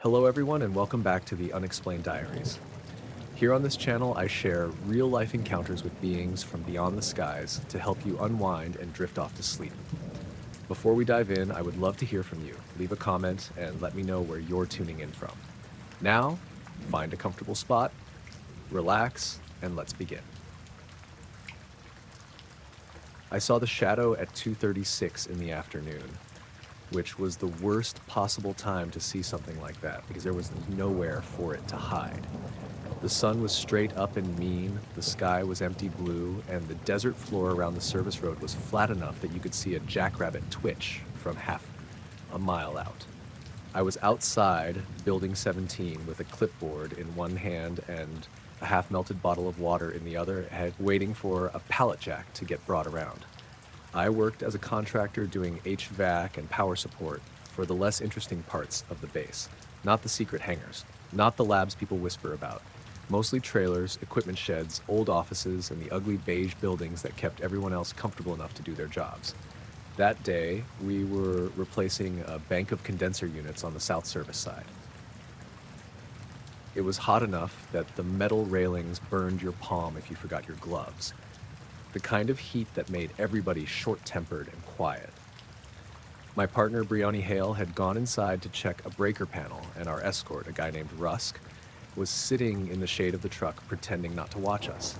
Hello everyone and welcome back to the Unexplained Diaries. Here on this channel I share real-life encounters with beings from beyond the skies to help you unwind and drift off to sleep. Before we dive in, I would love to hear from you. Leave a comment and let me know where you're tuning in from. Now, find a comfortable spot, relax, and let's begin. I saw the shadow at 2:36 in the afternoon, which was the worst possible time to see something like that because there was nowhere for it to hide. The sun was straight up and mean, the sky was empty blue, and the desert floor around the service road was flat enough that you could see a jackrabbit twitch from half a mile out. I was outside Building 17 with a clipboard in one hand and a half-melted bottle of water in the other, waiting for a pallet jack to get brought around. I worked as a contractor doing HVAC and power support for the less interesting parts of the base, not the secret hangars, not the labs people whisper about. Mostly trailers, equipment sheds, old offices, and the ugly beige buildings that kept everyone else comfortable enough to do their jobs. That day, we were replacing a bank of condenser units on the south service side. It was hot enough that the metal railings burned your palm if you forgot your gloves. The kind of heat that made everybody short-tempered and quiet. My partner, Brianni Hale, had gone inside to check a breaker panel, and our escort, a guy named Rusk, was sitting in the shade of the truck pretending not to watch us.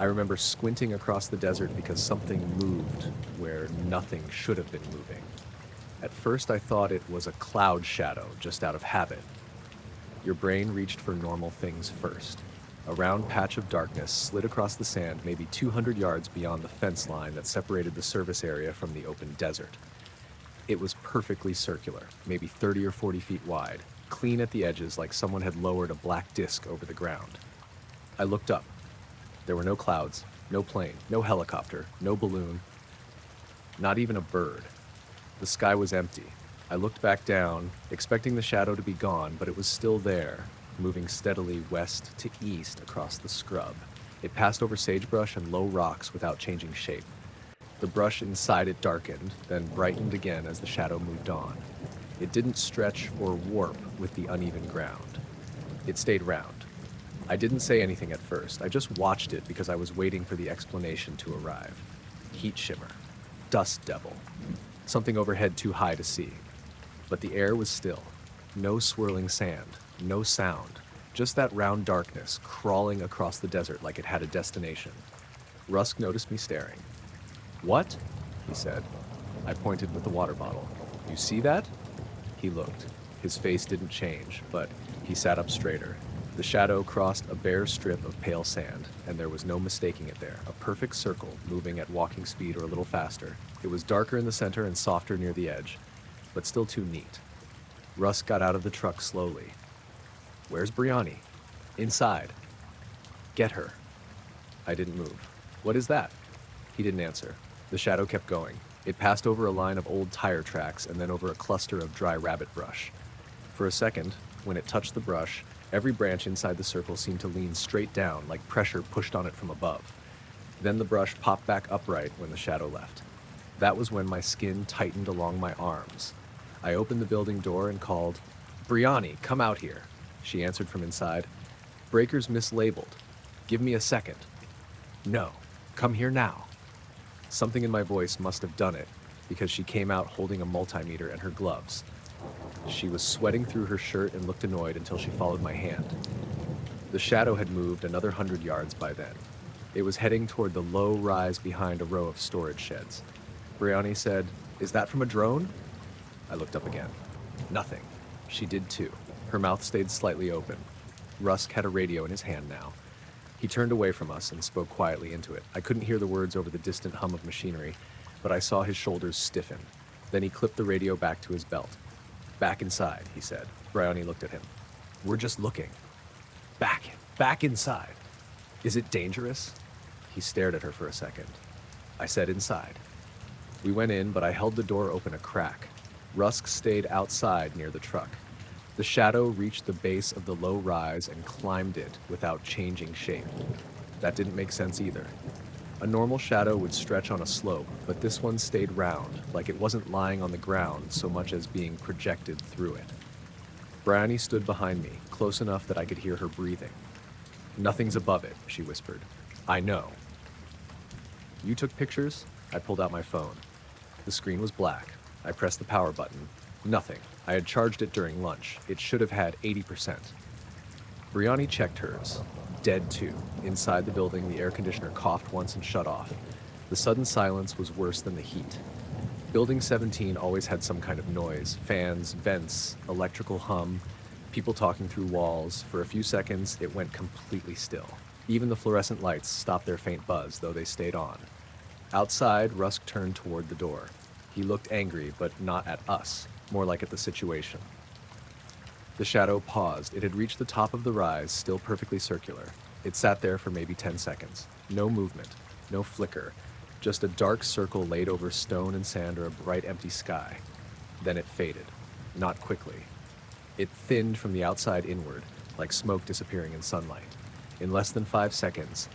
I remember squinting across the desert because something moved where nothing should have been moving. At first I thought it was a cloud shadow, just out of habit. Your brain reached for normal things first. A round patch of darkness slid across the sand maybe 200 yards beyond the fence line that separated the service area from the open desert. It was perfectly circular, maybe 30 or 40 feet wide, clean at the edges like someone had lowered a black disc over the ground. I looked up. There were no clouds, no plane, no helicopter, no balloon, not even a bird. The sky was empty. I looked back down, expecting the shadow to be gone, but it was still there, moving steadily west to east across the scrub. It passed over sagebrush and low rocks without changing shape. The brush inside it darkened, then brightened again as the shadow moved on. It didn't stretch or warp with the uneven ground. It stayed round. I didn't say anything at first. I just watched it because I was waiting for the explanation to arrive. Heat shimmer. Dust devil. Something overhead too high to see. But the air was still. No swirling sand. No sound. Just that round darkness crawling across the desert like it had a destination. Rusk noticed me staring. "What?" he said. I pointed with the water bottle. "You see that?" He looked. His face didn't change, but he sat up straighter. The shadow crossed a bare strip of pale sand, and there was no mistaking it there. A perfect circle, moving at walking speed or a little faster. It was darker in the center and softer near the edge, but still too neat. Russ got out of the truck slowly. "Where's Brianni?" "Inside." "Get her." I didn't move. "What is that?" He didn't answer. The shadow kept going. It passed over a line of old tire tracks and then over a cluster of dry rabbit brush. For a second, when it touched the brush, every branch inside the circle seemed to lean straight down, like pressure pushed on it from above. Then the brush popped back upright when the shadow left. That was when my skin tightened along my arms. I opened the building door and called, "Brianni, come out here." She answered from inside, "Breaker's mislabeled. Give me a second." "No, come here now." Something in my voice must have done it, because she came out holding a multimeter and her gloves. She was sweating through her shirt and looked annoyed until she followed my hand. The shadow had moved another 100 yards by then. It was heading toward the low rise behind a row of storage sheds. Brianni said, "Is that from a drone?" I looked up again. Nothing. She did too. Her mouth stayed slightly open. Rusk had a radio in his hand now. He turned away from us and spoke quietly into it. I couldn't hear the words over the distant hum of machinery, but I saw his shoulders stiffen. Then he clipped the radio back to his belt. "Back inside," he said. Brianni looked at him. "We're just looking." Back inside." "Is it dangerous?" He stared at her for a second. I said inside. We went in, but I held the door open a crack. Rusk stayed outside near the truck. The shadow reached the base of the low rise and climbed it without changing shape. That didn't make sense either. A normal shadow would stretch on a slope, but this one stayed round, like it wasn't lying on the ground so much as being projected through it. Bryony stood behind me, close enough that I could hear her breathing. "Nothing's above it," she whispered. "I know." "You took pictures?" I pulled out my phone. The screen was black. I pressed the power button. Nothing. I had charged it during lunch. It should have had 80%. Bryony checked hers. Dead too. Inside the building, the air conditioner coughed once and shut off. The sudden silence was worse than the heat. Building 17 always had some kind of noise. Fans, vents, electrical hum, people talking through walls. For a few seconds, it went completely still. Even the fluorescent lights stopped their faint buzz, though they stayed on. Outside, Rusk turned toward the door. He looked angry, but not at us, more like at the situation. The shadow paused. It had reached the top of the rise, still perfectly circular. It sat there for maybe 10 seconds. No movement, no flicker, just a dark circle laid over stone and sand or a bright empty sky. Then it faded, not quickly. It thinned from the outside inward, like smoke disappearing in sunlight. In less than 5 seconds,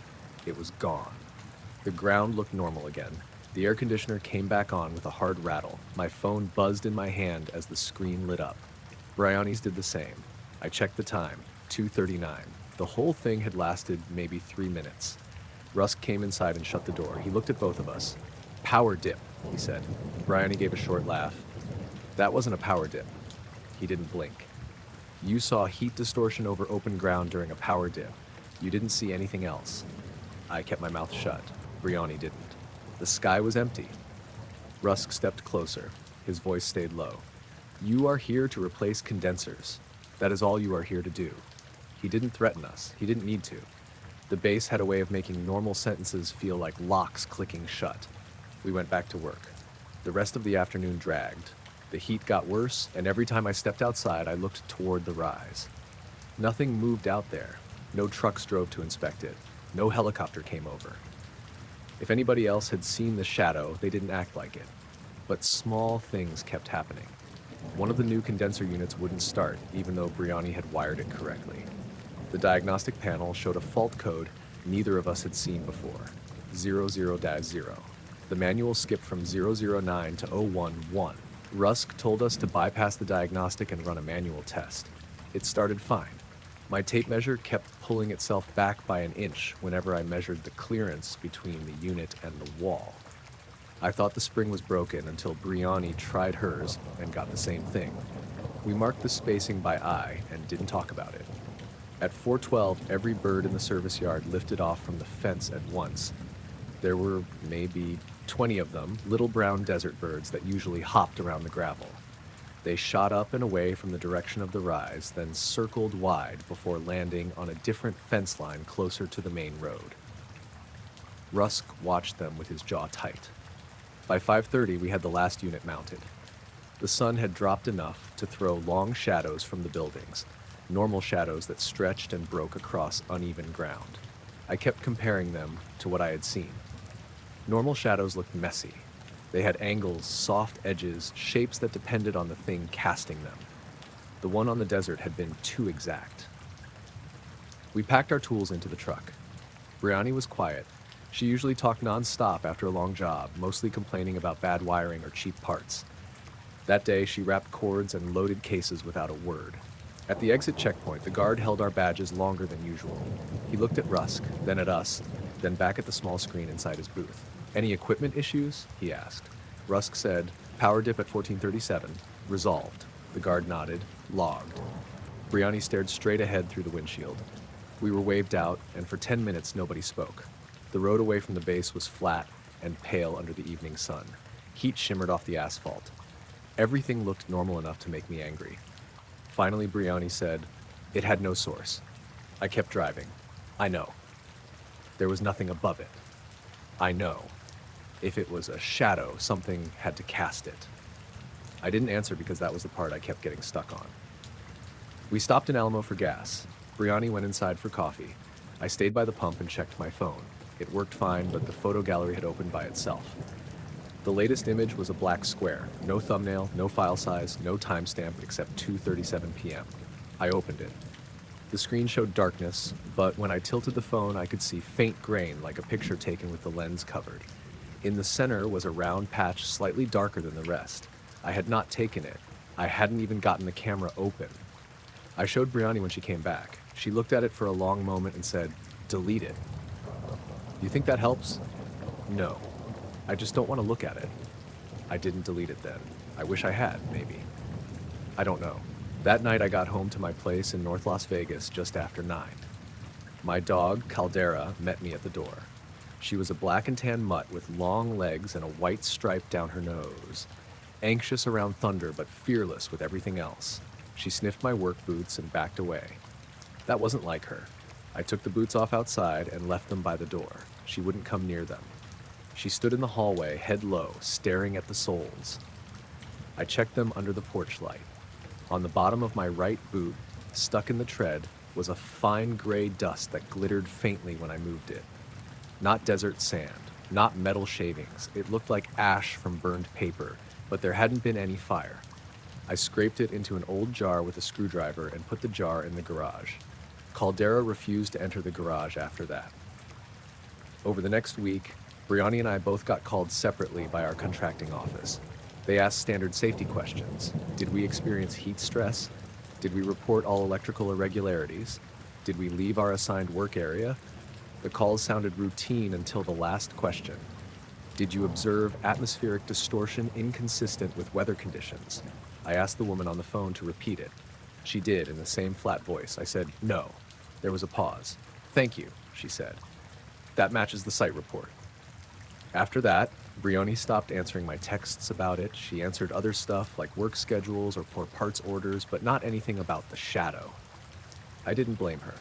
it was gone. The ground looked normal again. The air conditioner came back on with a hard rattle. My phone buzzed in my hand as the screen lit up. Bryony's did the same. I checked the time, 2:39. The whole thing had lasted maybe 3 minutes. Rusk came inside and shut the door. He looked at both of us. "Power dip," he said. Bryony gave a short laugh. "That wasn't a power dip." He didn't blink. "You saw heat distortion over open ground during a power dip. You didn't see anything else." I kept my mouth shut. Bryony didn't. The sky was empty. Rusk stepped closer. His voice stayed low. "You are here to replace condensers. That is all you are here to do." He didn't threaten us. He didn't need to. The base had a way of making normal sentences feel like locks clicking shut. We went back to work. The rest of the afternoon dragged. The heat got worse, and every time I stepped outside, I looked toward the rise. Nothing moved out there. No trucks drove to inspect it. No helicopter came over. If anybody else had seen the shadow, they didn't act like it. But small things kept happening. One of the new condenser units wouldn't start, even though Bryony had wired it correctly. The diagnostic panel showed a fault code neither of us had seen before, 00-0. The manual skipped from 009 to 011. Rusk told us to bypass the diagnostic and run a manual test. It started fine. My tape measure kept pulling itself back by an inch whenever I measured the clearance between the unit and the wall. I thought the spring was broken until Bryony tried hers and got the same thing. We marked the spacing by eye and didn't talk about it. At 4:12, every bird in the service yard lifted off from the fence at once. There were maybe 20 of them, little brown desert birds that usually hopped around the gravel. They shot up and away from the direction of the rise, then circled wide before landing on a different fence line closer to the main road. Rusk watched them with his jaw tight. By 5:30, we had the last unit mounted. The sun had dropped enough to throw long shadows from the buildings, normal shadows that stretched and broke across uneven ground. I kept comparing them to what I had seen. Normal shadows looked messy. They had angles, soft edges, shapes that depended on the thing casting them. The one on the desert had been too exact. We packed our tools into the truck. Bryony was quiet. She usually talked non-stop after a long job, mostly complaining about bad wiring or cheap parts. That day, she wrapped cords and loaded cases without a word. At the exit checkpoint, the guard held our badges longer than usual. He looked at Rusk, then at us, then back at the small screen inside his booth. "Any equipment issues?" he asked. Rusk said, "Power dip at 1437. Resolved." The guard nodded, logged. Bryony stared straight ahead through the windshield. We were waved out, and for 10 minutes nobody spoke. The road away from the base was flat and pale under the evening sun. Heat shimmered off the asphalt. Everything looked normal enough to make me angry. Finally, Bryony said, "It had no source." I kept driving. "I know." There was nothing above it. "I know." If it was a shadow, something had to cast it. I didn't answer because that was the part I kept getting stuck on. We stopped in Alamo for gas. Bryony went inside for coffee. I stayed by the pump and checked my phone. It worked fine, but the photo gallery had opened by itself. The latest image was a black square. No thumbnail, no file size, no timestamp except 2:37 p.m. I opened it. The screen showed darkness, but when I tilted the phone, I could see faint grain like a picture taken with the lens covered. In the center was a round patch slightly darker than the rest. I had not taken it. I hadn't even gotten the camera open. I showed Brianni when she came back. She looked at it for a long moment and said, "Delete it." "You think that helps?" "No. I just don't want to look at it." I didn't delete it then. I wish I had, maybe. I don't know. That night I got home to my place in North Las Vegas just after 9. My dog, Caldera, met me at the door. She was a black and tan mutt with long legs and a white stripe down her nose. Anxious around thunder, but fearless with everything else. She sniffed my work boots and backed away. That wasn't like her. I took the boots off outside and left them by the door. She wouldn't come near them. She stood in the hallway, head low, staring at the soles. I checked them under the porch light. On the bottom of my right boot, stuck in the tread, was a fine gray dust that glittered faintly when I moved it. Not desert sand, not metal shavings. It looked like ash from burned paper, but there hadn't been any fire. I scraped it into an old jar with a screwdriver and put the jar in the garage. Caldera refused to enter the garage after that. Over the next week, Brianni and I both got called separately by our contracting office. They asked standard safety questions. Did we experience heat stress? Did we report all electrical irregularities? Did we leave our assigned work area? The calls sounded routine until the last question. Did you observe atmospheric distortion inconsistent with weather conditions? I asked the woman on the phone to repeat it. She did in the same flat voice. I said, "No." There was a pause. "Thank you," she said. "That matches the site report." After that, Brioni stopped answering my texts about it. She answered other stuff like work schedules or poor parts orders, but not anything about the shadow. I didn't blame her.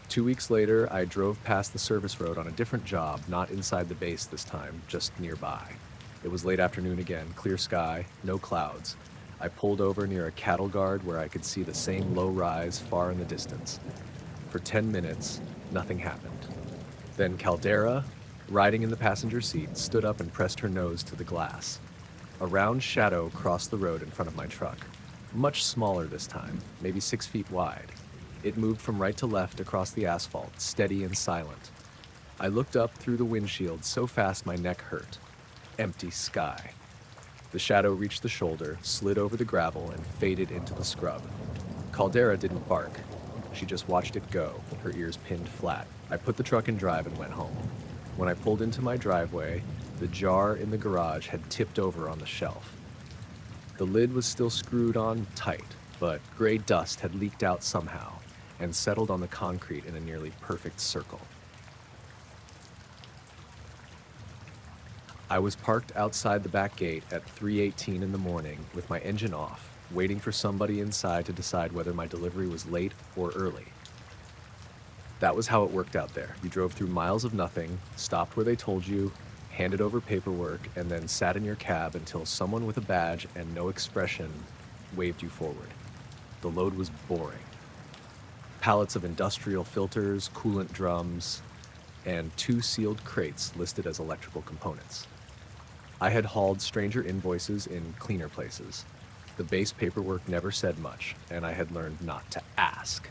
2 weeks later, I drove past the service road on a different job, not inside the base this time, just nearby. It was late afternoon again, clear sky, no clouds. I pulled over near a cattle guard where I could see the same low rise far in the distance. For 10 minutes, nothing happened. Then Caldera, riding in the passenger seat, stood up and pressed her nose to the glass. A round shadow crossed the road in front of my truck. Much smaller this time, maybe 6 feet wide. It moved from right to left across the asphalt, steady and silent. I looked up through the windshield so fast my neck hurt. Empty sky. The shadow reached the shoulder, slid over the gravel, and faded into the scrub. Caldera didn't bark. She just watched it go, her ears pinned flat. I put the truck in drive and went home. When I pulled into my driveway, the jar in the garage had tipped over on the shelf. The lid was still screwed on tight, but gray dust had leaked out somehow and settled on the concrete in a nearly perfect circle. I was parked outside the back gate at 3:18 in the morning with my engine off, waiting for somebody inside to decide whether my delivery was late or early. That was how it worked out there. You drove through miles of nothing, stopped where they told you, handed over paperwork, and then sat in your cab until someone with a badge and no expression waved you forward. The load was boring. Pallets of industrial filters, coolant drums, and 2 sealed crates listed as electrical components. I had hauled stranger invoices in cleaner places. The base paperwork never said much, and I had learned not to ask.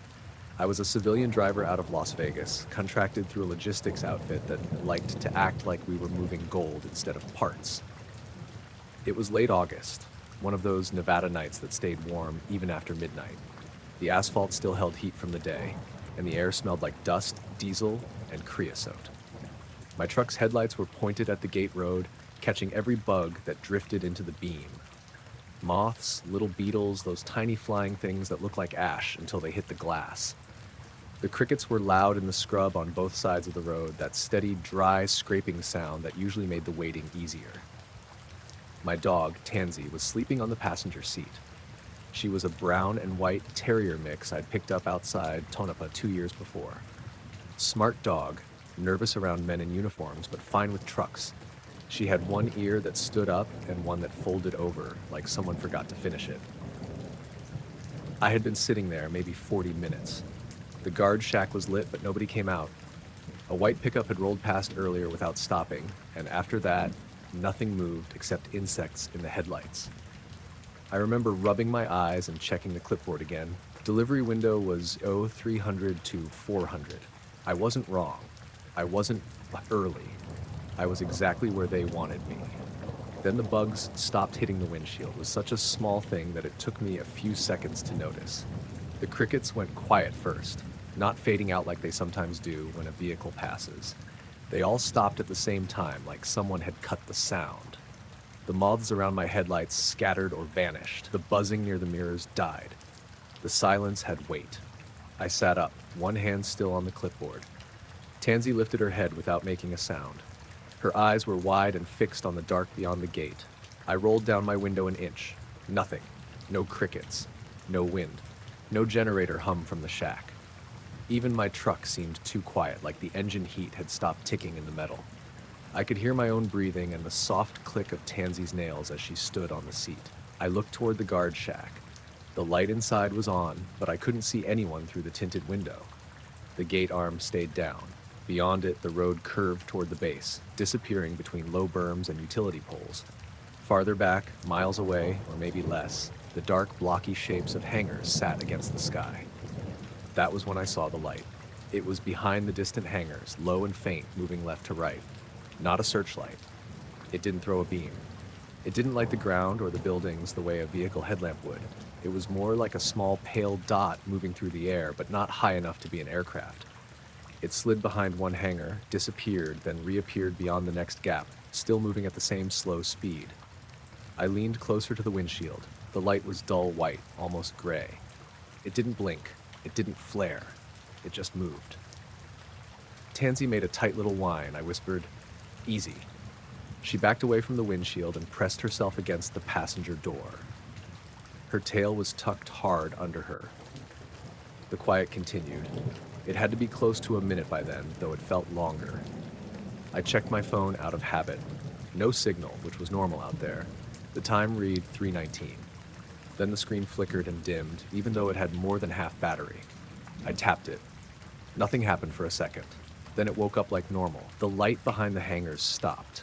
I was a civilian driver out of Las Vegas, contracted through a logistics outfit that liked to act like we were moving gold instead of parts. It was late August, one of those Nevada nights that stayed warm even after midnight. The asphalt still held heat from the day, and the air smelled like dust, diesel, and creosote. My truck's headlights were pointed at the gate road, catching every bug that drifted into the beam. Moths, little beetles, those tiny flying things that look like ash until they hit the glass. The crickets were loud in the scrub on both sides of the road, that steady, dry scraping sound that usually made the waiting easier. My dog, Tansy, was sleeping on the passenger seat. She was a brown and white terrier mix I'd picked up outside Tonopah 2 years before. Smart dog, nervous around men in uniforms, but fine with trucks. She had one ear that stood up and one that folded over, like someone forgot to finish it. I had been sitting there maybe 40 minutes. The guard shack was lit, but nobody came out. A white pickup had rolled past earlier without stopping, and after that, nothing moved except insects in the headlights. I remember rubbing my eyes and checking the clipboard again. Delivery window was 0300 to 400. I wasn't wrong. I wasn't early. I was exactly where they wanted me. Then the bugs stopped hitting the windshield. It was such a small thing that it took me a few seconds to notice. The crickets went quiet first, not fading out like they sometimes do when a vehicle passes. They all stopped at the same time, like someone had cut the sound. The moths around my headlights scattered or vanished. The buzzing near the mirrors died. The silence had weight. I sat up, one hand still on the clipboard. Tansy lifted her head without making a sound. Her eyes were wide and fixed on the dark beyond the gate. I rolled down my window an inch. Nothing. No crickets. No wind. No generator hum from the shack. Even my truck seemed too quiet, like the engine heat had stopped ticking in the metal. I could hear my own breathing and the soft click of Tansy's nails as she stood on the seat. I looked toward the guard shack. The light inside was on, but I couldn't see anyone through the tinted window. The gate arm stayed down. Beyond it, the road curved toward the base, disappearing between low berms and utility poles. Farther back, miles away, or maybe less, the dark, blocky shapes of hangars sat against the sky. That was when I saw the light. It was behind the distant hangars, low and faint, moving left to right. Not a searchlight. It didn't throw a beam. It didn't light the ground or the buildings the way a vehicle headlamp would. It was more like a small pale dot moving through the air, but not high enough to be an aircraft. It slid behind one hangar, disappeared, then reappeared beyond the next gap, still moving at the same slow speed. I leaned closer to the windshield. The light was dull white, almost gray. It didn't blink. It didn't flare. It just moved. Tansy made a tight little whine. I whispered, "Easy." She backed away from the windshield and pressed herself against the passenger door. Her tail was tucked hard under her. The quiet continued. It had to be close to a minute by then, though it felt longer. I checked my phone out of habit. No signal, which was normal out there. The time read 3:19. Then the screen flickered and dimmed, even though it had more than half battery. I tapped it. Nothing happened for a second. Then it woke up like normal. The light behind the hangars stopped.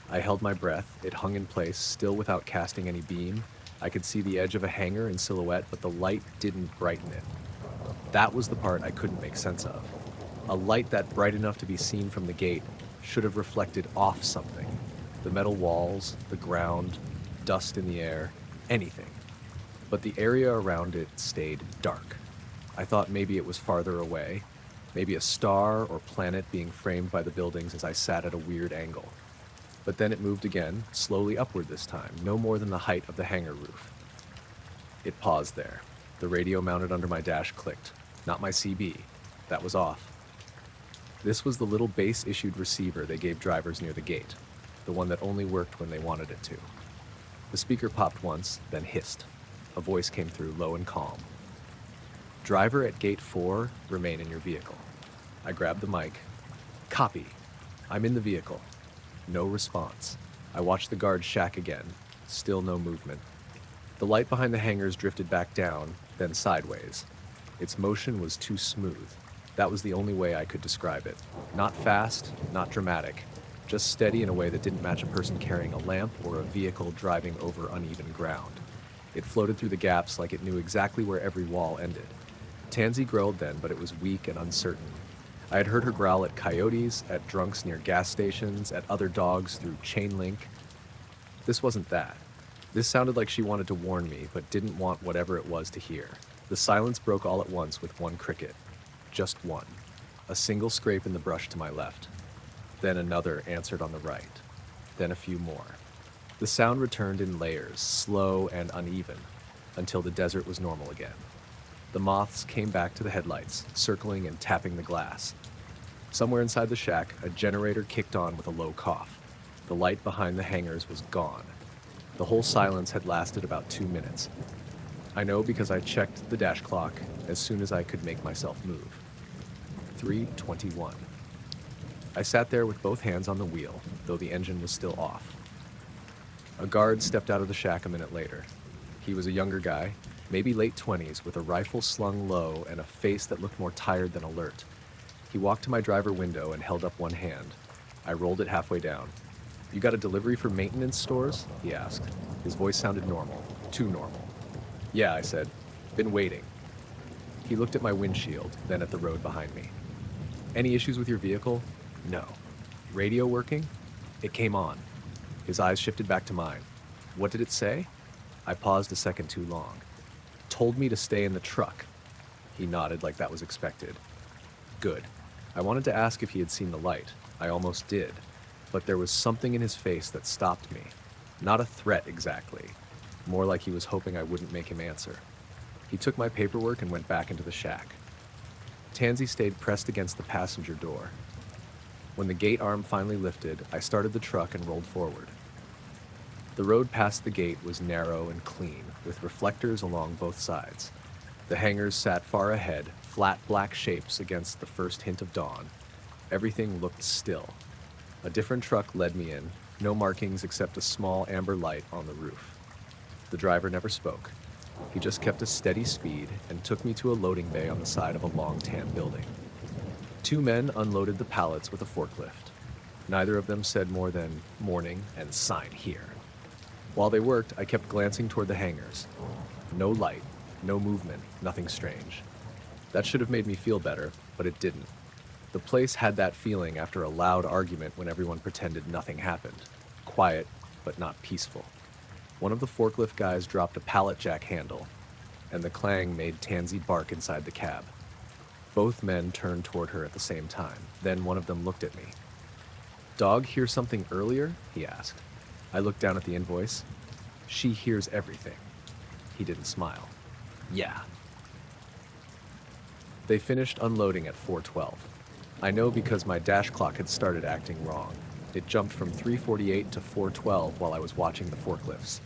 I held my breath. It hung in place, still without casting any beam. I could see the edge of a hangar in silhouette, but the light didn't brighten it. That was the part I couldn't make sense of. A light that bright enough to be seen from the gate should have reflected off something. The metal walls, the ground, dust in the air, anything. But the area around it stayed dark. I thought maybe it was farther away, maybe a star or planet being framed by the buildings as I sat at a weird angle. But then it moved again, slowly upward this time, no more than the height of the hangar roof. It paused there. The radio mounted under my dash clicked. Not my CB. That was off. This was the little base-issued receiver they gave drivers near the gate, the one that only worked when they wanted it to. The speaker popped once, then hissed. A voice came through, low and calm. "Driver at gate 4, remain in your vehicle." I grabbed the mic. "Copy. I'm in the vehicle." No response. I watched the guard shack again. Still no movement. The light behind the hangars drifted back down, then sideways. Its motion was too smooth. That was the only way I could describe it. Not fast, not dramatic. Just steady in a way that didn't match a person carrying a lamp or a vehicle driving over uneven ground. It floated through the gaps like it knew exactly where every wall ended. Tansy growled then, but it was weak and uncertain. I had heard her growl at coyotes, at drunks near gas stations, at other dogs through chain link. This wasn't that. This sounded like she wanted to warn me, but didn't want whatever it was to hear. The silence broke all at once with one cricket. Just one. A single scrape in the brush to my left. Then another answered on the right. Then a few more. The sound returned in layers, slow and uneven, until the desert was normal again. The moths came back to the headlights, circling and tapping the glass. Somewhere inside the shack, a generator kicked on with a low cough. The light behind the hangars was gone. The whole silence had lasted about 2 minutes. I know because I checked the dash clock as soon as I could make myself move. 3:21. I sat there with both hands on the wheel, though the engine was still off. A guard stepped out of the shack a minute later. He was a younger guy, maybe late 20s, with a rifle slung low and a face that looked more tired than alert. He walked to my driver window and held up one hand. I rolled it halfway down. "You got a delivery for maintenance stores?" he asked. His voice sounded normal, too normal. "Yeah," I said. "Been waiting." He looked at my windshield, then at the road behind me. "Any issues with your vehicle?" "No." "Radio working?" It came on. His eyes shifted back to mine. "What did it say?" I paused a second too long. "Told me to stay in the truck." He nodded like that was expected. Good. I wanted to ask if he had seen the light. I almost did. But there was something in his face that stopped me. Not a threat exactly. More like he was hoping I wouldn't make him answer. He took my paperwork and went back into the shack. Tansy stayed pressed against the passenger door. When the gate arm finally lifted, I started the truck and rolled forward. The road past the gate was narrow and clean, with reflectors along both sides. The hangars sat far ahead, flat black shapes against the first hint of dawn. Everything looked still. A different truck led me in, no markings except a small amber light on the roof. The driver never spoke. He just kept a steady speed and took me to a loading bay on the side of a long tan building. Two men unloaded the pallets with a forklift. Neither of them said more than "morning" and "sign here." While they worked, I kept glancing toward the hangars. No light, no movement, nothing strange. That should have made me feel better, but it didn't. The place had that feeling after a loud argument when everyone pretended nothing happened. Quiet, but not peaceful. One of the forklift guys dropped a pallet jack handle, and the clang made Tansy bark inside the cab. Both men turned toward her at the same time. Then one of them looked at me. "Dog hear something earlier?" he asked. I looked down at the invoice. "She hears everything." He didn't smile. "Yeah." They finished unloading at 4:12. I know because my dash clock had started acting wrong. It jumped from 3:48 to 4:12 while I was watching the forklifts.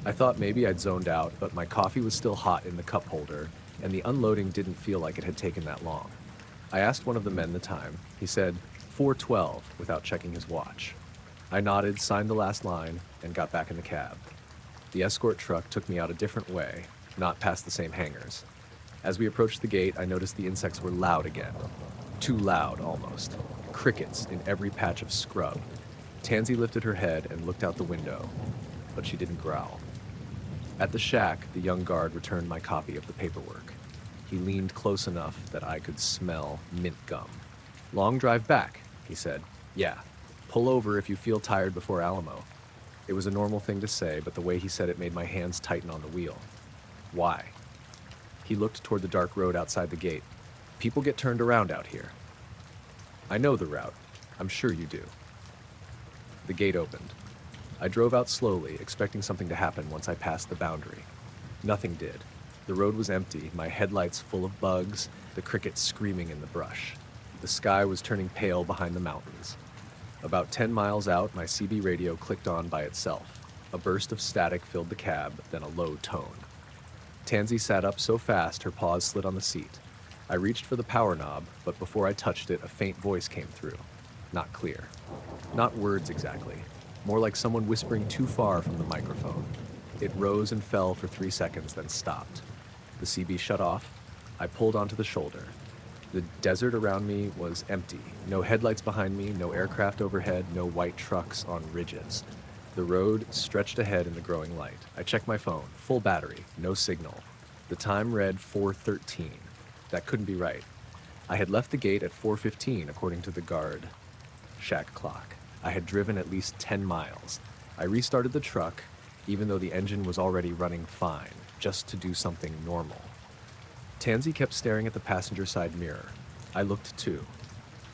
I thought maybe I'd zoned out, but my coffee was still hot in the cup holder, and the unloading didn't feel like it had taken that long. I asked one of the men the time. He said 4:12 without checking his watch. I nodded, signed the last line, and got back in the cab. The escort truck took me out a different way, not past the same hangars. As we approached the gate, I noticed the insects were loud again. Too loud, almost. Crickets in every patch of scrub. Tansy lifted her head and looked out the window, but she didn't growl. At the shack, the young guard returned my copy of the paperwork. He leaned close enough that I could smell mint gum. "Long drive back," he said. "Yeah. Pull over if you feel tired before Alamo." It was a normal thing to say, but the way he said it made my hands tighten on the wheel. "Why?" He looked toward the dark road outside the gate. "People get turned around out here." "I know the route. I'm sure you do." The gate opened. I drove out slowly, expecting something to happen once I passed the boundary. Nothing did. The road was empty, my headlights full of bugs, the crickets screaming in the brush. The sky was turning pale behind the mountains. About 10 miles out, my CB radio clicked on by itself. A burst of static filled the cab, then a low tone. Tansy sat up so fast her paws slid on the seat. I reached for the power knob, but before I touched it, a faint voice came through. Not clear. Not words exactly. More like someone whispering too far from the microphone. It rose and fell for 3 seconds, then stopped. The CB shut off. I pulled onto the shoulder. The desert around me was empty. No headlights behind me, no aircraft overhead, no white trucks on ridges. The road stretched ahead in the growing light. I checked my phone. Full battery. No signal. The time read 4:13. That couldn't be right. I had left the gate at 4:15, according to the guard shack clock. I had driven at least 10 miles. I restarted the truck, even though the engine was already running fine, just to do something normal. Tansy kept staring at the passenger side mirror. I looked too.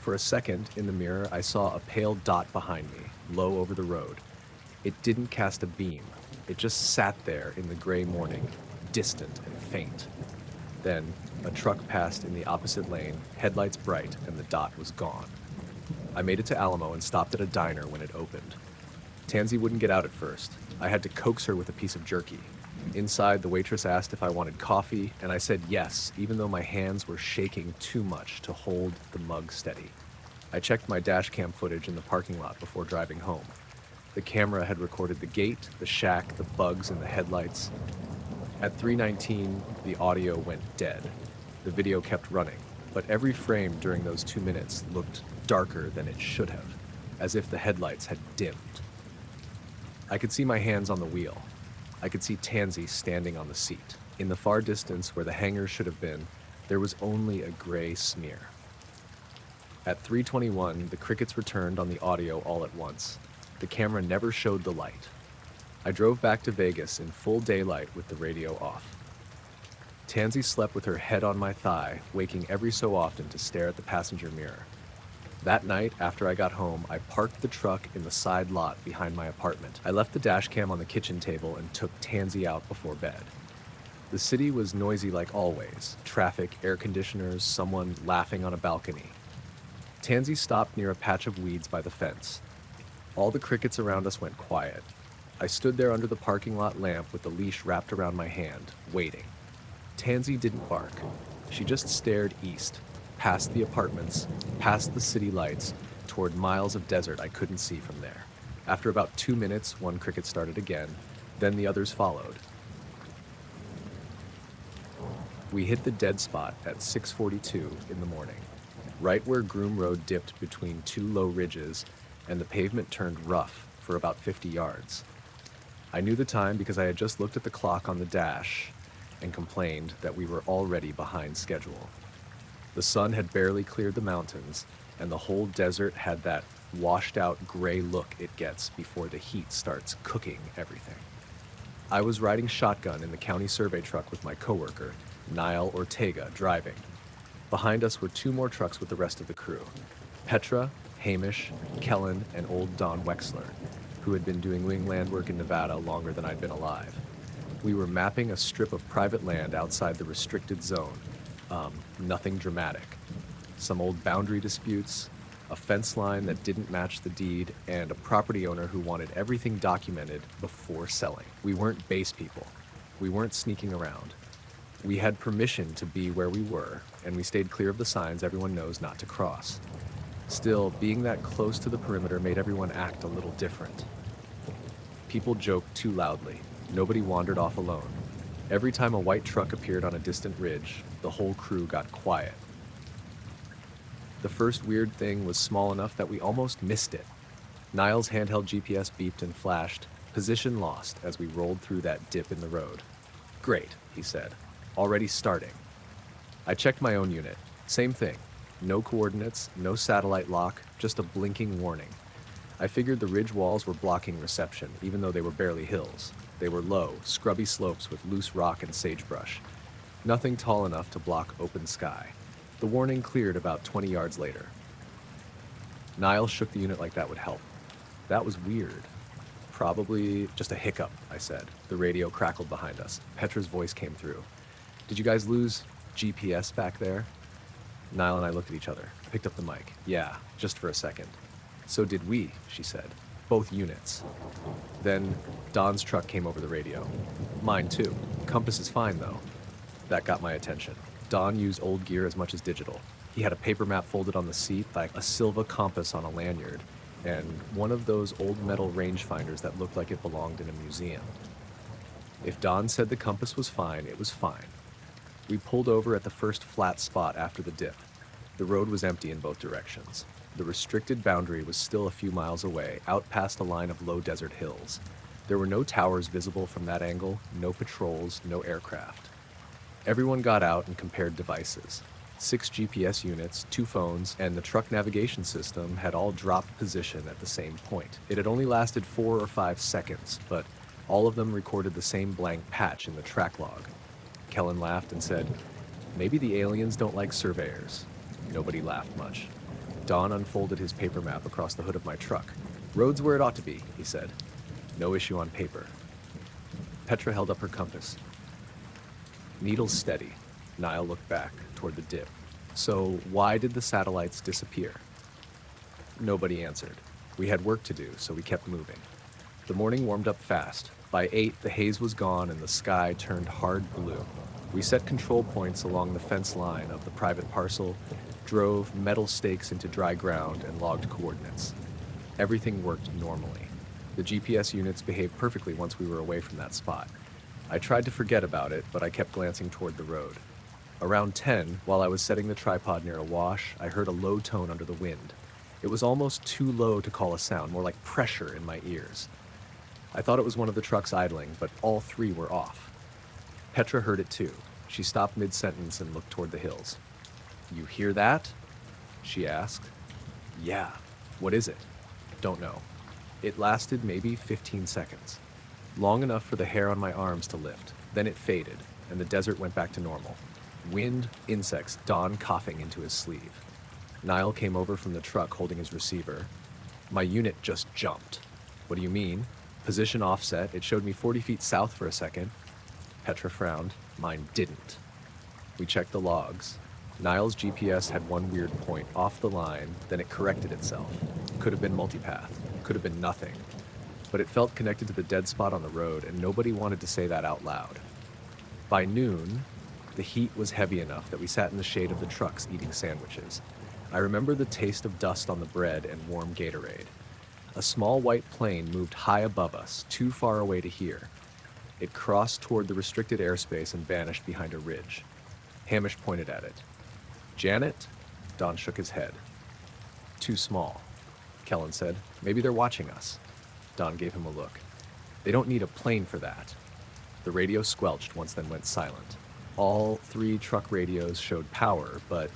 For a second, in the mirror, I saw a pale dot behind me, low over the road. It didn't cast a beam. It just sat there in the gray morning, distant and faint. Then, a truck passed in the opposite lane, headlights bright, and the dot was gone. I made it to Alamo and stopped at a diner when it opened. Tansy wouldn't get out at first. I had to coax her with a piece of jerky. Inside, the waitress asked if I wanted coffee, and I said yes, even though my hands were shaking too much to hold the mug steady. I checked my dash cam footage in the parking lot before driving home. The camera had recorded the gate, the shack, the bugs in the headlights. At 3:19, the audio went dead. The video kept running, but every frame during those 2 minutes looked darker than it should have, as if the headlights had dimmed. I could see my hands on the wheel. I could see Tansy standing on the seat. In the far distance where the hangar should have been, there was only a gray smear. At 3:21, the crickets returned on the audio all at once. The camera never showed the light. I drove back to Vegas in full daylight with the radio off. Tansy slept with her head on my thigh, waking every so often to stare at the passenger mirror. That night, after I got home, I parked the truck in the side lot behind my apartment. I left the dash cam on the kitchen table and took Tansy out before bed. The city was noisy like always. Traffic, air conditioners, someone laughing on a balcony. Tansy stopped near a patch of weeds by the fence. All the crickets around us went quiet. I stood there under the parking lot lamp with the leash wrapped around my hand, waiting. Tansy didn't bark. She just stared east, past the apartments, past the city lights, toward miles of desert I couldn't see from there. After about 2 minutes, one cricket started again, then the others followed. We hit the dead spot at 6:42 in the morning, right where Groom Road dipped between two low ridges and the pavement turned rough for about 50 yards. I knew the time because I had just looked at the clock on the dash and complained that we were already behind schedule. The sun had barely cleared the mountains, and the whole desert had that washed-out gray look it gets before the heat starts cooking everything. I was riding shotgun in the county survey truck with my coworker, Niall Ortega, driving. Behind us were 2 more trucks with the rest of the crew. Petra, Hamish, Kellen, and old Don Wexler, who had been doing wing land work in Nevada longer than I'd been alive. We were mapping a strip of private land outside the restricted zone. Nothing dramatic. Some old boundary disputes, a fence line that didn't match the deed, and a property owner who wanted everything documented before selling. We weren't base people. We weren't sneaking around. We had permission to be where we were, and we stayed clear of the signs everyone knows not to cross. Still, being that close to the perimeter made everyone act a little different. People joked too loudly. Nobody wandered off alone. Every time a white truck appeared on a distant ridge, the whole crew got quiet. The first weird thing was small enough that we almost missed it. Niall's handheld GPS beeped and flashed, position lost, as we rolled through that dip in the road. "Great," he said. "Already starting." I checked my own unit. Same thing. No coordinates, no satellite lock, just a blinking warning. I figured the ridge walls were blocking reception, even though they were barely hills. They were low, scrubby slopes with loose rock and sagebrush. Nothing tall enough to block open sky. The warning cleared about 20 yards later. Niall shook the unit like that would help. That was weird. "Probably just a hiccup," I said. The radio crackled behind us. Petra's voice came through. "Did you guys lose GPS back there?" Niall and I looked at each other, picked up the mic. "Yeah, just for a second." "So did we," she said. "Both units." Then Don's truck came over the radio. "Mine too. Compass is fine though." That got my attention. Don used old gear as much as digital. He had a paper map folded on the seat like a Silva compass on a lanyard, and one of those old metal rangefinders that looked like it belonged in a museum. If Don said the compass was fine, it was fine. We pulled over at the first flat spot after the dip. The road was empty in both directions. The restricted boundary was still a few miles away, out past a line of low desert hills. There were no towers visible from that angle, no patrols, no aircraft. Everyone got out and compared devices. 6 GPS units, 2 phones, and the truck navigation system had all dropped position at the same point. It had only lasted 4 or 5 seconds, but all of them recorded the same blank patch in the track log. Kellen laughed and said, "Maybe the aliens don't like surveyors." Nobody laughed much. Don unfolded his paper map across the hood of my truck. "Road's where it ought to be," he said. "No issue on paper." Petra held up her compass. "Needle's steady." Niall looked back toward the dip. "So why did the satellites disappear?" Nobody answered. We had work to do, so we kept moving. The morning warmed up fast. By 8, the haze was gone and the sky turned hard blue. We set control points along the fence line of the private parcel, drove metal stakes into dry ground, and logged coordinates. Everything worked normally. The GPS units behaved perfectly once we were away from that spot. I tried to forget about it, but I kept glancing toward the road. Around 10, while I was setting the tripod near a wash, I heard a low tone under the wind. It was almost too low to call a sound, more like pressure in my ears. I thought it was one of the trucks idling, but all 3 were off. Petra heard it too. She stopped mid-sentence and looked toward the hills. "You hear that?" she asked. "Yeah. What is it?" "Don't know." It lasted maybe 15 seconds. Long enough for the hair on my arms to lift. Then it faded. and the desert went back to normal. Wind, insects, Don coughing into his sleeve. Niall came over from the truck holding his receiver. My unit just jumped. What do you mean? Position offset. It showed me 40 feet south for a second. Petra frowned. Mine didn't. We checked the logs. Niall's GPS had one weird point off the line, then it corrected itself. Could have been multipath. Could have been nothing. But it felt connected to the dead spot on the road, and nobody wanted to say that out loud. By noon, the heat was heavy enough that we sat in the shade of the trucks eating sandwiches. I remember the taste of dust on the bread and warm Gatorade. A small white plane moved high above us, too far away to hear. It crossed toward the restricted airspace and vanished behind a ridge. Hamish pointed at it. Janet? Don shook his head. Too small. Kellen said, maybe they're watching us. Don gave him a look. They don't need a plane for that. The radio squelched once, then went silent. All 3 truck radios showed power, but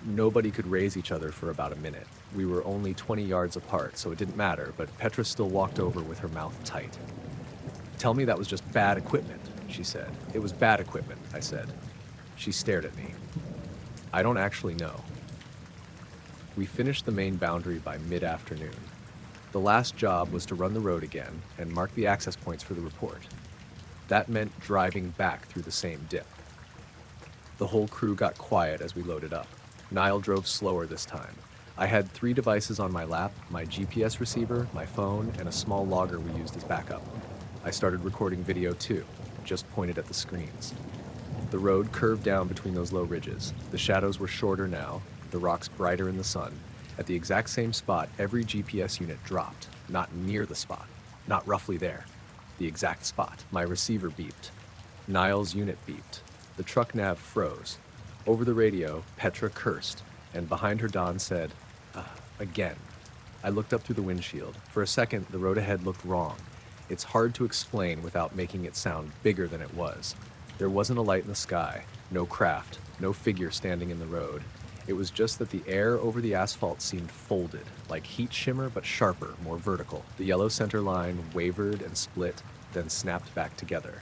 nobody could raise each other for about a minute. We were only 20 yards apart, so it didn't matter, but Petra still walked over with her mouth tight. Tell me that was just bad equipment, she said. It was bad equipment, I said. She stared at me. I don't actually know. We finished the main boundary by mid-afternoon. The last job was to run the road again and mark the access points for the report. That meant driving back through the same dip. The whole crew got quiet as we loaded up. Niall drove slower this time. I had 3 devices on my lap, my GPS receiver, my phone, and a small logger we used as backup. I started recording video too, just pointed at the screens. The road curved down between those low ridges. The shadows were shorter now, the rocks brighter in the sun. At the exact same spot, every GPS unit dropped. Not near the spot, not roughly there. The exact spot. My receiver beeped. Niall's unit beeped. The truck nav froze. Over the radio, Petra cursed, and behind her Don said, again. I looked up through the windshield. For a second, the road ahead looked wrong. It's hard to explain without making it sound bigger than it was. There wasn't a light in the sky, no craft, no figure standing in the road. It was just that the air over the asphalt seemed folded, like heat shimmer but sharper, more vertical. The yellow center line wavered and split, then snapped back together.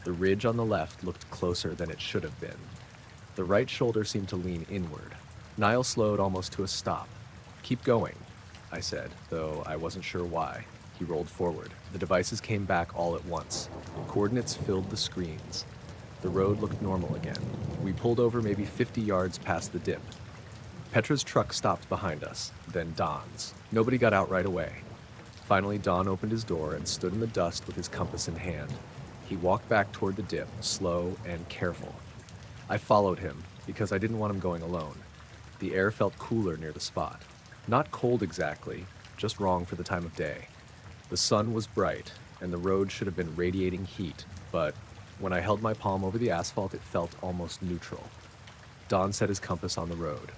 The ridge on the left looked closer than it should have been. The right shoulder seemed to lean inward. Niall slowed almost to a stop. Keep going, I said, though I wasn't sure why. He rolled forward. The devices came back all at once. Coordinates filled the screens. The road looked normal again. We pulled over maybe 50 yards past the dip. Petra's truck stopped behind us, then Don's. Nobody got out right away. Finally, Don opened his door and stood in the dust with his compass in hand. He walked back toward the dip, slow and careful. I followed him, because I didn't want him going alone. The air felt cooler near the spot. Not cold exactly, just wrong for the time of day. The sun was bright, and the road should have been radiating heat, but when I held my palm over the asphalt, it felt almost neutral. Don set his compass on the road.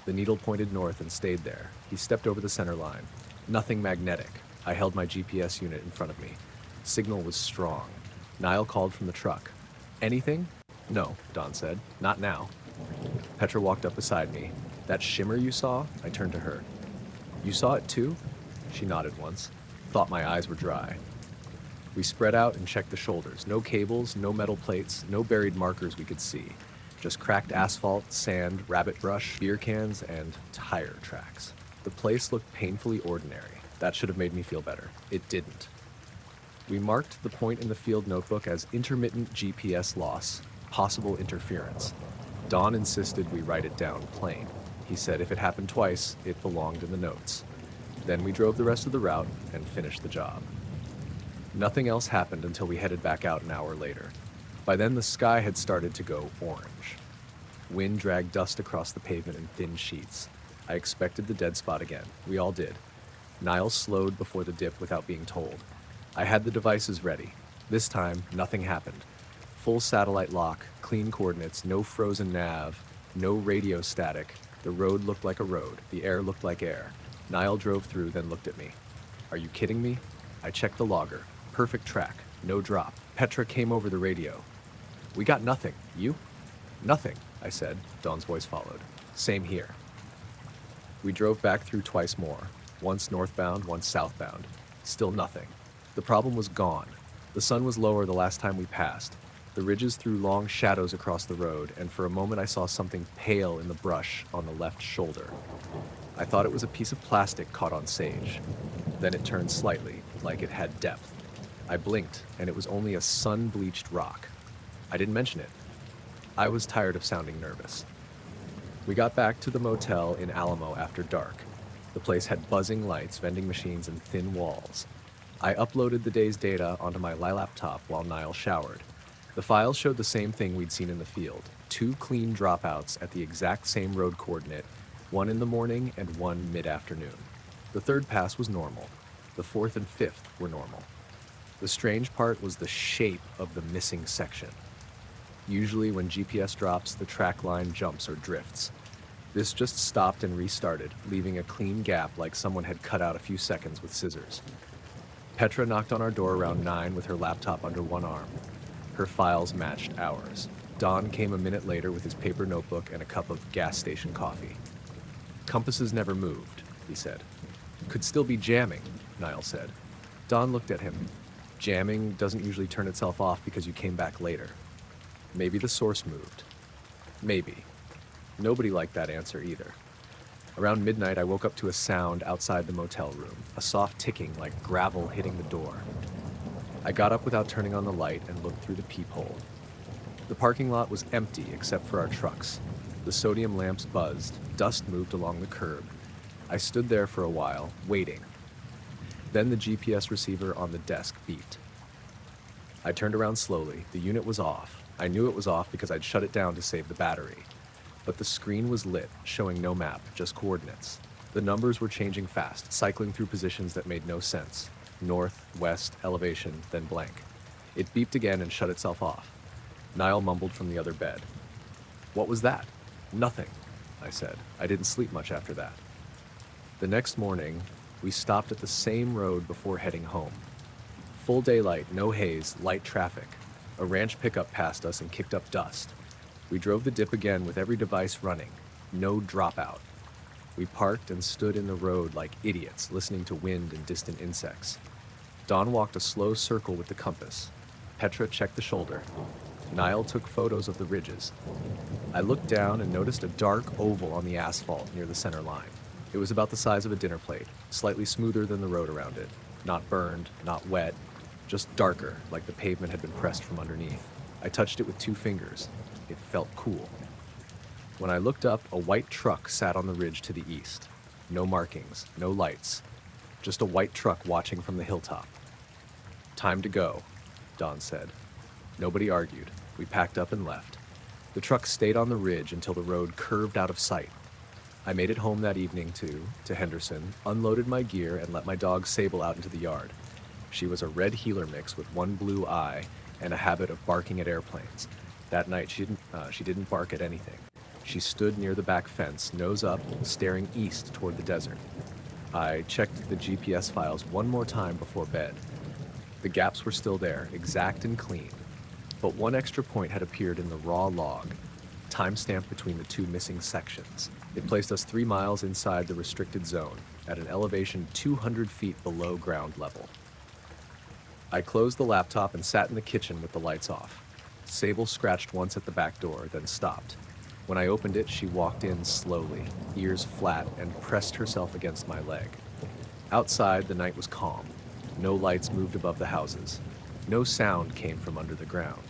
The needle pointed north and stayed there. He stepped over the center line. Nothing magnetic. I held my GPS unit in front of me. Signal was strong. Niall called from the truck. Anything? No, Don said. Not now. Petra walked up beside me. That shimmer you saw? I turned to her. You saw it too? She nodded once. Thought my eyes were dry. We spread out and checked the shoulders. No cables, no metal plates, no buried markers we could see. Just cracked asphalt, sand, rabbit brush, beer cans, and tire tracks. The place looked painfully ordinary. That should have made me feel better. It didn't. We marked the point in the field notebook as intermittent GPS loss, possible interference. Don insisted we write it down plain. He said if it happened twice, it belonged in the notes. Then we drove the rest of the route and finished the job. Nothing else happened until we headed back out an hour later. By then, the sky had started to go orange. Wind dragged dust across the pavement in thin sheets. I expected the dead spot again. We all did. Niall slowed before the dip without being told. I had the devices ready. This time, nothing happened. Full satellite lock, clean coordinates, no frozen nav, no radio static. The road looked like a road. The air looked like air. Niall drove through, then looked at me. Are you kidding me? I checked the logger. Perfect track. No drop. Petra came over the radio. We got nothing. You? Nothing, I said. Don's voice followed. Same here. We drove back through twice more. Once northbound, once southbound. Still nothing. The problem was gone. The sun was lower the last time we passed. The ridges threw long shadows across the road, and for a moment I saw something pale in the brush on the left shoulder. I thought it was a piece of plastic caught on sage. Then it turned slightly, like it had depth. I blinked, and it was only a sun-bleached rock. I didn't mention it. I was tired of sounding nervous. We got back to the motel in Alamo after dark. The place had buzzing lights, vending machines, and thin walls. I uploaded the day's data onto my laptop while Niall showered. The files showed the same thing we'd seen in the field. 2 clean dropouts at the exact same road coordinate, one in the morning and one mid-afternoon. The third pass was normal. The fourth and fifth were normal. The strange part was the shape of the missing section. Usually when GPS drops, the track line jumps or drifts. This just stopped and restarted, leaving a clean gap like someone had cut out a few seconds with scissors. Petra knocked on our door around 9 with her laptop under one arm. Her files matched ours. Don came a minute later with his paper notebook and a cup of gas station coffee. Compasses never moved, he said. Could still be jamming, Niall said. Don looked at him. Jamming doesn't usually turn itself off because you came back later. Maybe the source moved. Maybe. Nobody liked that answer either. Around midnight, I woke up to a sound outside the motel room, a soft ticking like gravel hitting the door. I got up without turning on the light and looked through the peephole. The parking lot was empty except for our trucks. The sodium lamps buzzed, dust moved along the curb. I stood there for a while, waiting. Then the GPS receiver on the desk beeped. I turned around slowly. The unit was off. I knew it was off because I'd shut it down to save the battery. But the screen was lit, showing no map, just coordinates. The numbers were changing fast, cycling through positions that made no sense. North, west, elevation, then blank. It beeped again and shut itself off. Niall mumbled from the other bed. What was that? Nothing, I said. I didn't sleep much after that. The next morning, we stopped at the same road before heading home. Full daylight, no haze, light traffic. A ranch pickup passed us and kicked up dust. We drove the dip again with every device running. No dropout. We parked and stood in the road like idiots, listening to wind and distant insects. Don walked a slow circle with the compass. Petra checked the shoulder. Niall took photos of the ridges. I looked down and noticed a dark oval on the asphalt near the center line. It was about the size of a dinner plate, slightly smoother than the road around it. Not burned, not wet, just darker, like the pavement had been pressed from underneath. I touched it with 2 fingers. It felt cool. When I looked up, a white truck sat on the ridge to the east. No markings, no lights. Just a white truck watching from the hilltop. Time to go, Don said. Nobody argued. We packed up and left. The truck stayed on the ridge until the road curved out of sight. I made it home that evening to Henderson, unloaded my gear, and let my dog Sable out into the yard. She was a red heeler mix with one blue eye and a habit of barking at airplanes. That night, she didn't bark at anything. She stood near the back fence, nose up, staring east toward the desert. I checked the GPS files one more time before bed. The gaps were still there, exact and clean. But one extra point had appeared in the raw log, timestamped between the 2 missing sections. It placed us 3 miles inside the restricted zone, at an elevation 200 feet below ground level. I closed the laptop and sat in the kitchen with the lights off. Sable scratched once at the back door, then stopped. When I opened it, she walked in slowly, ears flat, and pressed herself against my leg. Outside, the night was calm. No lights moved above the houses. No sound came from under the ground.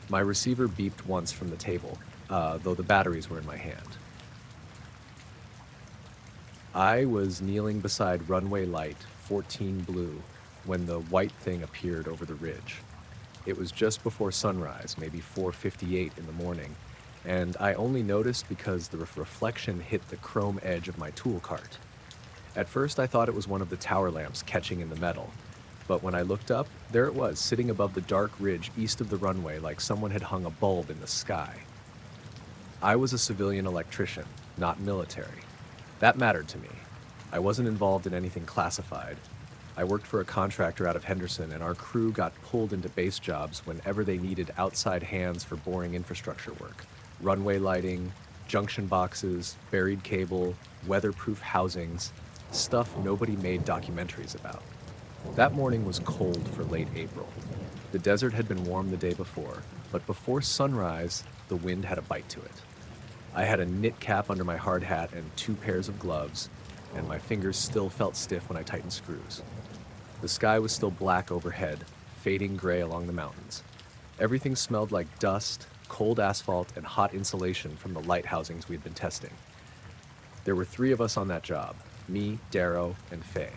My receiver beeped once from the table, though the batteries were in my hand. I was kneeling beside Runway Light 14 Blue when the white thing appeared over the ridge. It was just before sunrise, maybe 4:58 in the morning, and I only noticed because the reflection hit the chrome edge of my tool cart. At first I thought it was one of the tower lamps catching in the metal, but when I looked up, there it was, sitting above the dark ridge east of the runway like someone had hung a bulb in the sky. I was a civilian electrician, not military. That mattered to me. I wasn't involved in anything classified. I worked for a contractor out of Henderson, and our crew got pulled into base jobs whenever they needed outside hands for boring infrastructure work. Runway lighting, junction boxes, buried cable, weatherproof housings, stuff nobody made documentaries about. That morning was cold for late April. The desert had been warm the day before. But before sunrise, the wind had a bite to it. I had a knit cap under my hard hat and 2 pairs of gloves, and my fingers still felt stiff when I tightened screws. The sky was still black overhead, fading gray along the mountains. Everything smelled like dust, cold asphalt, and hot insulation from the light housings we had been testing. There were 3 of us on that job: me, Darrow, and Faye.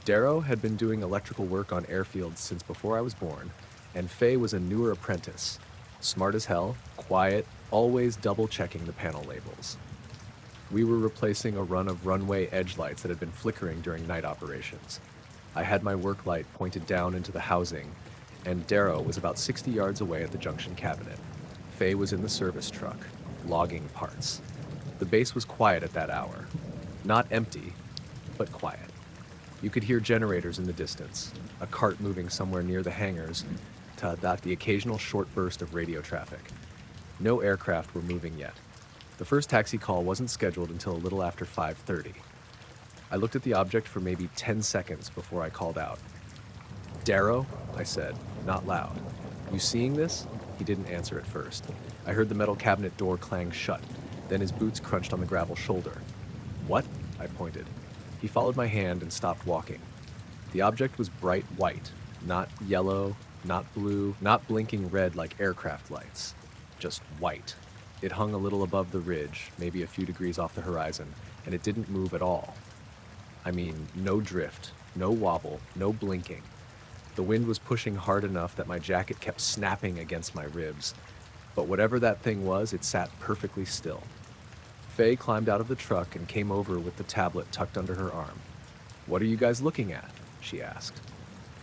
Darrow had been doing electrical work on airfields since before I was born, and Faye was a newer apprentice. Smart as hell, quiet, always double-checking the panel labels. We were replacing a run of Runway edge lights that had been flickering during night operations. I had my work light pointed down into the housing, and Darrow was about 60 yards away at the junction cabinet. Faye was in the service truck, logging parts. The base was quiet at that hour. Not empty, but quiet. You could hear generators in the distance, a cart moving somewhere near the hangars, the occasional short burst of radio traffic. No aircraft were moving yet. The first taxi call wasn't scheduled until a little after 5:30. I looked at the object for maybe 10 seconds before I called out. "Darrow," I said, not loud. "You seeing this?" He didn't answer at first. I heard the metal cabinet door clang shut. Then his boots crunched on the gravel shoulder. "What?" I pointed. He followed my hand and stopped walking. The object was bright white, not yellow, not blue, not blinking red like aircraft lights. Just white. It hung a little above the ridge, maybe a few degrees off the horizon, and it didn't move at all. I mean, no drift, no wobble, no blinking. The wind was pushing hard enough that my jacket kept snapping against my ribs. But whatever that thing was, it sat perfectly still. Faye climbed out of the truck and came over with the tablet tucked under her arm. "What are you guys looking at?" she asked.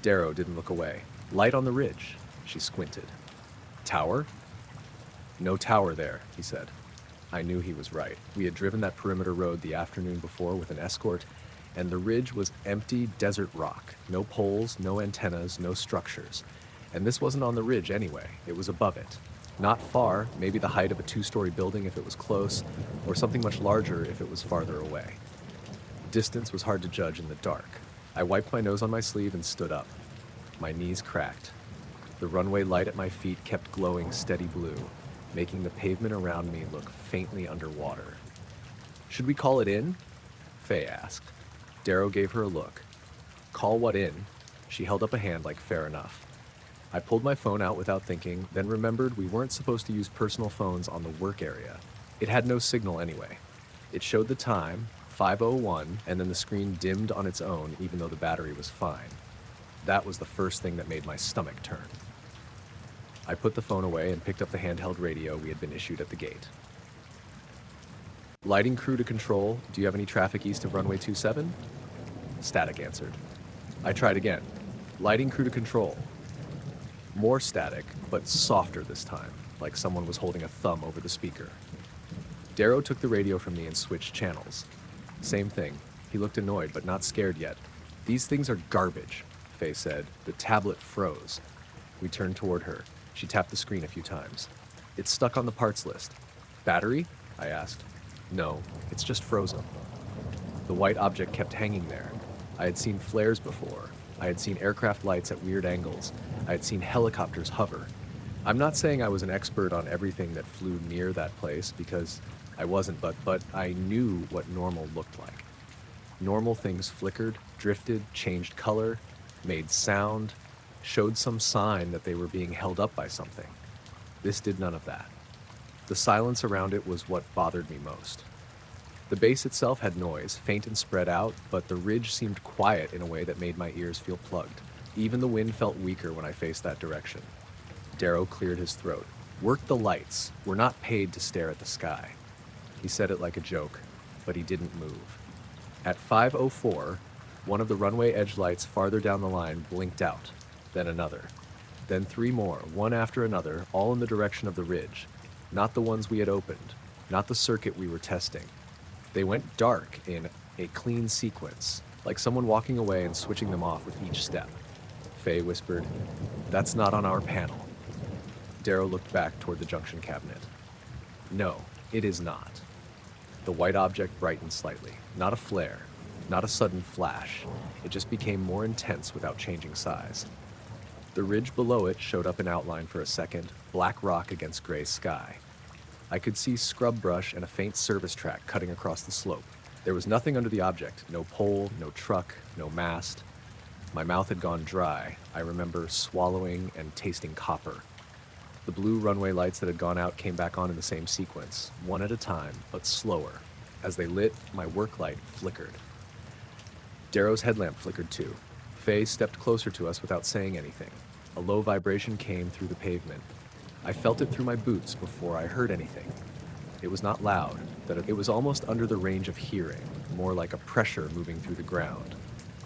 Darrow didn't look away. "Light on the ridge." She squinted. "Tower?" "No tower there," he said. I knew he was right. We had driven that perimeter road the afternoon before with an escort, and the ridge was empty desert rock. No poles, no antennas, no structures. And this wasn't on the ridge anyway. It was above it. Not far, maybe the height of a 2-story building if it was close, or something much larger if it was farther away. Distance was hard to judge in the dark. I wiped my nose on my sleeve and stood up. My knees cracked. The runway light at my feet kept glowing steady blue, making the pavement around me look faintly underwater. "Should we call it in?" Faye asked. Darrow gave her a look. "Call what in?" She held up a hand like fair enough. I pulled my phone out without thinking, then remembered we weren't supposed to use personal phones on the work area. It had no signal anyway. It showed the time, 5:01, and then the screen dimmed on its own even though the battery was fine. That was the first thing that made my stomach turn. I put the phone away and picked up the handheld radio we had been issued at the gate. "Lighting crew to control, do you have any traffic east of runway 27? Static answered. I tried again. "Lighting crew to control." More static, but softer this time, like someone was holding a thumb over the speaker. Darrow took the radio from me and switched channels. Same thing. He looked annoyed, but not scared yet. "These things are garbage," Faye said. The tablet froze. We turned toward her. She tapped the screen a few times. "It's stuck on the parts list." "Battery?" I asked. "No, it's just frozen." The white object kept hanging there. I had seen flares before. I had seen aircraft lights at weird angles. I had seen helicopters hover. I'm not saying I was an expert on everything that flew near that place, because I wasn't, but I knew what normal looked like. Normal things flickered, drifted, changed color, made sound, showed some sign that they were being held up by something. This did none of that. The silence around it was what bothered me most. The base itself had noise, faint and spread out, but the ridge seemed quiet in a way that made my ears feel plugged. Even the wind felt weaker when I faced that direction. Darrow cleared his throat. "Work the lights. We're not paid to stare at the sky." He said it like a joke, but he didn't move. At 5:04, one of the runway edge lights farther down the line blinked out, then another. Then 3 more, one after another, all in the direction of the ridge. Not the ones we had opened, not the circuit we were testing. They went dark in a clean sequence, like someone walking away and switching them off with each step. Faye whispered, "That's not on our panel." Darrow looked back toward the junction cabinet. "No, it is not." The white object brightened slightly. Not a flare, not a sudden flash. It just became more intense without changing size. The ridge below it showed up in outline for a second, black rock against gray sky. I could see scrub brush and a faint service track cutting across the slope. There was nothing under the object, no pole, no truck, no mast. My mouth had gone dry. I remember swallowing and tasting copper. The blue runway lights that had gone out came back on in the same sequence, one at a time, but slower. As they lit, my work light flickered. Darrow's headlamp flickered too. Faye stepped closer to us without saying anything. A low vibration came through the pavement. I felt it through my boots before I heard anything. It was not loud, it was almost under the range of hearing, more like a pressure moving through the ground.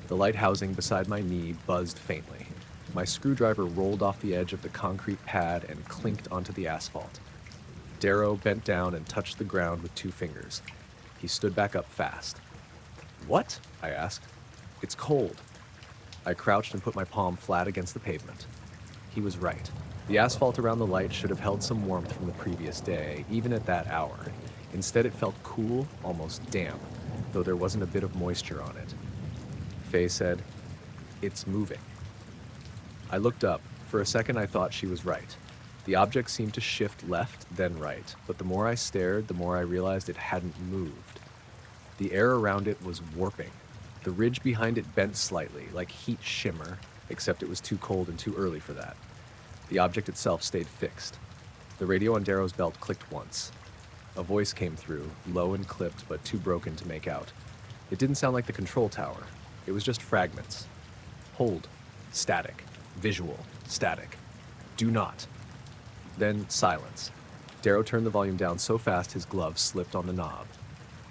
The light housing beside my knee buzzed faintly. My screwdriver rolled off the edge of the concrete pad and clinked onto the asphalt. Darrow bent down and touched the ground with 2 fingers. He stood back up fast. "What?" I asked. "It's cold." I crouched and put my palm flat against the pavement. He was right. The asphalt around the light should have held some warmth from the previous day, even at that hour. Instead, it felt cool, almost damp, though there wasn't a bit of moisture on it. Faye said, "It's moving." I looked up. For a second, I thought she was right. The object seemed to shift left, then right, but the more I stared, the more I realized it hadn't moved. The air around it was warping. The ridge behind it bent slightly, like heat shimmer, except it was too cold and too early for that. The object itself stayed fixed. The radio on Darrow's belt clicked once. A voice came through, low and clipped, but too broken to make out. It didn't sound like the control tower. It was just fragments. Hold. Static. Visual. Static. Do not. Then silence. Darrow turned the volume down so fast his glove slipped on the knob.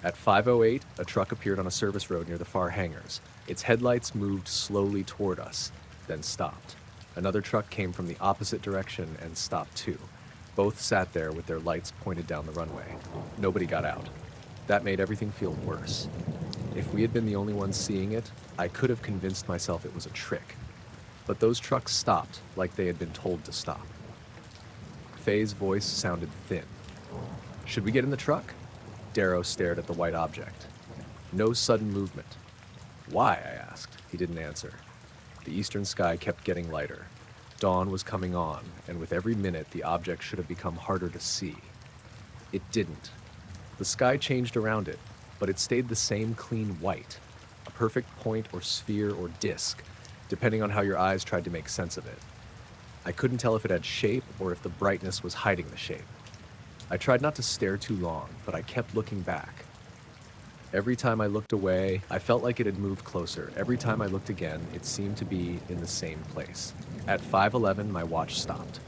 At 5:08, a truck appeared on a service road near the far hangars. Its headlights moved slowly toward us, then stopped. Another truck came from the opposite direction and stopped too. Both sat there with their lights pointed down the runway. Nobody got out. That made everything feel worse. If we had been the only ones seeing it, I could have convinced myself it was a trick. But those trucks stopped like they had been told to stop. Faye's voice sounded thin. "Should we get in the truck?" Darrow stared at the white object. No sudden movement. "Why?" I asked. He didn't answer. The eastern sky kept getting lighter. Dawn was coming on, and with every minute the object should have become harder to see. It didn't. The sky changed around it, but it stayed the same clean white, a perfect point or sphere or disk, depending on how your eyes tried to make sense of it. I couldn't tell if it had shape or if the brightness was hiding the shape. I tried not to stare too long, but I kept looking back. Every time I looked away, I felt like it had moved closer. Every time I looked again, it seemed to be in the same place. At 5:11, my watch stopped.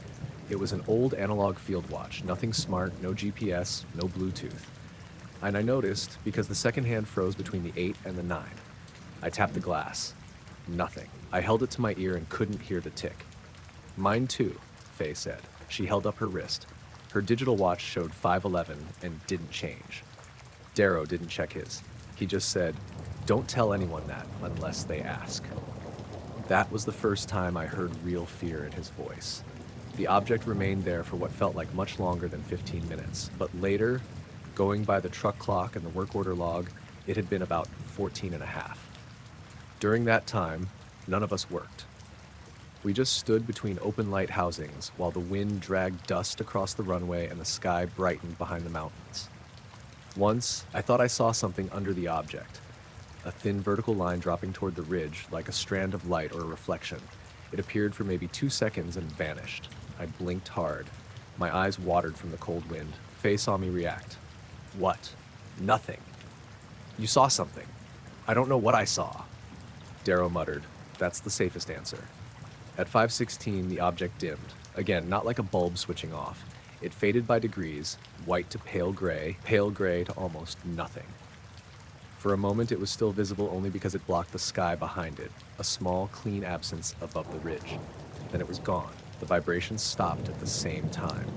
It was an old analog field watch, nothing smart, no GPS, no Bluetooth. And I noticed because the second hand froze between the 8 and the 9. I tapped the glass. Nothing. I held it to my ear and couldn't hear the tick. "Mine too," Faye said. She held up her wrist. Her digital watch showed 5:11 and didn't change. Darrow didn't check his. He just said, "Don't tell anyone that unless they ask." That was the first time I heard real fear in his voice. The object remained there for what felt like much longer than 15 minutes, but later, going by the truck clock and the work order log, it had been about 14 and a half. During that time, none of us worked. We just stood between open light housings while the wind dragged dust across the runway and the sky brightened behind the mountains. Once, I thought I saw something under the object. A thin vertical line dropping toward the ridge, like a strand of light or a reflection. It appeared for maybe 2 seconds and vanished. I blinked hard. My eyes watered from the cold wind. Faye saw me react. "What?" "Nothing." "You saw something." "I don't know what I saw." Darrow muttered, "That's the safest answer." At 5:16, the object dimmed. Again, not like a bulb switching off. It faded by degrees, white to pale gray to almost nothing. For a moment, it was still visible only because it blocked the sky behind it, a small, clean absence above the ridge. Then it was gone. The vibrations stopped at the same time.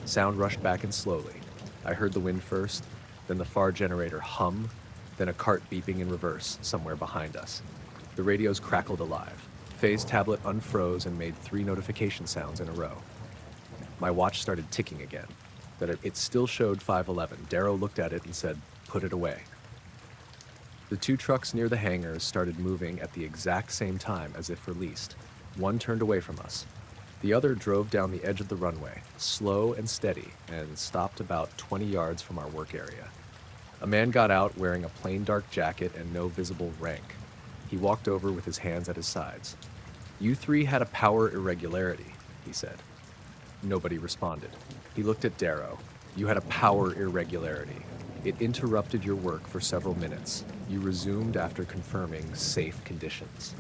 Sound rushed back in slowly. I heard the wind first, then the far generator hum, then a cart beeping in reverse somewhere behind us. The radios crackled alive. Faye's tablet unfroze and made 3 notification sounds in a row. My watch started ticking again. That it still showed 5:11. Darrow looked at it and said, "Put it away." The 2 trucks near the hangars started moving at the exact same time as if released. One turned away from us. The other drove down the edge of the runway, slow and steady, and stopped about 20 yards from our work area. A man got out wearing a plain dark jacket and no visible rank. He walked over with his hands at his sides. "You three had a power irregularity," he said. Nobody responded. He looked at Darrow. "You had a power irregularity. It interrupted your work for several minutes. You resumed after confirming safe conditions."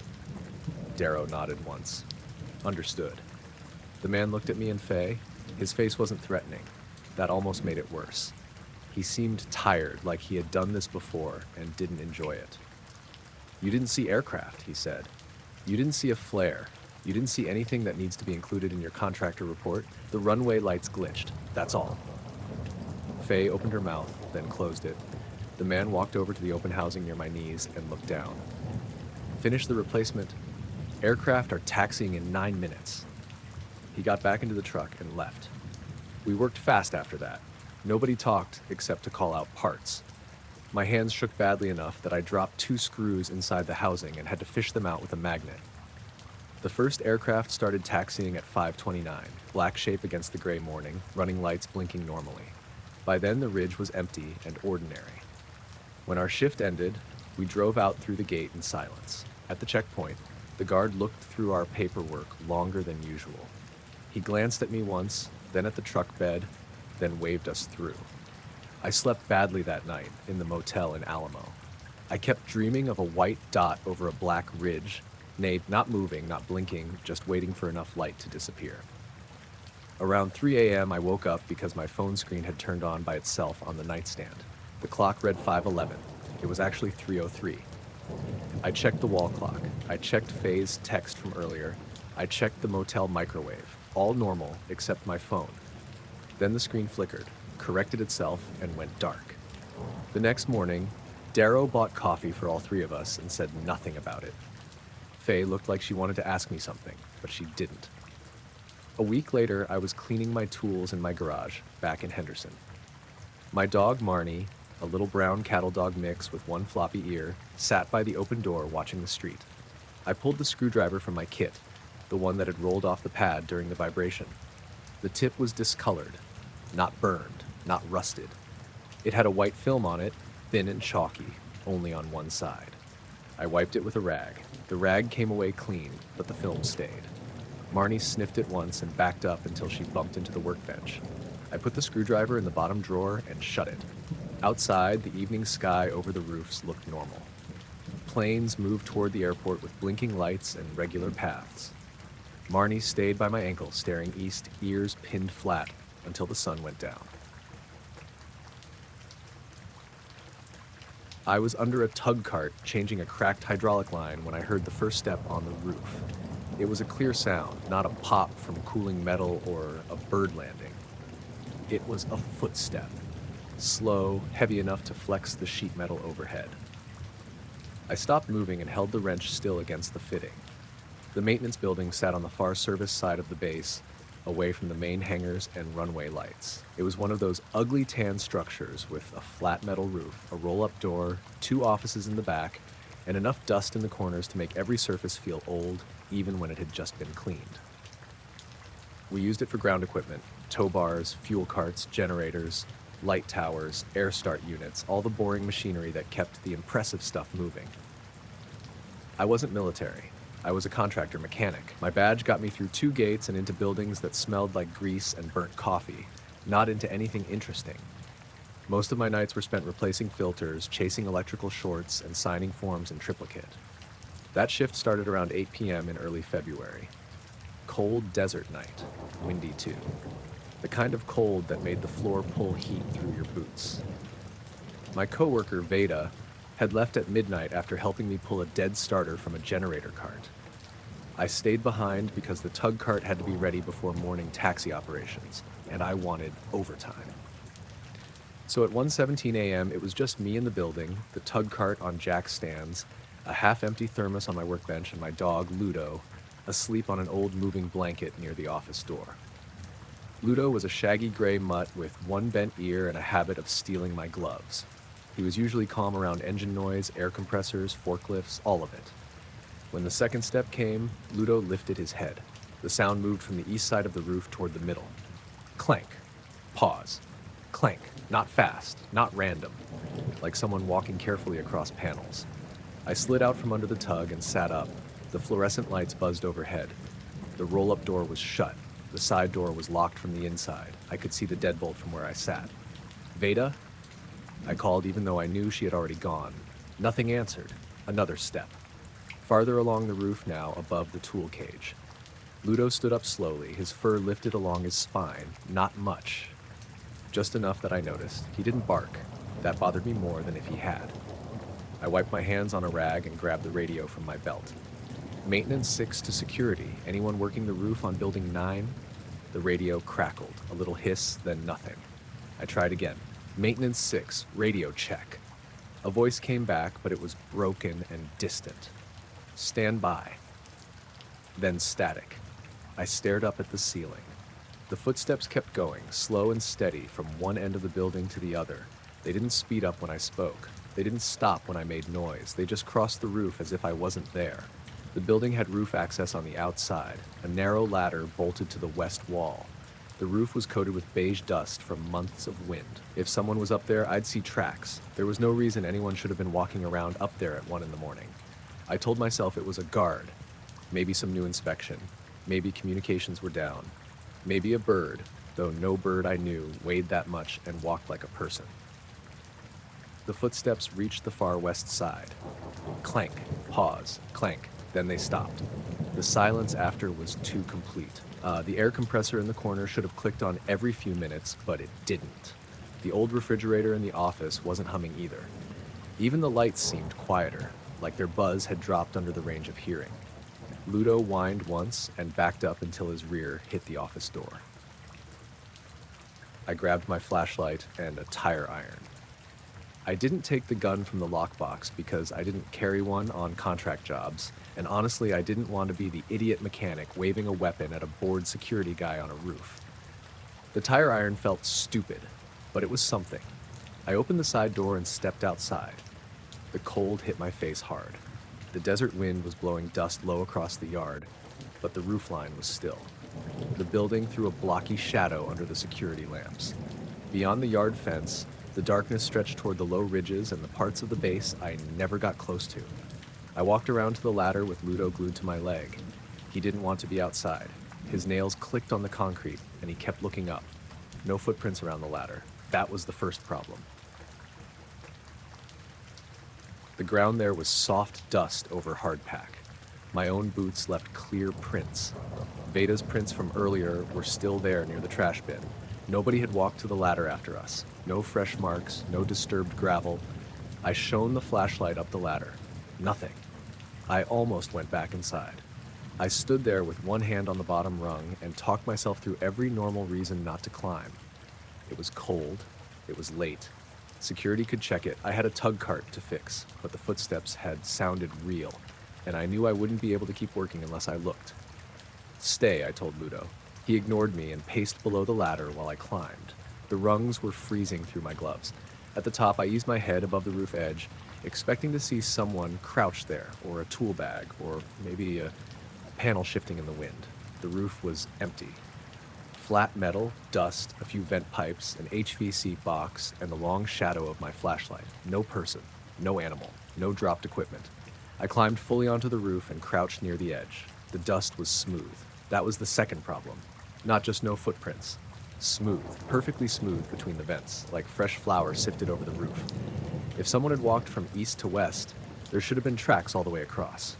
Darrow nodded once. "Understood." The man looked at me and Faye. His face wasn't threatening. That almost made it worse. He seemed tired, like he had done this before and didn't enjoy it. "You didn't see aircraft," he said. "You didn't see a flare. You didn't see anything that needs to be included in your contractor report. The runway lights glitched. That's all." Faye opened her mouth, then closed it. The man walked over to the open housing near my knees and looked down. "Finish the replacement. Aircraft are taxiing in 9 minutes." He got back into the truck and left. We worked fast after that. Nobody talked except to call out parts. My hands shook badly enough that I dropped 2 screws inside the housing and had to fish them out with a magnet. The first aircraft started taxiing at 5:29, black shape against the gray morning, running lights blinking normally. By then the ridge was empty and ordinary. When our shift ended, we drove out through the gate in silence. At the checkpoint, the guard looked through our paperwork longer than usual. He glanced at me once, then at the truck bed, then waved us through. I slept badly that night in the motel in Alamo. I kept dreaming of a white dot over a black ridge, nay, not moving, not blinking, just waiting for enough light to disappear. Around 3 a.m., I woke up because my phone screen had turned on by itself on the nightstand. The clock read 5:11. It was actually 3:03. I checked the wall clock. I checked Faye's text from earlier. I checked the motel microwave. All normal except my phone. Then the screen flickered, corrected itself, and went dark. The next morning, Darrow bought coffee for all 3 of us and said nothing about it. Faye looked like she wanted to ask me something, but she didn't. A week later, I was cleaning my tools in my garage, back in Henderson. My dog, Marnie, a little brown cattle dog mix with one floppy ear, sat by the open door watching the street. I pulled the screwdriver from my kit, the one that had rolled off the pad during the vibration. The tip was discolored, not burned, not rusted. It had a white film on it, thin and chalky, only on one side. I wiped it with a rag. The rag came away clean, but the film stayed. Marnie sniffed it once and backed up until she bumped into the workbench. I put the screwdriver in the bottom drawer and shut it. Outside, the evening sky over the roofs looked normal. Planes moved toward the airport with blinking lights and regular paths. Marnie stayed by my ankle, staring east, ears pinned flat, until the sun went down. I was under a tug cart changing a cracked hydraulic line when I heard the first step on the roof. It was a clear sound, not a pop from cooling metal or a bird landing. It was a footstep, slow, heavy enough to flex the sheet metal overhead. I stopped moving and held the wrench still against the fitting. The maintenance building sat on the far service side of the base, away from the main hangars and runway lights. It was one of those ugly tan structures with a flat metal roof, a roll-up door, 2 offices in the back, and enough dust in the corners to make every surface feel old, even when it had just been cleaned. We used it for ground equipment, tow bars, fuel carts, generators, light towers, air start units, all the boring machinery that kept the impressive stuff moving. I wasn't military. I was a contractor mechanic. My badge got me through 2 gates and into buildings that smelled like grease and burnt coffee, not into anything interesting. Most of my nights were spent replacing filters, chasing electrical shorts, and signing forms in triplicate. That shift started around 8 p.m. in early February. Cold desert night, windy too. The kind of cold that made the floor pull heat through your boots. My coworker, Veda, had left at midnight after helping me pull a dead starter from a generator cart. I stayed behind because the tug cart had to be ready before morning taxi operations, and I wanted overtime. So at 1:17 a.m., it was just me in the building, the tug cart on jack stands, a half-empty thermos on my workbench, and my dog, Ludo, asleep on an old moving blanket near the office door. Ludo was a shaggy gray mutt with one bent ear and a habit of stealing my gloves. He was usually calm around engine noise, air compressors, forklifts, all of it. When the second step came, Ludo lifted his head. The sound moved from the east side of the roof toward the middle. Clank. Pause. Clank. Not fast, not random, like someone walking carefully across panels. I slid out from under the tug and sat up. The fluorescent lights buzzed overhead. The roll-up door was shut. The side door was locked from the inside. I could see the deadbolt from where I sat. Veda? I called even though I knew she had already gone. Nothing answered. Another step. Farther along the roof now, above the tool cage. Ludo stood up slowly, his fur lifted along his spine. Not much. Just enough that I noticed. He didn't bark. That bothered me more than if he had. I wiped my hands on a rag and grabbed the radio from my belt. Maintenance 6 to security. Anyone working the roof on building 9? The radio crackled. A little hiss, then nothing. I tried again. Maintenance 6, radio check. A voice came back, but it was broken and distant. Stand by. Then static. I stared up at the ceiling. The footsteps kept going, slow and steady, from one end of the building to the other. They didn't speed up when I spoke. They didn't stop when I made noise. They just crossed the roof as if I wasn't there. The building had roof access on the outside. A narrow ladder bolted to the west wall. The roof was coated with beige dust from months of wind. If someone was up there, I'd see tracks. There was no reason anyone should have been walking around up there at 1 in the morning. I told myself it was a guard. Maybe some new inspection. Maybe communications were down. Maybe a bird, though no bird I knew weighed that much and walked like a person. The footsteps reached the far west side. Clank, pause, clank, then they stopped. The silence after was too complete. The air compressor in the corner should have clicked on every few minutes, but it didn't. The old refrigerator in the office wasn't humming either. Even the lights seemed quieter, like their buzz had dropped under the range of hearing. Ludo whined once and backed up until his rear hit the office door. I grabbed my flashlight and a tire iron. I didn't take the gun from the lockbox because I didn't carry one on contract jobs, and honestly I didn't want to be the idiot mechanic waving a weapon at a bored security guy on a roof. The tire iron felt stupid, but it was something. I opened the side door and stepped outside. The cold hit my face hard. The desert wind was blowing dust low across the yard, but the roofline was still. The building threw a blocky shadow under the security lamps. Beyond the yard fence, the darkness stretched toward the low ridges and the parts of the base I never got close to. I walked around to the ladder with Ludo glued to my leg. He didn't want to be outside. His nails clicked on the concrete, and he kept looking up. No footprints around the ladder. That was the first problem. The ground there was soft dust over hardpack. My own boots left clear prints. Veda's prints from earlier were still there near the trash bin. Nobody had walked to the ladder after us. No fresh marks, no disturbed gravel. I shone the flashlight up the ladder. Nothing. I almost went back inside. I stood there with one hand on the bottom rung and talked myself through every normal reason not to climb. It was cold. It was late. Security could check it. I had a tug cart to fix, but the footsteps had sounded real, and I knew I wouldn't be able to keep working unless I looked. Stay, I told Ludo. He ignored me and paced below the ladder while I climbed. The rungs were freezing through my gloves. At the top, I eased my head above the roof edge, expecting to see someone crouched there, or a tool bag, or maybe a panel shifting in the wind. The roof was empty. Flat metal, dust, a few vent pipes, an HVAC box, and the long shadow of my flashlight. No person, no animal, no dropped equipment. I climbed fully onto the roof and crouched near the edge. The dust was smooth. That was the second problem. Not just no footprints. Smooth, perfectly smooth between the vents, like fresh flour sifted over the roof. If someone had walked from east to west, there should have been tracks all the way across.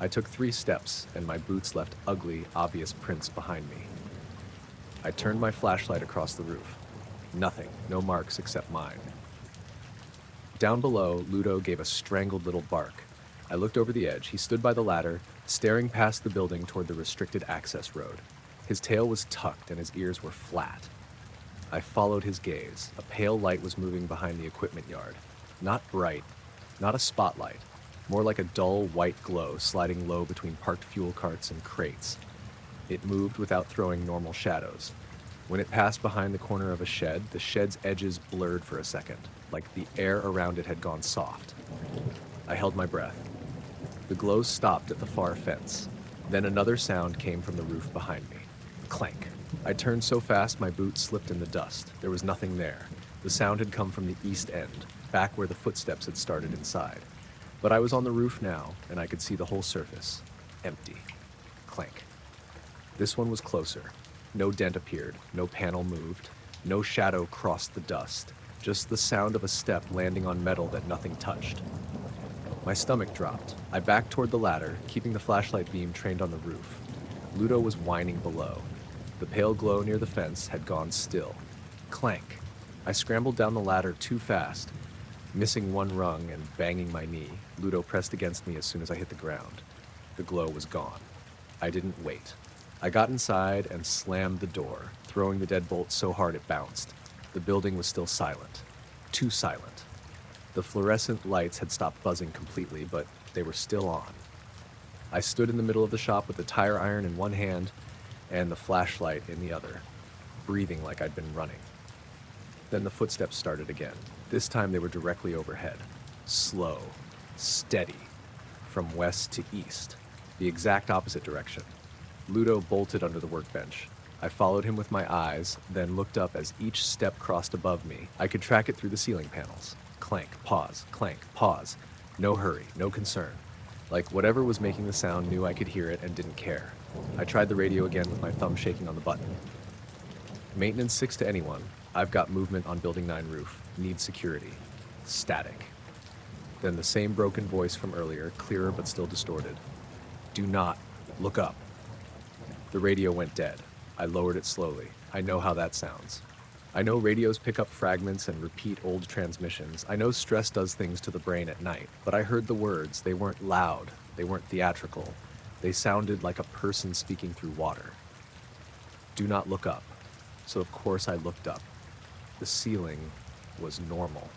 I took 3 steps, and my boots left ugly, obvious prints behind me. I turned my flashlight across the roof. Nothing, no marks except mine. Down below, Ludo gave a strangled little bark. I looked over the edge. He stood by the ladder, staring past the building toward the restricted access road. His tail was tucked and his ears were flat. I followed his gaze. A pale light was moving behind the equipment yard. Not bright, not a spotlight, more like a dull white glow sliding low between parked fuel carts and crates. It moved without throwing normal shadows. When it passed behind the corner of a shed, the shed's edges blurred for a second, like the air around it had gone soft. I held my breath. The glow stopped at the far fence. Then another sound came from the roof behind me. Clank. I turned so fast my boot slipped in the dust. There was nothing there. The sound had come from the east end, back where the footsteps had started inside. But I was on the roof now, and I could see the whole surface. Empty. Clank. This one was closer. No dent appeared, no panel moved, no shadow crossed the dust, just the sound of a step landing on metal that nothing touched. My stomach dropped. I backed toward the ladder, keeping the flashlight beam trained on the roof. Ludo was whining below. The pale glow near the fence had gone still. Clank. I scrambled down the ladder too fast. Missing one rung and banging my knee, Ludo pressed against me as soon as I hit the ground. The glow was gone. I didn't wait. I got inside and slammed the door, throwing the deadbolt so hard it bounced. The building was still silent. Too silent. The fluorescent lights had stopped buzzing completely, but they were still on. I stood in the middle of the shop with the tire iron in one hand and the flashlight in the other, breathing like I'd been running. Then the footsteps started again. This time they were directly overhead. Slow, steady, from west to east, the exact opposite direction. Ludo bolted under the workbench. I followed him with my eyes, then looked up as each step crossed above me. I could track it through the ceiling panels. Clank, pause, clank, pause. No hurry, no concern. Like whatever was making the sound knew I could hear it and didn't care. I tried the radio again with my thumb shaking on the button. Maintenance 6 to anyone. I've got movement on Building 9 roof. Need security. Static. Then the same broken voice from earlier, clearer but still distorted. Do not look up. The radio went dead. I lowered it slowly. I know how that sounds. I know radios pick up fragments and repeat old transmissions. I know stress does things to the brain at night, but I heard the words. They weren't loud. They weren't theatrical. They sounded like a person speaking through water. Do not look up. So of course I looked up. The ceiling was normal.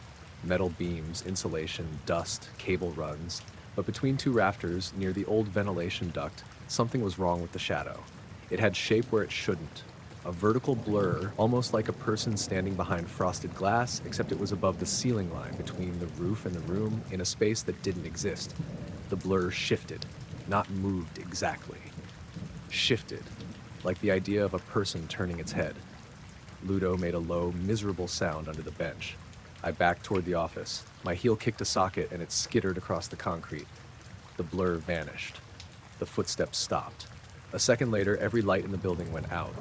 Metal beams, insulation, dust, cable runs. But between two rafters, near the old ventilation duct, something was wrong with the shadow. It had shape where it shouldn't. A vertical blur, almost like a person standing behind frosted glass, except it was above the ceiling line between the roof and the room in a space that didn't exist. The blur shifted, not moved exactly. Shifted, like the idea of a person turning its head. Ludo made a low, miserable sound under the bench. I backed toward the office. My heel kicked a socket and it skittered across the concrete. The blur vanished. The footsteps stopped. A second later, every light in the building went out.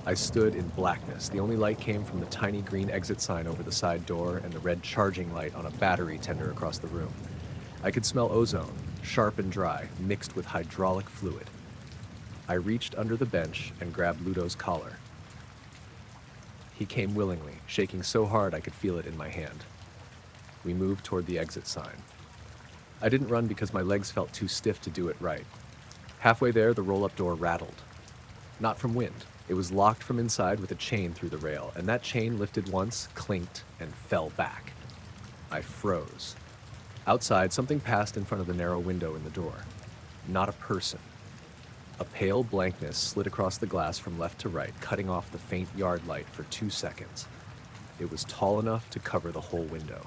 I stood in blackness. The only light came from the tiny green exit sign over the side door and the red charging light on a battery tender across the room. I could smell ozone, sharp and dry, mixed with hydraulic fluid. I reached under the bench and grabbed Ludo's collar. He came willingly, shaking so hard I could feel it in my hand. We moved toward the exit sign. I didn't run because my legs felt too stiff to do it right. Halfway there, the roll-up door rattled. Not from wind. It was locked from inside with a chain through the rail, and that chain lifted once, clinked, and fell back. I froze. Outside, something passed in front of the narrow window in the door. Not a person. A pale blankness slid across the glass from left to right, cutting off the faint yard light for 2 seconds. It was tall enough to cover the whole window.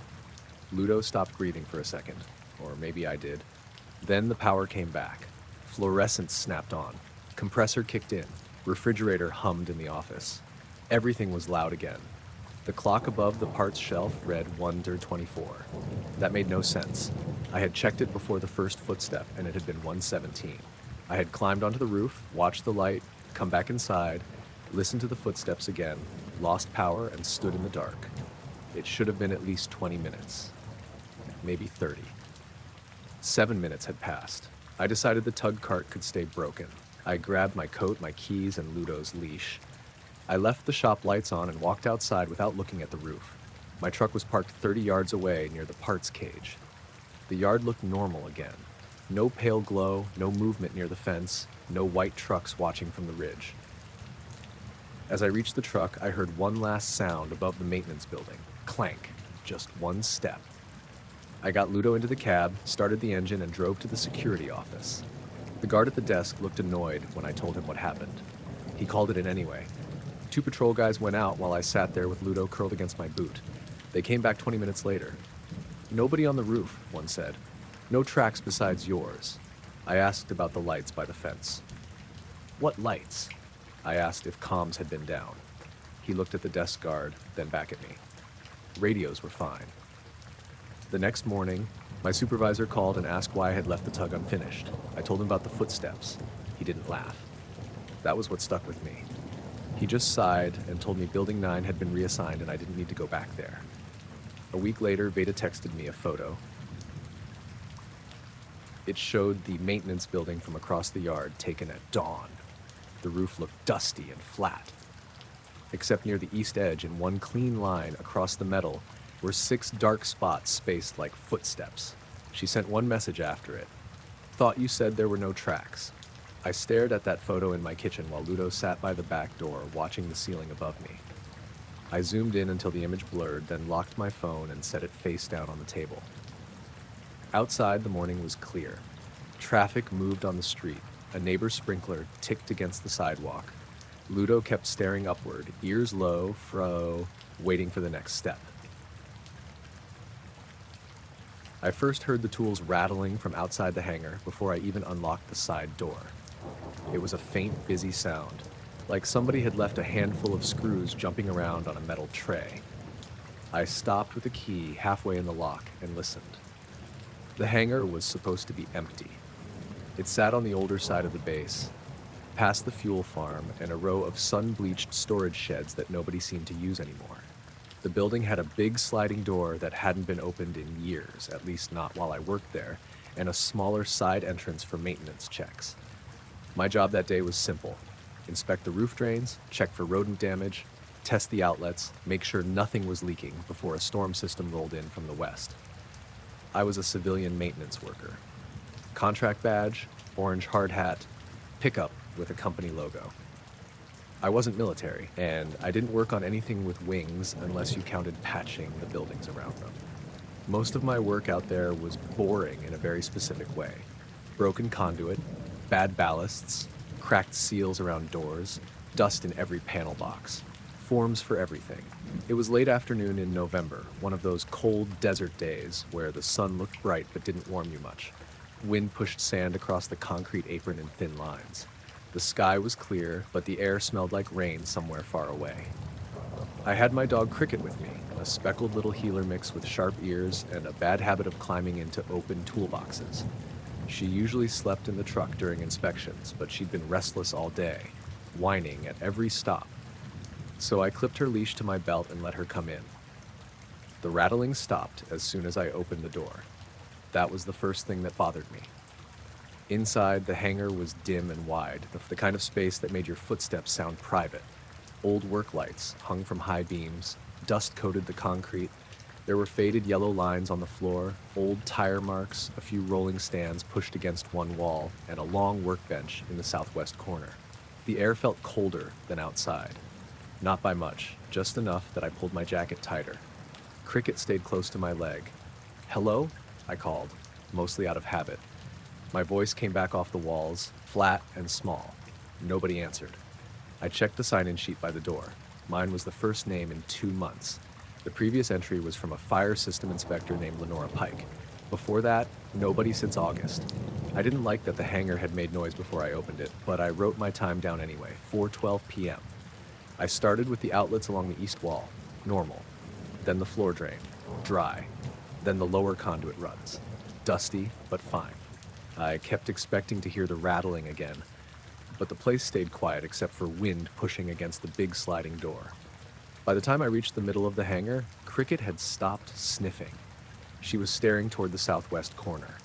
Ludo stopped breathing for a second, or maybe I did. Then the power came back. Fluorescence snapped on. Compressor kicked in. Refrigerator hummed in the office. Everything was loud again. The clock above the parts shelf read 1:24. That made no sense. I had checked it before the first footstep, and it had been 1:17. I had climbed onto the roof, watched the light, come back inside, listened to the footsteps again, lost power, and stood in the dark. It should have been at least 20 minutes. Maybe 30. 7 minutes had passed. I decided the tug cart could stay broken. I grabbed my coat, my keys, and Ludo's leash. I left the shop lights on and walked outside without looking at the roof. My truck was parked 30 yards away near the parts cage. The yard looked normal again. No pale glow, no movement near the fence, no white trucks watching from the ridge. As I reached the truck, I heard one last sound above the maintenance building. Clank. Just one step. I got Ludo into the cab, started the engine, and drove to the security office. The guard at the desk looked annoyed when I told him what happened. He called it in anyway. 2 patrol guys went out while I sat there with Ludo curled against my boot. They came back 20 minutes later. Nobody on the roof, one said. No tracks besides yours. I asked about the lights by the fence. What lights? I asked if comms had been down. He looked at the desk guard, then back at me. Radios were fine. The next morning, my supervisor called and asked why I had left the tug unfinished. I told him about the footsteps. He didn't laugh. That was what stuck with me. He just sighed and told me Building 9 had been reassigned and I didn't need to go back there. A week later, Veda texted me a photo. It showed the maintenance building from across the yard taken at dawn. The roof looked dusty and flat. Except near the east edge, in one clean line across the metal, were 6 dark spots spaced like footsteps. She sent one message after it. Thought you said there were no tracks. I stared at that photo in my kitchen while Ludo sat by the back door, watching the ceiling above me. I zoomed in until the image blurred, then locked my phone and set it face down on the table. Outside, the morning was clear. Traffic moved on the street. A neighbor's sprinkler ticked against the sidewalk. Ludo kept staring upward, ears low, waiting for the next step. I first heard the tools rattling from outside the hangar before I even unlocked the side door. It was a faint, busy sound, like somebody had left a handful of screws jumping around on a metal tray. I stopped with the key halfway in the lock and listened. The hangar was supposed to be empty. It sat on the older side of the base, past the fuel farm and a row of sun-bleached storage sheds that nobody seemed to use anymore. The building had a big sliding door that hadn't been opened in years, at least not while I worked there, and a smaller side entrance for maintenance checks. My job that day was simple: inspect the roof drains, check for rodent damage, test the outlets, make sure nothing was leaking before a storm system rolled in from the west. I was a civilian maintenance worker. Contract badge, orange hard hat, pickup with a company logo. I wasn't military, and I didn't work on anything with wings unless you counted patching the buildings around them. Most of my work out there was boring in a very specific way. Broken conduit, bad ballasts, cracked seals around doors, dust in every panel box, forms for everything. It was late afternoon in November, one of those cold desert days where the sun looked bright but didn't warm you much. Wind pushed sand across the concrete apron in thin lines. The sky was clear, but the air smelled like rain somewhere far away. I had my dog Cricket with me, a speckled little heeler mix with sharp ears and a bad habit of climbing into open toolboxes. She usually slept in the truck during inspections, but she'd been restless all day, whining at every stop. So I clipped her leash to my belt and let her come in. The rattling stopped as soon as I opened the door. That was the first thing that bothered me. Inside, the hangar was dim and wide, the kind of space that made your footsteps sound private. Old work lights hung from high beams, dust coated the concrete. There were faded yellow lines on the floor, old tire marks, a few rolling stands pushed against one wall, and a long workbench in the southwest corner. The air felt colder than outside. Not by much, just enough that I pulled my jacket tighter. Cricket stayed close to my leg. "Hello?" I called, mostly out of habit. My voice came back off the walls, flat and small. Nobody answered. I checked the sign-in sheet by the door. Mine was the first name in 2 months. The previous entry was from a fire system inspector named Lenora Pike. Before that, nobody since August. I didn't like that the hangar had made noise before I opened it, but I wrote my time down anyway, 4:12 p.m. I started with the outlets along the east wall, normal. Then the floor drain, dry. Then the lower conduit runs, dusty but fine. I kept expecting to hear the rattling again, but the place stayed quiet except for wind pushing against the big sliding door. By the time I reached the middle of the hangar, Cricket had stopped sniffing. She was staring toward the southwest corner.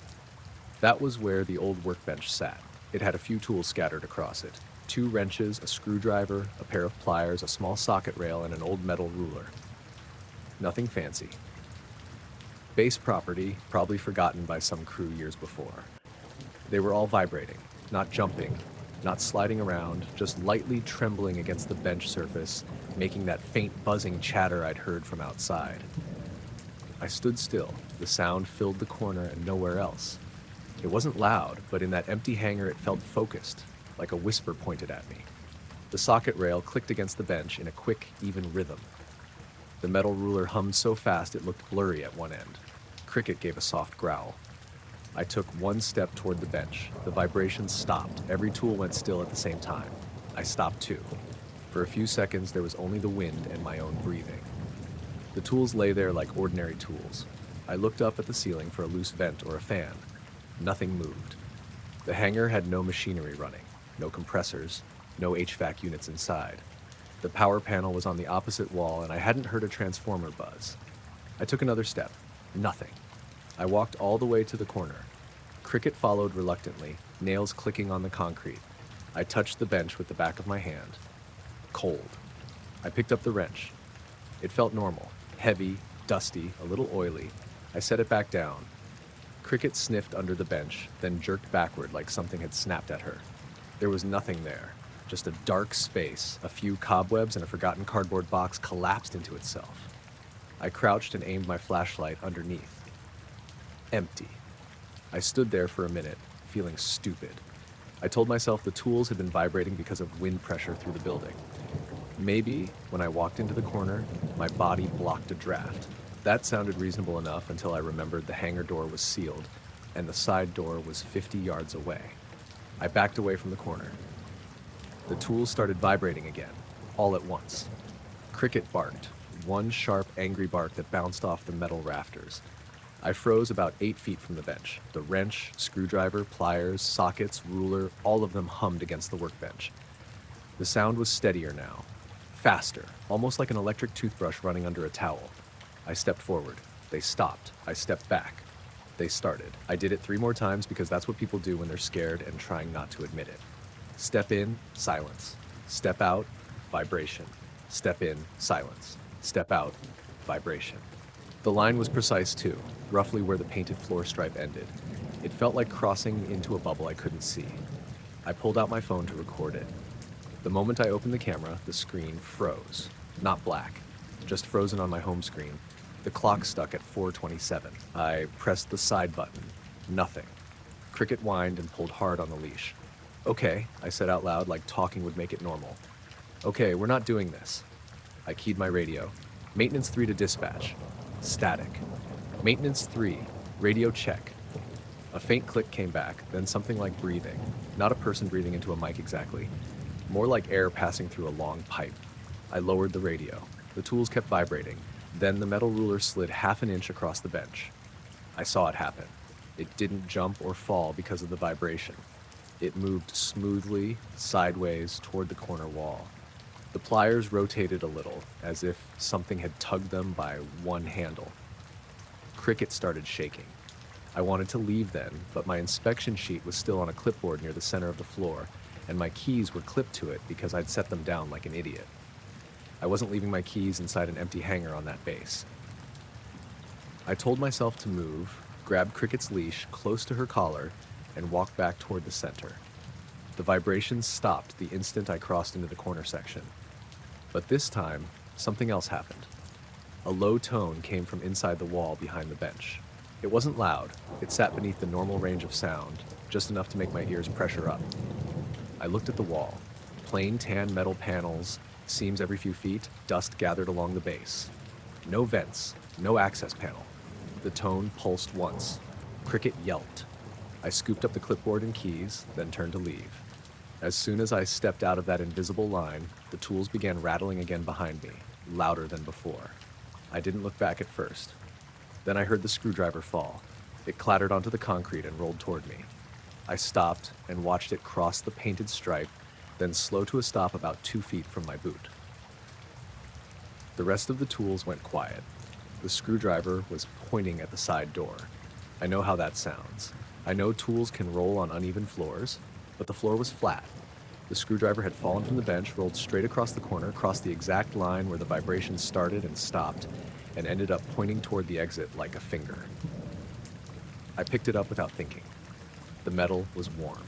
That was where the old workbench sat. It had a few tools scattered across it. 2 wrenches, a screwdriver, a pair of pliers, a small socket rail, and an old metal ruler. Nothing fancy. Base property, probably forgotten by some crew years before. They were all vibrating, not jumping, not sliding around, just lightly trembling against the bench surface, making that faint buzzing chatter I'd heard from outside. I stood still. The sound filled the corner and nowhere else. It wasn't loud, but in that empty hangar it felt focused, like a whisper pointed at me. The socket rail clicked against the bench in a quick, even rhythm. The metal ruler hummed so fast it looked blurry at one end. Cricket gave a soft growl. I took one step toward the bench. The vibrations stopped. Every tool went still at the same time. I stopped too. For a few seconds, there was only the wind and my own breathing. The tools lay there like ordinary tools. I looked up at the ceiling for a loose vent or a fan. Nothing moved. The hangar had no machinery running, no compressors, no HVAC units inside. The power panel was on the opposite wall, and I hadn't heard a transformer buzz. I took another step. Nothing. I walked all the way to the corner. Cricket followed reluctantly, nails clicking on the concrete. I touched the bench with the back of my hand. Cold. I picked up the wrench. It felt normal, heavy, dusty, a little oily. I set it back down. Cricket sniffed under the bench, then jerked backward like something had snapped at her. There was nothing there, just a dark space. A few cobwebs and a forgotten cardboard box collapsed into itself. I crouched and aimed my flashlight underneath. Empty. I stood there for a minute, feeling stupid. I told myself the tools had been vibrating because of wind pressure through the building. Maybe, when I walked into the corner, my body blocked a draft. That sounded reasonable enough until I remembered the hangar door was sealed, and the side door was 50 yards away. I backed away from the corner. The tools started vibrating again, all at once. Cricket barked, one sharp, angry bark that bounced off the metal rafters. I froze about 8 feet from the bench. The wrench, screwdriver, pliers, sockets, ruler, all of them hummed against the workbench. The sound was steadier now, faster, almost like an electric toothbrush running under a towel. I stepped forward. They stopped. I stepped back. They started. I did it 3 more times because that's what people do when they're scared and trying not to admit it. Step in, silence. Step out, vibration. Step in, silence. Step out, vibration. The line was precise too, roughly where the painted floor stripe ended. It felt like crossing into a bubble I couldn't see. I pulled out my phone to record it. The moment I opened the camera, the screen froze. Not black, just frozen on my home screen. The clock stuck at 4:27. I pressed the side button. Nothing. Cricket whined and pulled hard on the leash. Okay, I said out loud like talking would make it normal. Okay, we're not doing this. I keyed my radio. Maintenance 3 to dispatch. Static. Maintenance 3. Radio check. A faint click came back, then something like breathing. Not a person breathing into a mic exactly. More like air passing through a long pipe. I lowered the radio. The tools kept vibrating. Then the metal ruler slid half an inch across the bench. I saw it happen. It didn't jump or fall because of the vibration. It moved smoothly, sideways, toward the corner wall. The pliers rotated a little, as if something had tugged them by one handle. Cricket started shaking. I wanted to leave then, but my inspection sheet was still on a clipboard near the center of the floor, and my keys were clipped to it because I'd set them down like an idiot. I wasn't leaving my keys inside an empty hangar on that base. I told myself to move, grab Cricket's leash close to her collar, and walk back toward the center. The vibrations stopped the instant I crossed into the corner section. But this time, something else happened. A low tone came from inside the wall behind the bench. It wasn't loud. It sat beneath the normal range of sound, just enough to make my ears pressure up. I looked at the wall. Plain tan metal panels, seams every few feet, dust gathered along the base. No vents, no access panel. The tone pulsed once. Cricket yelped. I scooped up the clipboard and keys, then turned to leave. As soon as I stepped out of that invisible line, the tools began rattling again behind me, louder than before. I didn't look back at first. Then I heard the screwdriver fall. It clattered onto the concrete and rolled toward me. I stopped and watched it cross the painted stripe, then slow to a stop about 2 feet from my boot. The rest of the tools went quiet. The screwdriver was pointing at the side door. I know how that sounds. I know tools can roll on uneven floors, but the floor was flat. The screwdriver had fallen from the bench, rolled straight across the corner, crossed the exact line where the vibrations started and stopped, and ended up pointing toward the exit like a finger. I picked it up without thinking. The metal was warm.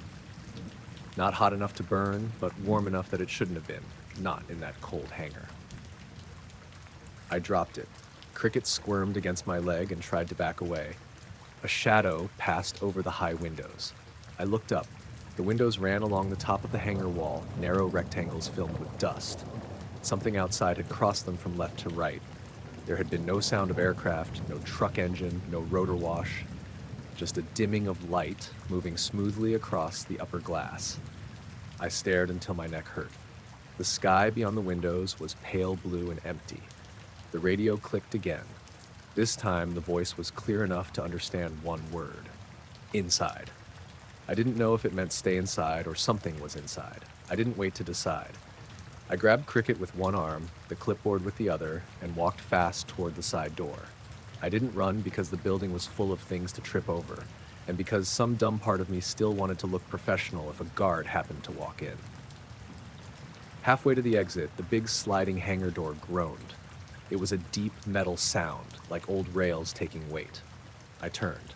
Not hot enough to burn, but warm enough that it shouldn't have been, not in that cold hangar. I dropped it. Cricket squirmed against my leg and tried to back away. A shadow passed over the high windows. I looked up. The windows ran along the top of the hangar wall, narrow rectangles filled with dust. Something outside had crossed them from left to right. There had been no sound of aircraft, no truck engine, no rotor wash. just a dimming of light moving smoothly across the upper glass. I stared until my neck hurt. The sky beyond the windows was pale blue and empty. The radio clicked again. This time, the voice was clear enough to understand one word: inside. I didn't know if it meant stay inside or something was inside. I didn't wait to decide. I grabbed Cricket with one arm, the clipboard with the other, and walked fast toward the side door. I didn't run because the building was full of things to trip over, and because some dumb part of me still wanted to look professional if a guard happened to walk in. Halfway to the exit, the big sliding hangar door groaned. It was a deep metal sound, like old rails taking weight. I turned.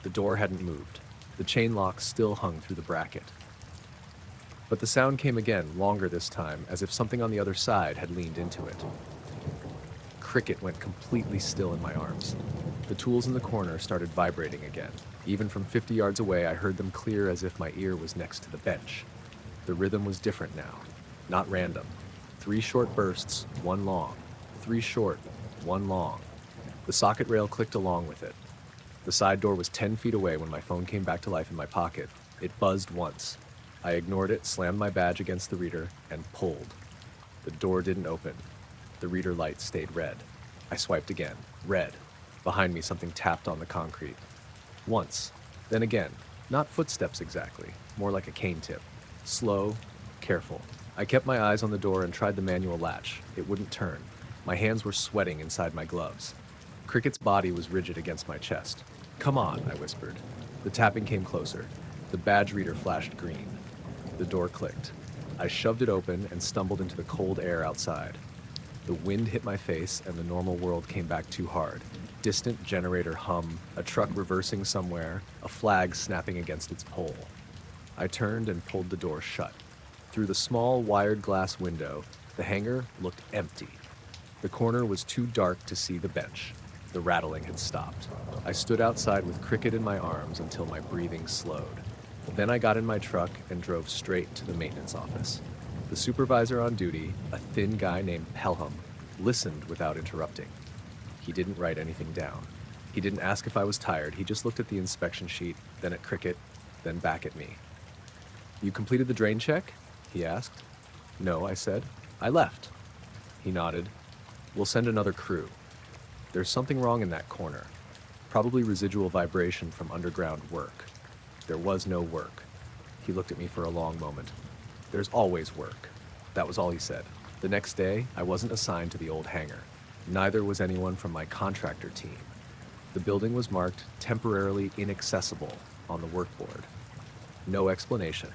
The door hadn't moved. The chain lock still hung through the bracket. But the sound came again, longer this time, as if something on the other side had leaned into it. Cricket went completely still in my arms. The tools in the corner started vibrating again. Even from 50 yards away, I heard them clear as if my ear was next to the bench. The rhythm was different now, not random. 3 short bursts, 1 long. 3 short, 1 long. The socket rail clicked along with it. The side door was 10 feet away when my phone came back to life in my pocket. It buzzed once. I ignored it, slammed my badge against the reader, and pulled. The door didn't open. The reader light stayed red. I swiped again. Red. Behind me, something tapped on the concrete. Once. Then again. Not footsteps exactly. More like a cane tip. Slow, careful. I kept my eyes on the door and tried the manual latch. It wouldn't turn. My hands were sweating inside my gloves. Cricket's body was rigid against my chest. "Come on," I whispered. The tapping came closer. The badge reader flashed green. The door clicked. I shoved it open and stumbled into the cold air outside. The wind hit my face and the normal world came back too hard. Distant generator hum, a truck reversing somewhere, a flag snapping against its pole. I turned and pulled the door shut. Through the small wired glass window, the hangar looked empty. The corner was too dark to see the bench. The rattling had stopped. I stood outside with Cricket in my arms until my breathing slowed. Then I got in my truck and drove straight to the maintenance office. The supervisor on duty, a thin guy named Pelham, listened without interrupting. He didn't write anything down. He didn't ask if I was tired. He just looked at the inspection sheet, then at Cricket, then back at me. "You completed the drain check?" he asked. "No," I said. "I left." He nodded. "We'll send another crew. There's something wrong in that corner. Probably residual vibration from underground work." There was no work. He looked at me for a long moment. "There's always work." That was all he said. The next day, I wasn't assigned to the old hangar. Neither was anyone from my contractor team. The building was marked temporarily inaccessible on the workboard. No explanation.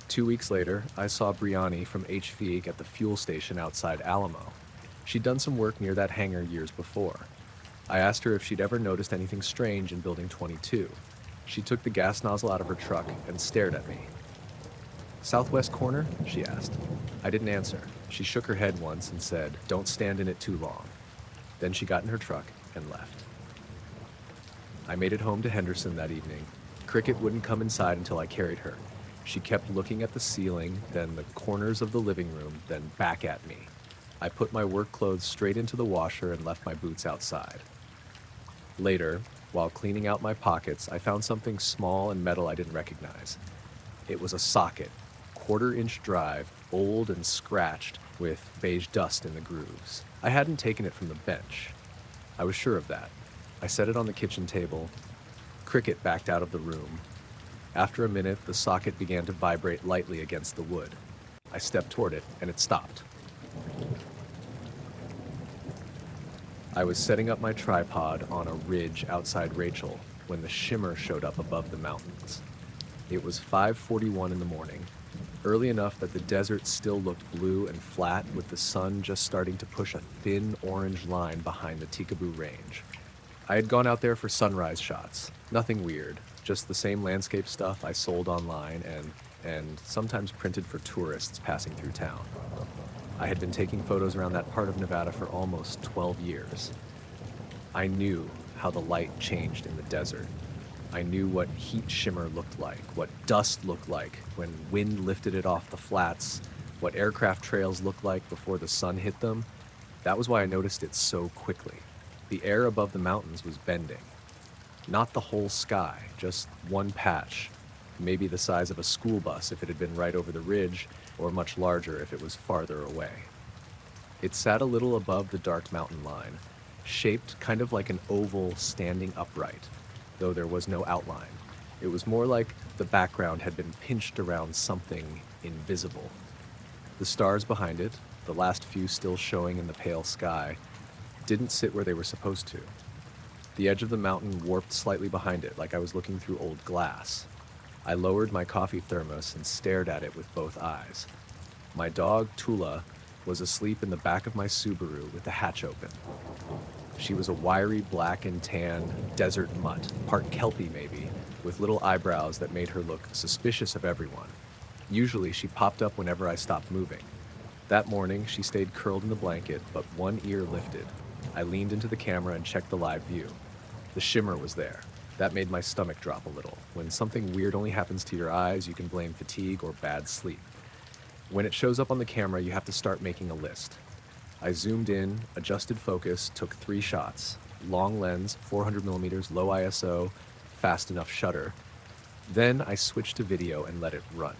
2 weeks later, I saw Brianni from HV at the fuel station outside Alamo. She'd done some work near that hangar years before. I asked her if she'd ever noticed anything strange in Building 22. She took the gas nozzle out of her truck and stared at me. "Southwest corner?" she asked. I didn't answer. She shook her head once and said, "Don't stand in it too long." Then she got in her truck and left. I made it home to Henderson that evening. Cricket wouldn't come inside until I carried her. She kept looking at the ceiling, then the corners of the living room, then back at me. I put my work clothes straight into the washer and left my boots outside. Later, while cleaning out my pockets, I found something small and metal I didn't recognize. It was a socket, 1/4-inch drive, old and scratched, with beige dust in the grooves. I hadn't taken it from the bench. I was sure of that. I set it on the kitchen table. Cricket backed out of the room. After a minute, the socket began to vibrate lightly against the wood. I stepped toward it, and it stopped. I was setting up my tripod on a ridge outside Rachel when the shimmer showed up above the mountains. It was 5:41 in the morning, early enough that the desert still looked blue and flat, with the sun just starting to push a thin orange line behind the Tikaboo Range. I had gone out there for sunrise shots. Nothing weird, just the same landscape stuff I sold online and sometimes printed for tourists passing through town. I had been taking photos around that part of Nevada for almost 12 years. I knew how the light changed in the desert. I knew what heat shimmer looked like, what dust looked like when wind lifted it off the flats, what aircraft trails looked like before the sun hit them. That was why I noticed it so quickly. The air above the mountains was bending. Not the whole sky, just one patch, maybe the size of a school bus if it had been right over the ridge, or much larger if it was farther away. It sat a little above the dark mountain line, shaped kind of like an oval standing upright, though there was no outline. It was more like the background had been pinched around something invisible. The stars behind it, the last few still showing in the pale sky, didn't sit where they were supposed to. The edge of the mountain warped slightly behind it, like I was looking through old glass. I lowered my coffee thermos and stared at it with both eyes. My dog, Tula, was asleep in the back of my Subaru with the hatch open. She was a wiry black and tan desert mutt, part Kelpie maybe, with little eyebrows that made her look suspicious of everyone. Usually she popped up whenever I stopped moving. That morning she stayed curled in the blanket, but one ear lifted. I leaned into the camera and checked the live view. The shimmer was there. That made my stomach drop a little. When something weird only happens to your eyes, you can blame fatigue or bad sleep. When it shows up on the camera, you have to start making a list. I zoomed in, adjusted focus, took 3 shots. Long lens, 400 millimeters, low ISO, fast enough shutter. Then I switched to video and let it run.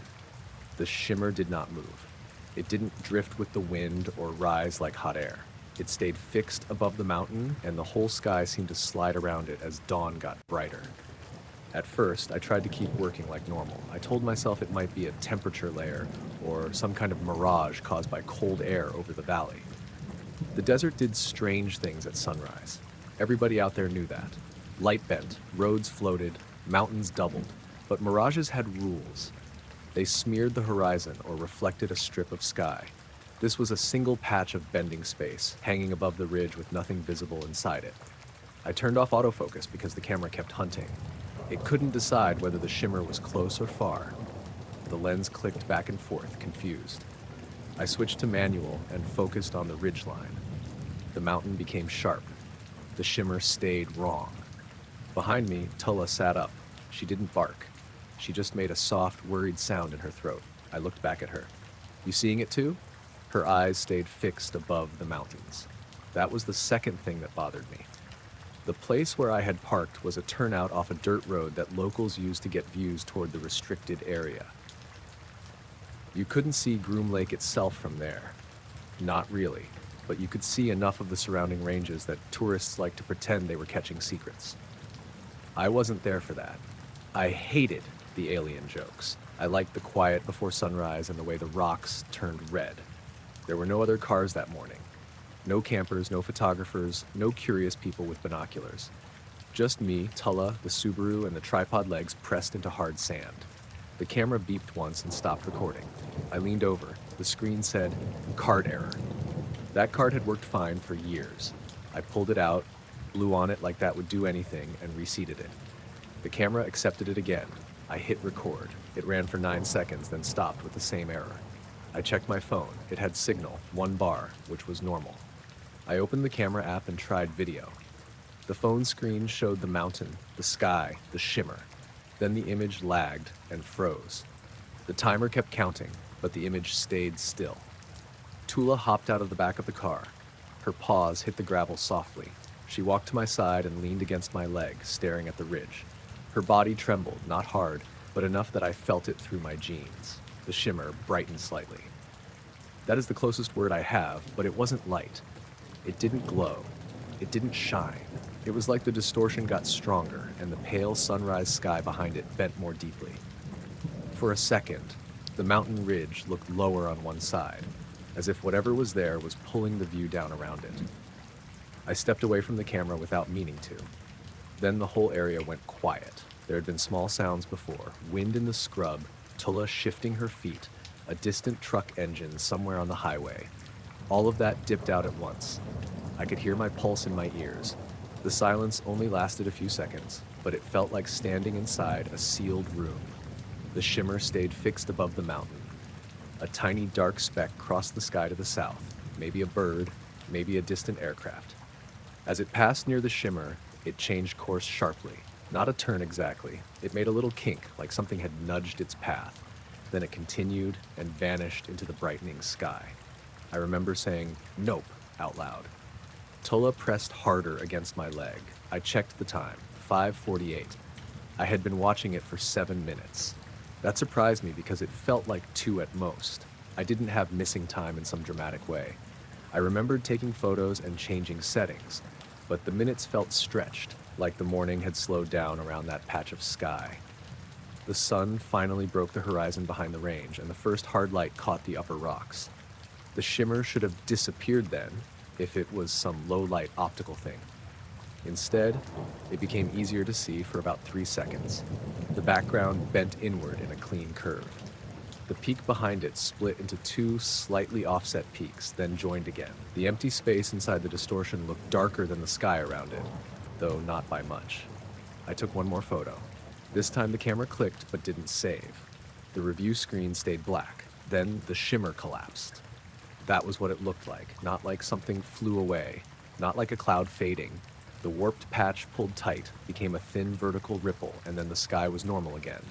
The shimmer did not move. It didn't drift with the wind or rise like hot air. It stayed fixed above the mountain, and the whole sky seemed to slide around it as dawn got brighter. At first, I tried to keep working like normal. I told myself it might be a temperature layer or some kind of mirage caused by cold air over the valley. The desert did strange things at sunrise. Everybody out there knew that. Light bent, roads floated, mountains doubled, but mirages had rules. They smeared the horizon or reflected a strip of sky. This was a single patch of bending space, hanging above the ridge with nothing visible inside it. I turned off autofocus because the camera kept hunting. It couldn't decide whether the shimmer was close or far. The lens clicked back and forth, confused. I switched to manual and focused on the ridgeline. The mountain became sharp. The shimmer stayed wrong. Behind me, Tulla sat up. She didn't bark. She just made a soft, worried sound in her throat. I looked back at her. You seeing it too? Her eyes stayed fixed above the mountains. That was the second thing that bothered me. The place where I had parked was a turnout off a dirt road that locals used to get views toward the restricted area. You couldn't see Groom Lake itself from there. Not really, but you could see enough of the surrounding ranges that tourists like to pretend they were catching secrets. I wasn't there for that. I hated the alien jokes. I liked the quiet before sunrise and the way the rocks turned red. There were no other cars that morning. No campers, no photographers, no curious people with binoculars. Just me, Tulla, the Subaru, and the tripod legs pressed into hard sand. The camera beeped once and stopped recording. I leaned over. The screen said, "Card error." That card had worked fine for years. I pulled it out, blew on it like that would do anything, and reseated it. The camera accepted it again. I hit record. It ran for 9 seconds, then stopped with the same error. I checked my phone. It had signal, 1 bar, which was normal. I opened the camera app and tried video. The phone screen showed the mountain, the sky, the shimmer. Then the image lagged and froze. The timer kept counting, but the image stayed still. Tula hopped out of the back of the car. Her paws hit the gravel softly. She walked to my side and leaned against my leg, staring at the ridge. Her body trembled, not hard, but enough that I felt it through my jeans. The shimmer brightened slightly. That is the closest word I have, but it wasn't light. It didn't glow. It didn't shine. It was like the distortion got stronger and the pale sunrise sky behind it bent more deeply. For a second, the mountain ridge looked lower on one side, as if whatever was there was pulling the view down around it. I stepped away from the camera without meaning to. Then the whole area went quiet. There had been small sounds before, wind in the scrub, Tulla shifting her feet, a distant truck engine somewhere on the highway. All of that dipped out at once. I could hear my pulse in my ears. The silence only lasted a few seconds, but it felt like standing inside a sealed room. The shimmer stayed fixed above the mountain. A tiny dark speck crossed the sky to the south, maybe a bird, maybe a distant aircraft. As it passed near the shimmer, it changed course sharply. Not a turn exactly. It made a little kink, like something had nudged its path. Then it continued and vanished into the brightening sky. I remember saying, "Nope," out loud. Tulla pressed harder against my leg. I checked the time. 5:48. I had been watching it for 7 minutes. That surprised me because it felt like 2 at most. I didn't have missing time in some dramatic way. I remembered taking photos and changing settings, but the minutes felt stretched, like the morning had slowed down around that patch of sky. The sun finally broke the horizon behind the range, and the first hard light caught the upper rocks. The shimmer should have disappeared then, if it was some low-light optical thing. Instead, it became easier to see for about 3 seconds. The background bent inward in a clean curve. The peak behind it split into 2 slightly offset peaks, then joined again. The empty space inside the distortion looked darker than the sky around it, though not by much. I took one more photo. This time the camera clicked but didn't save. The review screen stayed black. Then the shimmer collapsed. That was what it looked like, not like something flew away, not like a cloud fading. The warped patch pulled tight, became a thin vertical ripple, and then the sky was normal again.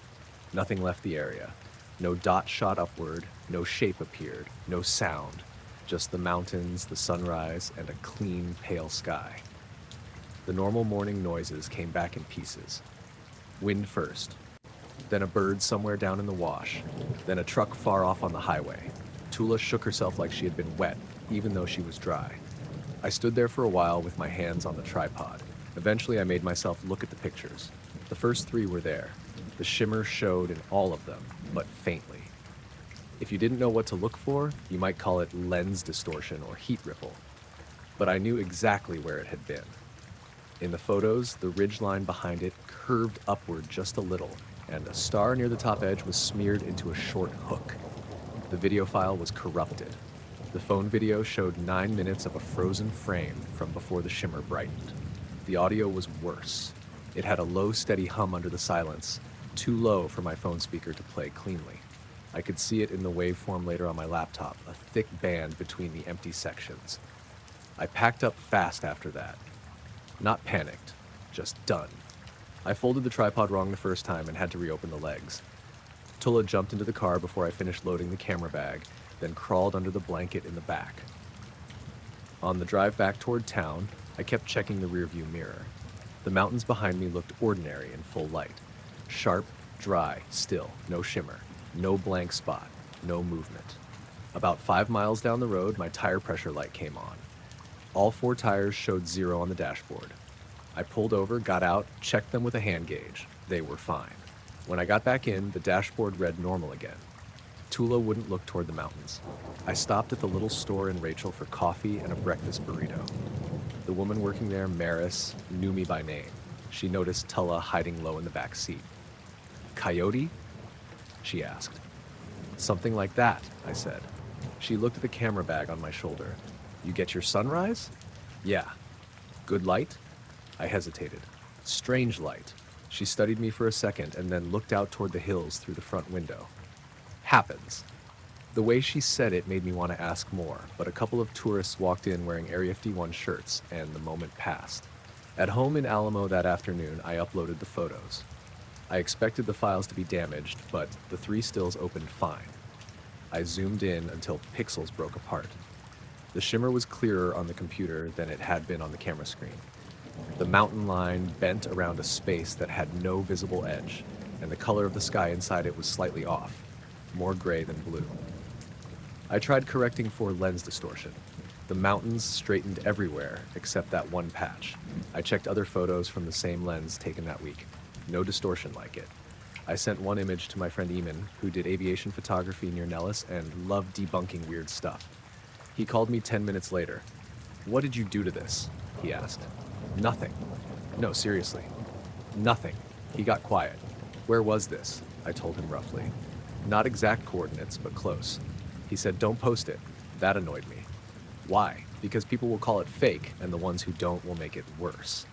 Nothing left the area. No dot shot upward, no shape appeared, no sound, just the mountains, the sunrise, and a clean, pale sky. The normal morning noises came back in pieces. Wind first, then a bird somewhere down in the wash, then a truck far off on the highway. Tula shook herself like she had been wet, even though she was dry. I stood there for a while with my hands on the tripod. Eventually I made myself look at the pictures. The first 3 were there. The shimmer showed in all of them, but faintly. If you didn't know what to look for, you might call it lens distortion or heat ripple. But I knew exactly where it had been. In the photos, the ridgeline behind it curved upward just a little, and a star near the top edge was smeared into a short hook. The video file was corrupted. The phone video showed 9 minutes of a frozen frame from before the shimmer brightened. The audio was worse. It had a low, steady hum under the silence, too low for my phone speaker to play cleanly. I could see it in the waveform later on my laptop, a thick band between the empty sections. I packed up fast after that. Not panicked, just done. I folded the tripod wrong the first time and had to reopen the legs. Tula jumped into the car before I finished loading the camera bag, then crawled under the blanket in the back. On the drive back toward town, I kept checking the rearview mirror. The mountains behind me looked ordinary in full light. Sharp, dry, still, no shimmer, no blank spot, no movement. About 5 miles down the road, my tire pressure light came on. All 4 tires showed 0 on the dashboard. I pulled over, got out, checked them with a hand gauge. They were fine. When I got back in, the dashboard read normal again. Tula wouldn't look toward the mountains. I stopped at the little store in Rachel for coffee and a breakfast burrito. The woman working there, Maris, knew me by name. She noticed Tula hiding low in the back seat. "Coyote?" she asked. "Something like that," I said. She looked at the camera bag on my shoulder. "You get your sunrise?" "Yeah." "Good light?" I hesitated. "Strange light." She studied me for a second and then looked out toward the hills through the front window. "Happens." The way she said it made me want to ask more, but a couple of tourists walked in wearing Area 51 shirts, and the moment passed. At home in Alamo that afternoon, I uploaded the photos. I expected the files to be damaged, but the 3 stills opened fine. I zoomed in until pixels broke apart. The shimmer was clearer on the computer than it had been on the camera screen. The mountain line bent around a space that had no visible edge, and the color of the sky inside it was slightly off, more gray than blue. I tried correcting for lens distortion. The mountains straightened everywhere except that one patch. I checked other photos from the same lens taken that week. No distortion like it. I sent one image to my friend Eamon, who did aviation photography near Nellis and loved debunking weird stuff. He called me 10 minutes later. "What did you do to this?" he asked. "Nothing." "No, seriously. Nothing." He got quiet. "Where was this?" I told him roughly. Not exact coordinates, but close. He said, "Don't post it." That annoyed me. Why? Because people will call it fake, and the ones who don't will make it worse.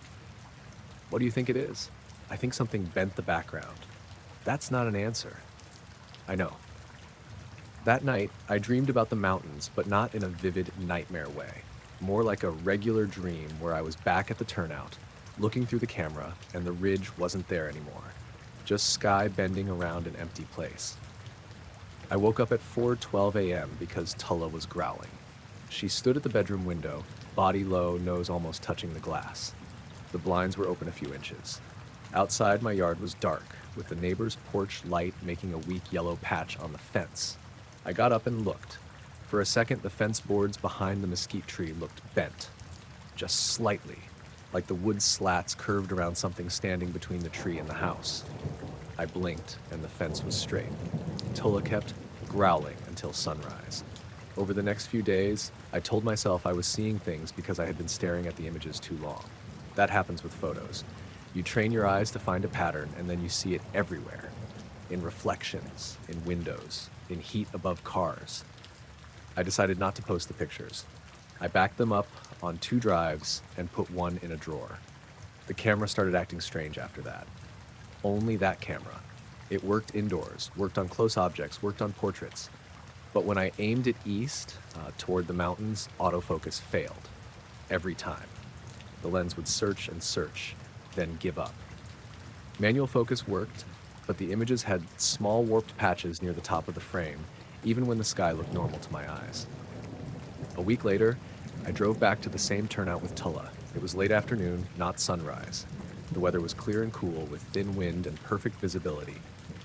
"What do you think it is?" "I think something bent the background." That's not an answer. I know. That night, I dreamed about the mountains, but not in a vivid nightmare way. More like a regular dream where I was back at the turnout, looking through the camera, and the ridge wasn't there anymore. Just sky bending around an empty place. I woke up at 4:12 a.m. because Tula was growling. She stood at the bedroom window, body low, nose almost touching the glass. The blinds were open a few inches. Outside, my yard was dark, with the neighbor's porch light making a weak yellow patch on the fence. I got up and looked. For a second, the fence boards behind the mesquite tree looked bent, just slightly, like the wood slats curved around something standing between the tree and the house. I blinked, and the fence was straight. Tola kept growling until sunrise. Over the next few days, I told myself I was seeing things because I had been staring at the images too long. That happens with photos. You train your eyes to find a pattern, and then you see it everywhere. In reflections, in windows, in heat above cars. I decided not to post the pictures. I backed them up on 2 drives and put one in a drawer. The camera started acting strange after that. Only that camera. It worked indoors, worked on close objects, worked on portraits. But when I aimed it east, toward the mountains, autofocus failed. Every time. The lens would search and search, then give up. Manual focus worked, but the images had small warped patches near the top of the frame, even when the sky looked normal to my eyes. A week later, I drove back to the same turnout with Tulla. It was late afternoon, not sunrise. The weather was clear and cool, with thin wind and perfect visibility.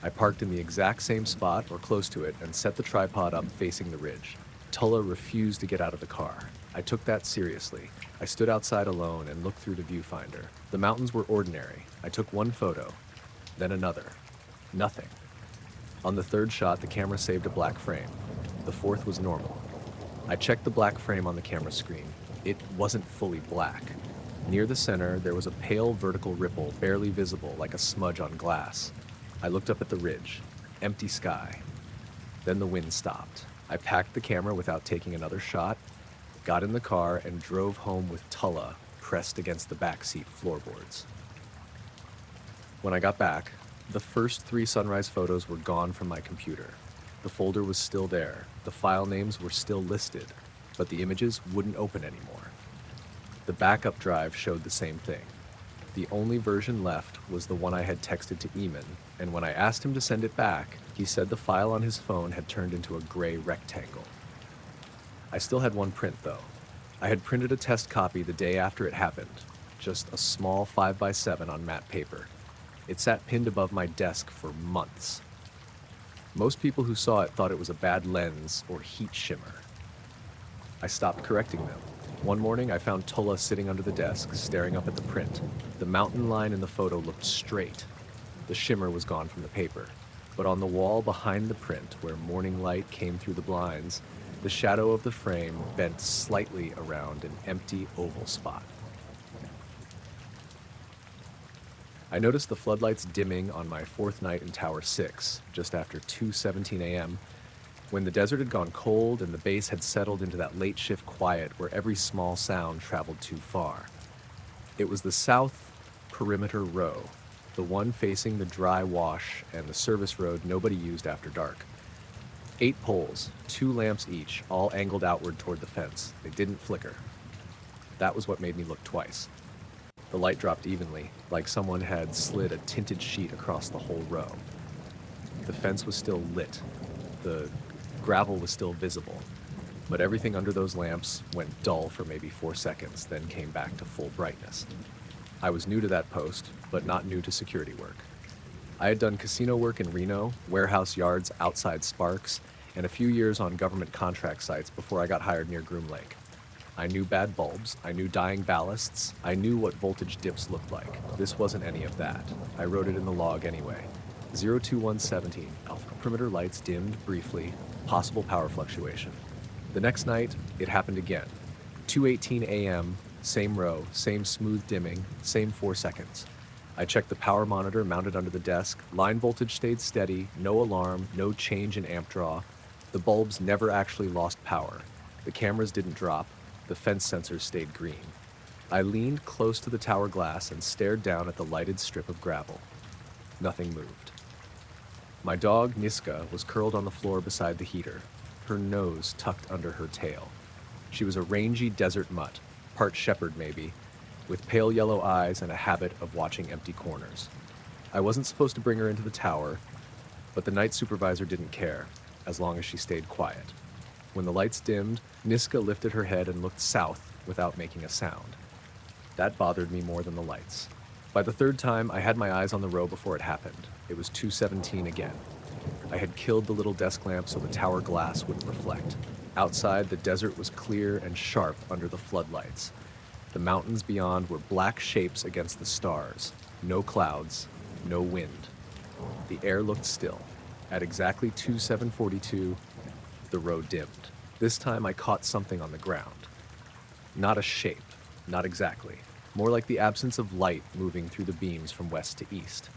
I parked in the exact same spot, or close to it, and set the tripod up facing the ridge. Tulla refused to get out of the car. I took that seriously. I stood outside alone and looked through the viewfinder. The mountains were ordinary. I took one photo, then another. Nothing. On the 3rd shot, the camera saved a black frame. The 4th was normal. I checked the black frame on the camera screen. It wasn't fully black. Near the center, there was a pale vertical ripple, barely visible, like a smudge on glass. I looked up at the ridge. Empty sky. Then the wind stopped. I packed the camera without taking another shot, got in the car, and drove home with Tulla pressed against the backseat floorboards. When I got back, the first 3 sunrise photos were gone from my computer. The folder was still there, the file names were still listed, but the images wouldn't open anymore. The backup drive showed the same thing. The only version left was the one I had texted to Eamon, and when I asked him to send it back, he said the file on his phone had turned into a gray rectangle. I still had one print, though. I had printed a test copy the day after it happened, just a small 5x7 on matte paper. It sat pinned above my desk for months. Most people who saw it thought it was a bad lens or heat shimmer. I stopped correcting them. One morning, I found Tulla sitting under the desk, staring up at the print. The mountain line in the photo looked straight. The shimmer was gone from the paper. But on the wall behind the print, where morning light came through the blinds, the shadow of the frame bent slightly around an empty oval spot. I noticed the floodlights dimming on my 4th night in Tower 6, just after 2:17 a.m., when the desert had gone cold and the base had settled into that late shift quiet where every small sound traveled too far. It was the south perimeter row, the one facing the dry wash and the service road nobody used after dark. 8 poles, 2 lamps each, all angled outward toward the fence. They didn't flicker. That was what made me look twice. The light dropped evenly, like someone had slid a tinted sheet across the whole row. The fence was still lit. The gravel was still visible, but everything under those lamps went dull for maybe 4 seconds, then came back to full brightness. I was new to that post, but not new to security work. I had done casino work in Reno, warehouse yards outside Sparks, and a few years on government contract sites before I got hired near Groom Lake. I knew bad bulbs, I knew dying ballasts, I knew what voltage dips looked like. This wasn't any of that. I wrote it in the log anyway. 02117, alpha perimeter lights dimmed briefly, possible power fluctuation. The next night, it happened again. 2:18 a.m., same row, same smooth dimming, same 4 seconds. I checked the power monitor mounted under the desk. Line voltage stayed steady, no alarm, no change in amp draw. The bulbs never actually lost power. The cameras didn't drop. The fence sensors stayed green. I leaned close to the tower glass and stared down at the lighted strip of gravel. Nothing moved. My dog, Niska, was curled on the floor beside the heater, her nose tucked under her tail. She was a rangy desert mutt, part shepherd maybe, with pale yellow eyes and a habit of watching empty corners. I wasn't supposed to bring her into the tower, but the night supervisor didn't care, as long as she stayed quiet. When the lights dimmed, Niska lifted her head and looked south without making a sound. That bothered me more than the lights. By the third time, I had my eyes on the row before it happened. It was 217 again. I had killed the little desk lamp so the tower glass wouldn't reflect. Outside, the desert was clear and sharp under the floodlights. The mountains beyond were black shapes against the stars. No clouds, no wind. The air looked still. At exactly 2742, the row dimmed. This time I caught something on the ground. Not a shape, not exactly. More like the absence of light moving through the beams from west to east.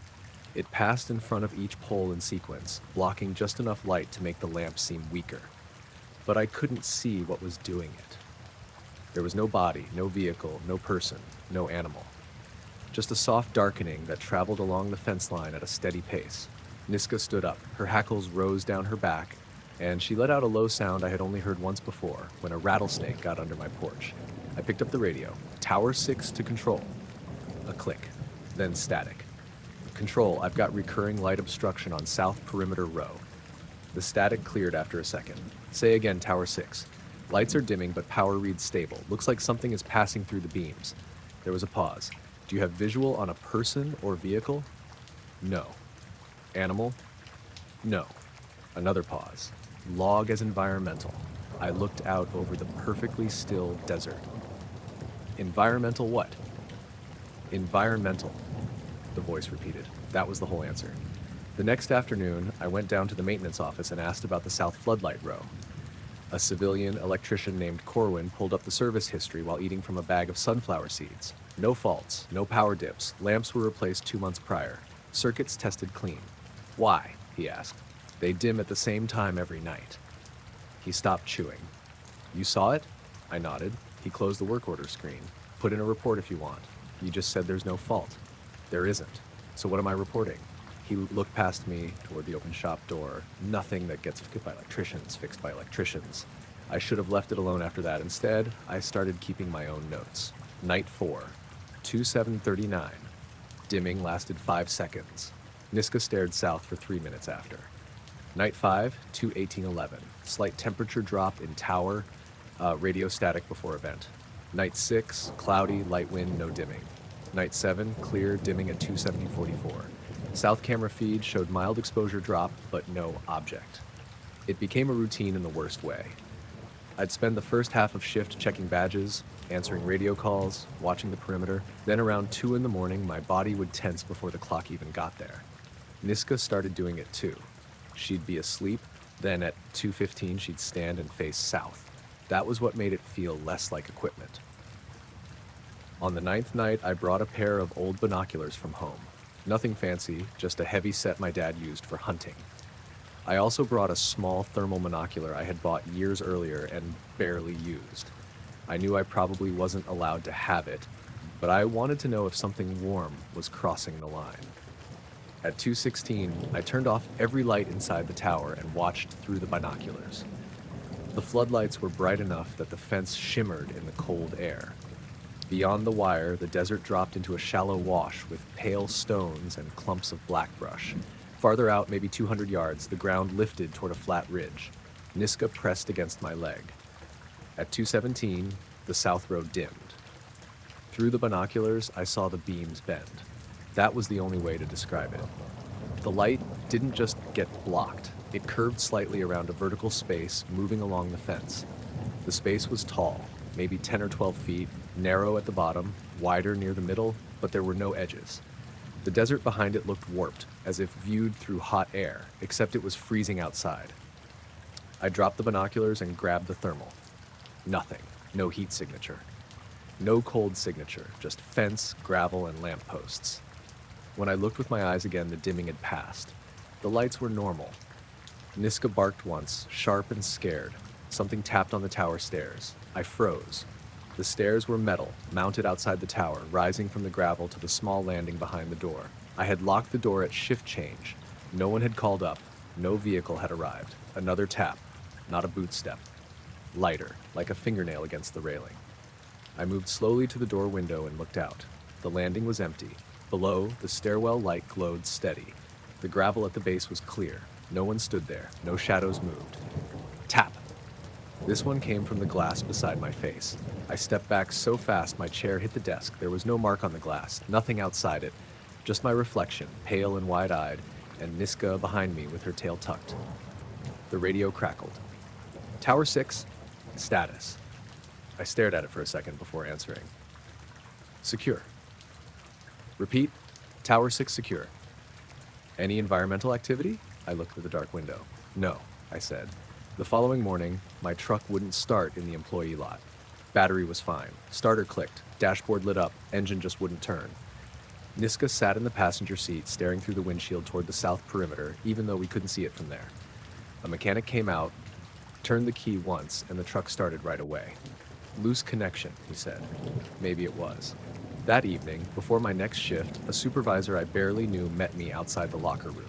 It passed in front of each pole in sequence, blocking just enough light to make the lamp seem weaker. But I couldn't see what was doing it. There was no body, no vehicle, no person, no animal. Just a soft darkening that traveled along the fence line at a steady pace. Niska stood up. Her hackles rose down her back, and she let out a low sound I had only heard once before, when a rattlesnake got under my porch. I picked up the radio. Tower 6 to control. A click, then static. Control, I've got recurring light obstruction on south perimeter row. The static cleared after a second. Say again, Tower 6. Lights are dimming, but power reads stable. Looks like something is passing through the beams. There was a pause. Do you have visual on a person or vehicle? No. Animal? No. Another pause. Log as environmental. I looked out over the perfectly still desert. Environmental what? Environmental, the voice repeated. That was the whole answer. The next afternoon, I went down to the maintenance office and asked about the south floodlight row. A civilian electrician named Corwin pulled up the service history while eating from a bag of sunflower seeds. No faults, no power dips. Lamps were replaced 2 months prior. Circuits tested clean. Why? He asked. They dim at the same time every night. He stopped chewing. You saw it? I nodded. He closed the work order screen. Put in a report if you want. You just said there's no fault. There isn't. So what am I reporting? He looked past me toward the open shop door. Nothing that gets fixed by electricians. I should have left it alone after that. Instead, I started keeping my own notes. Night 4, 2739. Dimming lasted 5 seconds. Niska stared south for 3 minutes after. Night 5, 21811. Slight temperature drop in tower, radio static before event. Night 6, cloudy, light wind, no dimming. Night 7, clear, dimming at 27044. South camera feed showed mild exposure drop, but no object. It became a routine in the worst way. I'd spend the first half of shift checking badges, answering radio calls, watching the perimeter. Then around 2 in the morning, my body would tense before the clock even got there. Niska started doing it too. She'd be asleep, then at 2:15 she'd stand and face south. That was what made it feel less like equipment. On the 9th night, I brought a pair of old binoculars from home. Nothing fancy, just a heavy set my dad used for hunting. I also brought a small thermal monocular I had bought years earlier and barely used. I knew I probably wasn't allowed to have it, but I wanted to know if something warm was crossing the line. At 2:16, I turned off every light inside the tower and watched through the binoculars. The floodlights were bright enough that the fence shimmered in the cold air. Beyond the wire, the desert dropped into a shallow wash with pale stones and clumps of black brush. Farther out, maybe 200 yards, the ground lifted toward a flat ridge. Niska pressed against my leg. At 2:17, the south road dimmed. Through the binoculars, I saw the beams bend. That was the only way to describe it. The light didn't just get blocked. It curved slightly around a vertical space moving along the fence. The space was tall, maybe 10 or 12 feet, narrow at the bottom, wider near the middle, but there were no edges. The desert behind it looked warped, as if viewed through hot air, except it was freezing outside. I dropped the binoculars and grabbed the thermal. Nothing. No heat signature. No cold signature, just fence, gravel, and lampposts. When I looked with my eyes again, the dimming had passed. The lights were normal. Niska barked once, sharp and scared. Something tapped on the tower stairs. I froze. The stairs were metal, mounted outside the tower, rising from the gravel to the small landing behind the door. I had locked the door at shift change. No one had called up. No vehicle had arrived. Another tap. Not a boot step. Lighter, like a fingernail against the railing. I moved slowly to the door window and looked out. The landing was empty. Below, the stairwell light glowed steady. The gravel at the base was clear. No one stood there. No shadows moved. Tap. This one came from the glass beside my face. I stepped back so fast my chair hit the desk. There was no mark on the glass, nothing outside it, just my reflection, pale and wide-eyed, and Niska behind me with her tail tucked. The radio crackled. Tower 6, status. I stared at it for a second before answering. Secure. Repeat, Tower 6 secure. Any environmental activity? I looked through the dark window. No, I said. The following morning, my truck wouldn't start in the employee lot. Battery was fine. Starter clicked. Dashboard lit up. Engine just wouldn't turn. Niska sat in the passenger seat, staring through the windshield toward the south perimeter, even though we couldn't see it from there. A mechanic came out, turned the key once, and the truck started right away. Loose connection, he said. Maybe it was. That evening, before my next shift, a supervisor I barely knew met me outside the locker room.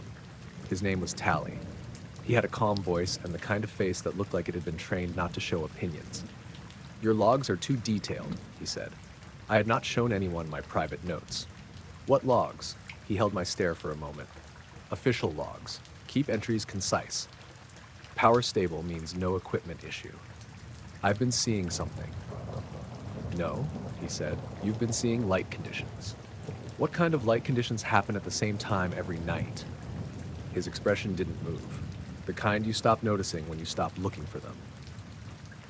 His name was Tally. He had a calm voice and the kind of face that looked like it had been trained not to show opinions. Your logs are too detailed, he said. I had not shown anyone my private notes. What logs? He held my stare for a moment. Official logs. Keep entries concise. Power stable means no equipment issue. I've been seeing something. No, he said. You've been seeing light conditions. What kind of light conditions happen at the same time every night? His expression didn't move. The kind you stop noticing when you stop looking for them.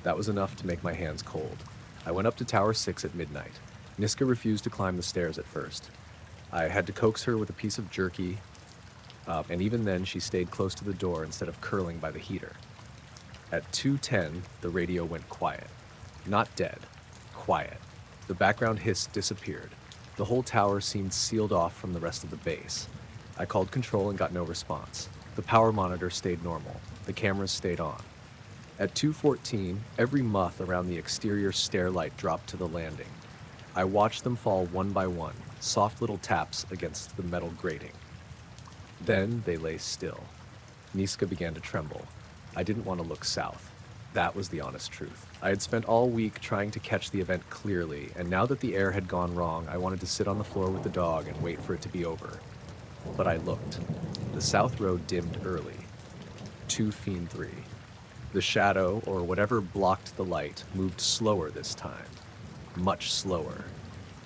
That was enough to make my hands cold. I went up to Tower 6 at midnight. Niska refused to climb the stairs at first. I had to coax her with a piece of jerky, and even then she stayed close to the door instead of curling by the heater. At 2:10, the radio went quiet. Not dead. Quiet. The background hiss disappeared. The whole tower seemed sealed off from the rest of the base. I called control and got no response. The power monitor stayed normal. The cameras stayed on. At 2:14, every muth around the exterior stair light dropped to the landing. I watched them fall one by one, soft little taps against the metal grating. Then they lay still. Niska began to tremble. I didn't want to look south. That was the honest truth. I had spent all week trying to catch the event clearly, and now that the air had gone wrong, I wanted to sit on the floor with the dog and wait for it to be over. But I looked. The south road dimmed early. 2:03. The shadow, or whatever blocked the light, moved slower this time. Much slower.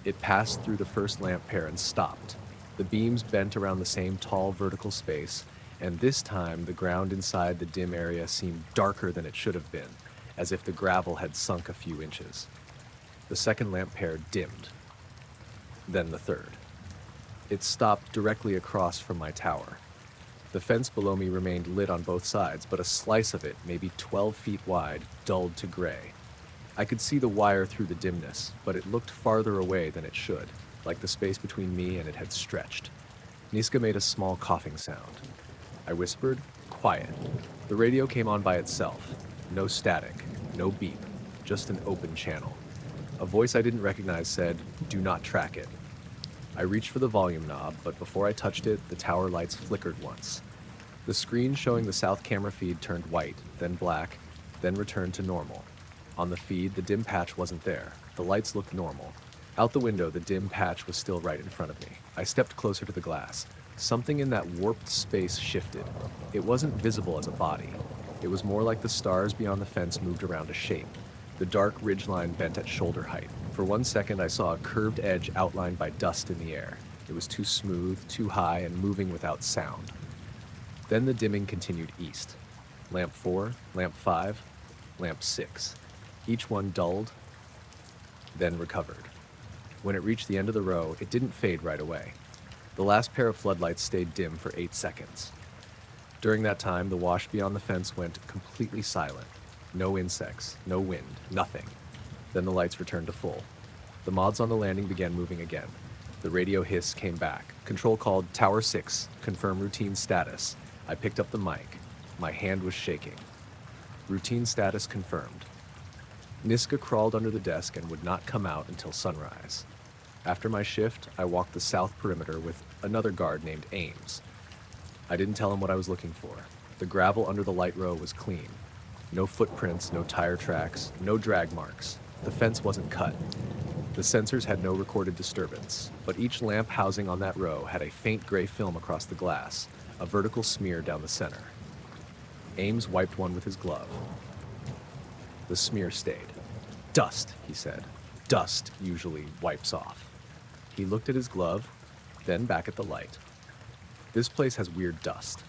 It passed through the first lamp pair and stopped. The beams bent around the same tall vertical space, and this time the ground inside the dim area seemed darker than it should have been, as if the gravel had sunk a few inches. The second lamp pair dimmed. Then the third. It stopped directly across from my tower. The fence below me remained lit on both sides, but a slice of it, maybe 12 feet wide, dulled to gray. I could see the wire through the dimness, but it looked farther away than it should, like the space between me and it had stretched. Niska made a small coughing sound. I whispered, "Quiet." The radio came on by itself. No static, no beep, just an open channel. A voice I didn't recognize said, "Do not track it." I reached for the volume knob, but before I touched it, the tower lights flickered once. The screen showing the south camera feed turned white, then black, then returned to normal. On the feed, the dim patch wasn't there. The lights looked normal. Out the window, the dim patch was still right in front of me. I stepped closer to the glass. Something in that warped space shifted. It wasn't visible as a body. It was more like the stars beyond the fence moved around a shape. The dark ridgeline bent at shoulder height. For 1 second, I saw a curved edge outlined by dust in the air. It was too smooth, too high, and moving without sound. Then the dimming continued east. Lamp 4, lamp 5, lamp 6. Each one dulled, then recovered. When it reached the end of the row, it didn't fade right away. The last pair of floodlights stayed dim for 8 seconds. During that time, the wash beyond the fence went completely silent. No insects, no wind, nothing. Then the lights returned to full. The mods on the landing began moving again. The radio hiss came back. Control called Tower 6, confirm routine status. I picked up the mic. My hand was shaking. Routine status confirmed. Niska crawled under the desk and would not come out until sunrise. After my shift, I walked the south perimeter with another guard named Ames. I didn't tell him what I was looking for. The gravel under the light row was clean. No footprints, no tire tracks, no drag marks. The fence wasn't cut. The sensors had no recorded disturbance, but each lamp housing on that row had a faint gray film across the glass, a vertical smear down the center. Ames wiped one with his glove. The smear stayed. Dust, he said. Dust usually wipes off. He looked at his glove, then back at the light. This place has weird dust.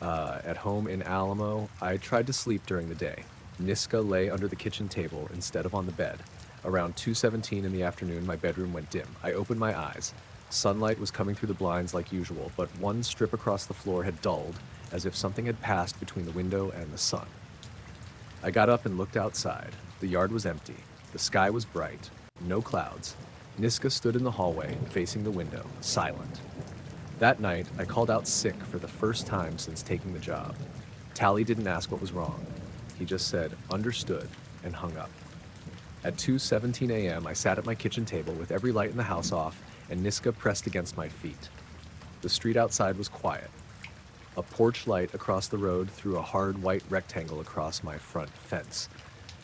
At home in Alamo, I tried to sleep during the day. Niska lay under the kitchen table instead of on the bed. Around 2:17 in the afternoon, my bedroom went dim. I opened my eyes. Sunlight was coming through the blinds like usual, but one strip across the floor had dulled, as if something had passed between the window and the sun. I got up and looked outside. The yard was empty. The sky was bright. No clouds. Niska stood in the hallway, facing the window, silent. That night, I called out sick for the first time since taking the job. Tally didn't ask what was wrong. He just said, "Understood," and hung up. At 2:17 a.m., I sat at my kitchen table with every light in the house off and Niska pressed against my feet. The street outside was quiet. A porch light across the road threw a hard white rectangle across my front fence.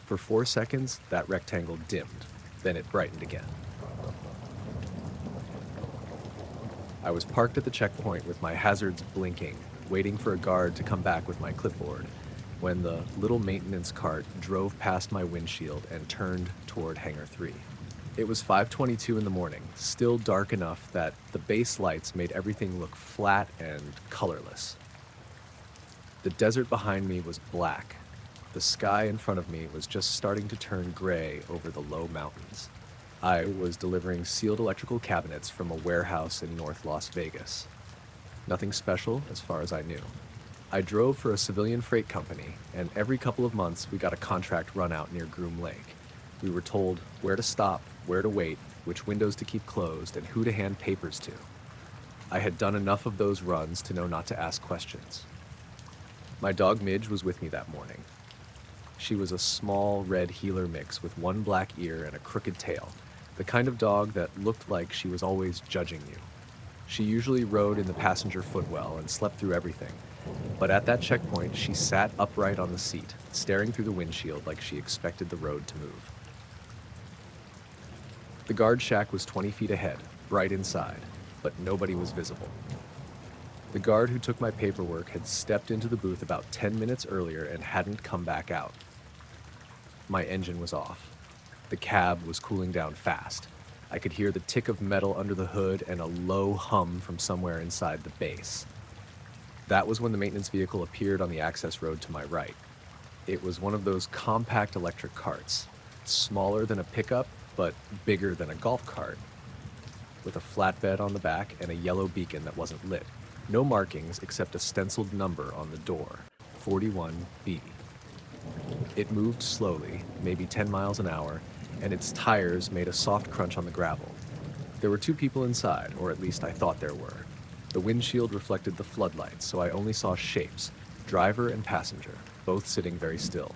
For 4 seconds, that rectangle dimmed. Then it brightened again. I was parked at the checkpoint with my hazards blinking, waiting for a guard to come back with my clipboard, when the little maintenance cart drove past my windshield and turned toward Hangar 3. It was 5:22 in the morning, still dark enough that the base lights made everything look flat and colorless. The desert behind me was black. The sky in front of me was just starting to turn gray over the low mountains. I was delivering sealed electrical cabinets from a warehouse in North Las Vegas. Nothing special as far as I knew. I drove for a civilian freight company, and every couple of months we got a contract run out near Groom Lake. We were told where to stop, where to wait, which windows to keep closed, and who to hand papers to. I had done enough of those runs to know not to ask questions. My dog Midge was with me that morning. She was a small red heeler mix with one black ear and a crooked tail, the kind of dog that looked like she was always judging you. She usually rode in the passenger footwell and slept through everything, but at that checkpoint she sat upright on the seat, staring through the windshield like she expected the road to move. The guard shack was 20 feet ahead, bright inside, but nobody was visible. The guard who took my paperwork had stepped into the booth about 10 minutes earlier and hadn't come back out. My engine was off. The cab was cooling down fast. I could hear the tick of metal under the hood and a low hum from somewhere inside the base. That was when the maintenance vehicle appeared on the access road to my right. It was one of those compact electric carts, smaller than a pickup, but bigger than a golf cart, with a flatbed on the back and a yellow beacon that wasn't lit. No markings except a stenciled number on the door, 41B. It moved slowly, maybe 10 miles an hour, and its tires made a soft crunch on the gravel. There were 2 people inside, or at least I thought there were. The windshield reflected the floodlights, so I only saw shapes, driver and passenger, both sitting very still.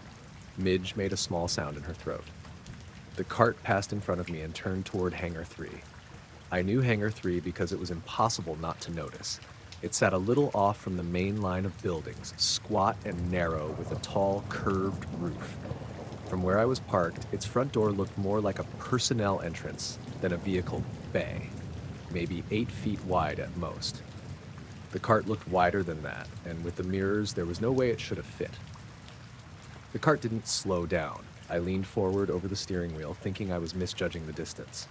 Midge made a small sound in her throat. The cart passed in front of me and turned toward Hangar 3. I knew Hangar 3 because it was impossible not to notice. It sat a little off from the main line of buildings, squat and narrow with a tall, curved roof. From where I was parked, its front door looked more like a personnel entrance than a vehicle bay, maybe 8 feet wide at most. The cart looked wider than that, and with the mirrors, there was no way it should have fit. The cart didn't slow down. I leaned forward over the steering wheel, thinking I was misjudging the distance.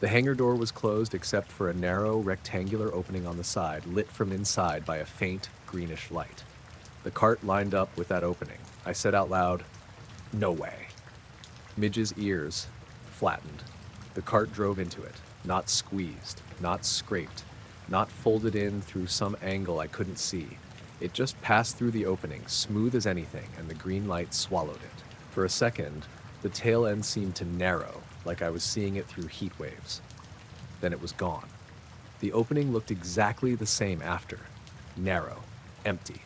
The hangar door was closed except for a narrow, rectangular opening on the side, lit from inside by a faint, greenish light. The cart lined up with that opening. I said out loud, "No way." Midge's ears flattened. The cart drove into it, not squeezed, not scraped, not folded in through some angle I couldn't see. It just passed through the opening, smooth as anything, and the green light swallowed it. For a second, the tail end seemed to narrow, like I was seeing it through heat waves. Then it was gone. The opening looked exactly the same after. Narrow, empty,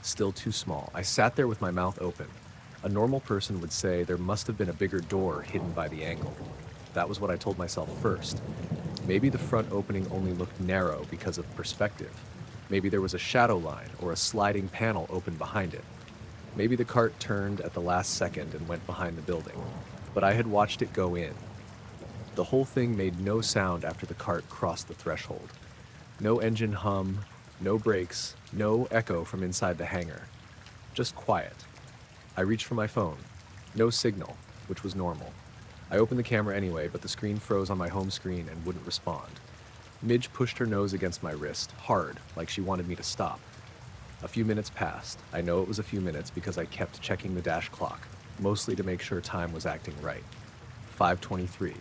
still too small. I sat there with my mouth open. A normal person would say there must have been a bigger door hidden by the angle. That was what I told myself first. Maybe the front opening only looked narrow because of perspective. Maybe there was a shadow line or a sliding panel open behind it. Maybe the cart turned at the last second and went behind the building. But I had watched it go in. The whole thing made no sound after the cart crossed the threshold. No engine hum, no brakes, no echo from inside the hangar. Just quiet. I reached for my phone. No signal, which was normal. I opened the camera anyway, but the screen froze on my home screen and wouldn't respond. Midge pushed her nose against my wrist, hard, like she wanted me to stop. A few minutes passed. I know it was a few minutes because I kept checking the dash clock, mostly to make sure time was acting right. 5:23,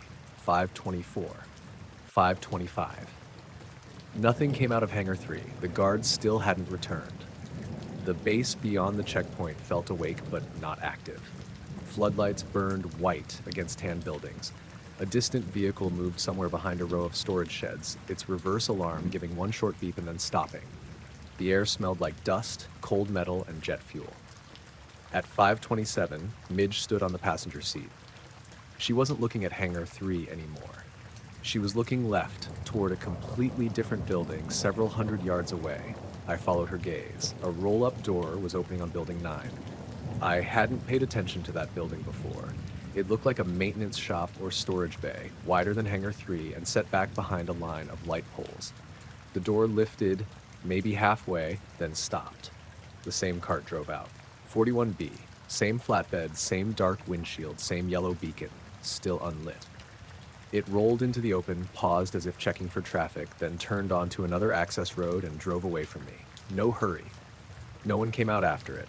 5:24, 5:25. Nothing came out of Hangar 3. The guards still hadn't returned. The base beyond the checkpoint felt awake but not active. Floodlights burned white against tan buildings. A distant vehicle moved somewhere behind a row of storage sheds, its reverse alarm giving one short beep and then stopping. The air smelled like dust, cold metal, and jet fuel. At 5:27, Midge stood on the passenger seat. She wasn't looking at Hangar 3 anymore. She was looking left, toward a completely different building several hundred yards away. I followed her gaze. A roll-up door was opening on Building 9. I hadn't paid attention to that building before. It looked like a maintenance shop or storage bay, wider than Hangar 3 and set back behind a line of light poles. The door lifted, maybe halfway, then stopped. The same cart drove out. 41B, same flatbed, same dark windshield, same yellow beacon, still unlit. It rolled into the open, paused as if checking for traffic, then turned onto another access road and drove away from me. No hurry. No one came out after it.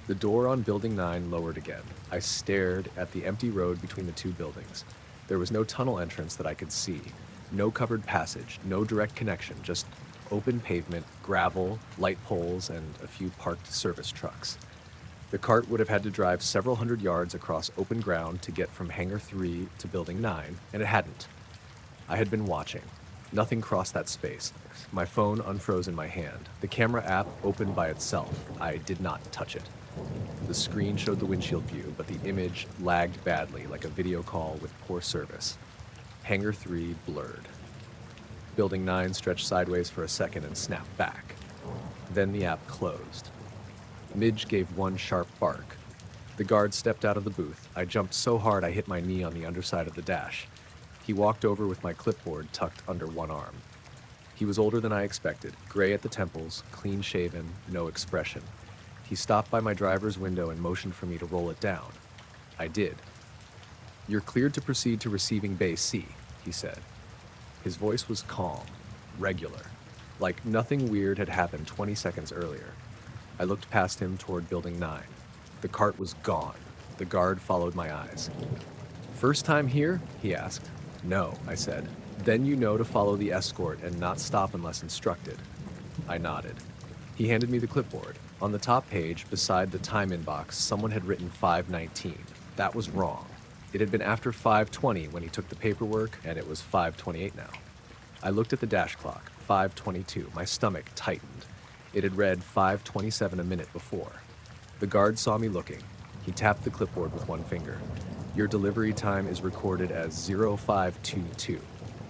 The door on Building 9 lowered again. I stared at the empty road between the two buildings. There was no tunnel entrance that I could see. No covered passage, no direct connection, just open pavement, gravel, light poles, and a few parked service trucks. The cart would have had to drive several hundred yards across open ground to get from Hangar 3 to Building 9, and it hadn't. I had been watching. Nothing crossed that space. My phone unfroze in my hand. The camera app opened by itself. I did not touch it. The screen showed the windshield view, but the image lagged badly, like a video call with poor service. Hangar 3 blurred. Building 9 stretched sideways for a second and snapped back. Then the app closed. Midge gave one sharp bark. The guard stepped out of the booth. I jumped so hard I hit my knee on the underside of the dash. He walked over with my clipboard tucked under one arm. He was older than I expected, gray at the temples, clean-shaven, no expression. He stopped by my driver's window and motioned for me to roll it down. I did. "You're cleared to proceed to receiving Bay C," he said. His voice was calm, regular, like nothing weird had happened 20 seconds earlier. I looked past him toward Building 9. The cart was gone. The guard followed my eyes. "First time here?" he asked. "No," I said. "Then you know to follow the escort and not stop unless instructed." I nodded. He handed me the clipboard. On the top page, beside the time inbox, someone had written 5:19. That was wrong. It had been after 5:20 when he took the paperwork, and it was 5:28 now. I looked at the dash clock, 5:22. My stomach tightened. It had read 5:27 a minute before. The guard saw me looking. He tapped the clipboard with one finger. "Your delivery time is recorded as 0522.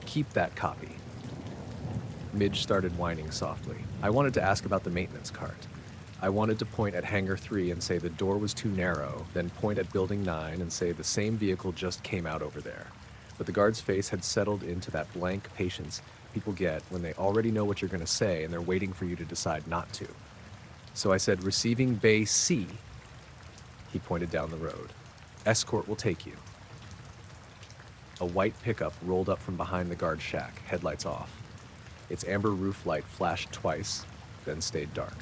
Keep that copy." Midge started whining softly. I wanted to ask about the maintenance cart. I wanted to point at Hangar 3 and say the door was too narrow, then point at Building 9 and say the same vehicle just came out over there. But the guard's face had settled into that blank patience people get when they already know what you're going to say and they're waiting for you to decide not to. So I said, "Receiving Bay C." He pointed down the road. "Escort will take you." A white pickup rolled up from behind the guard shack, headlights off. Its amber roof light flashed twice, then stayed dark.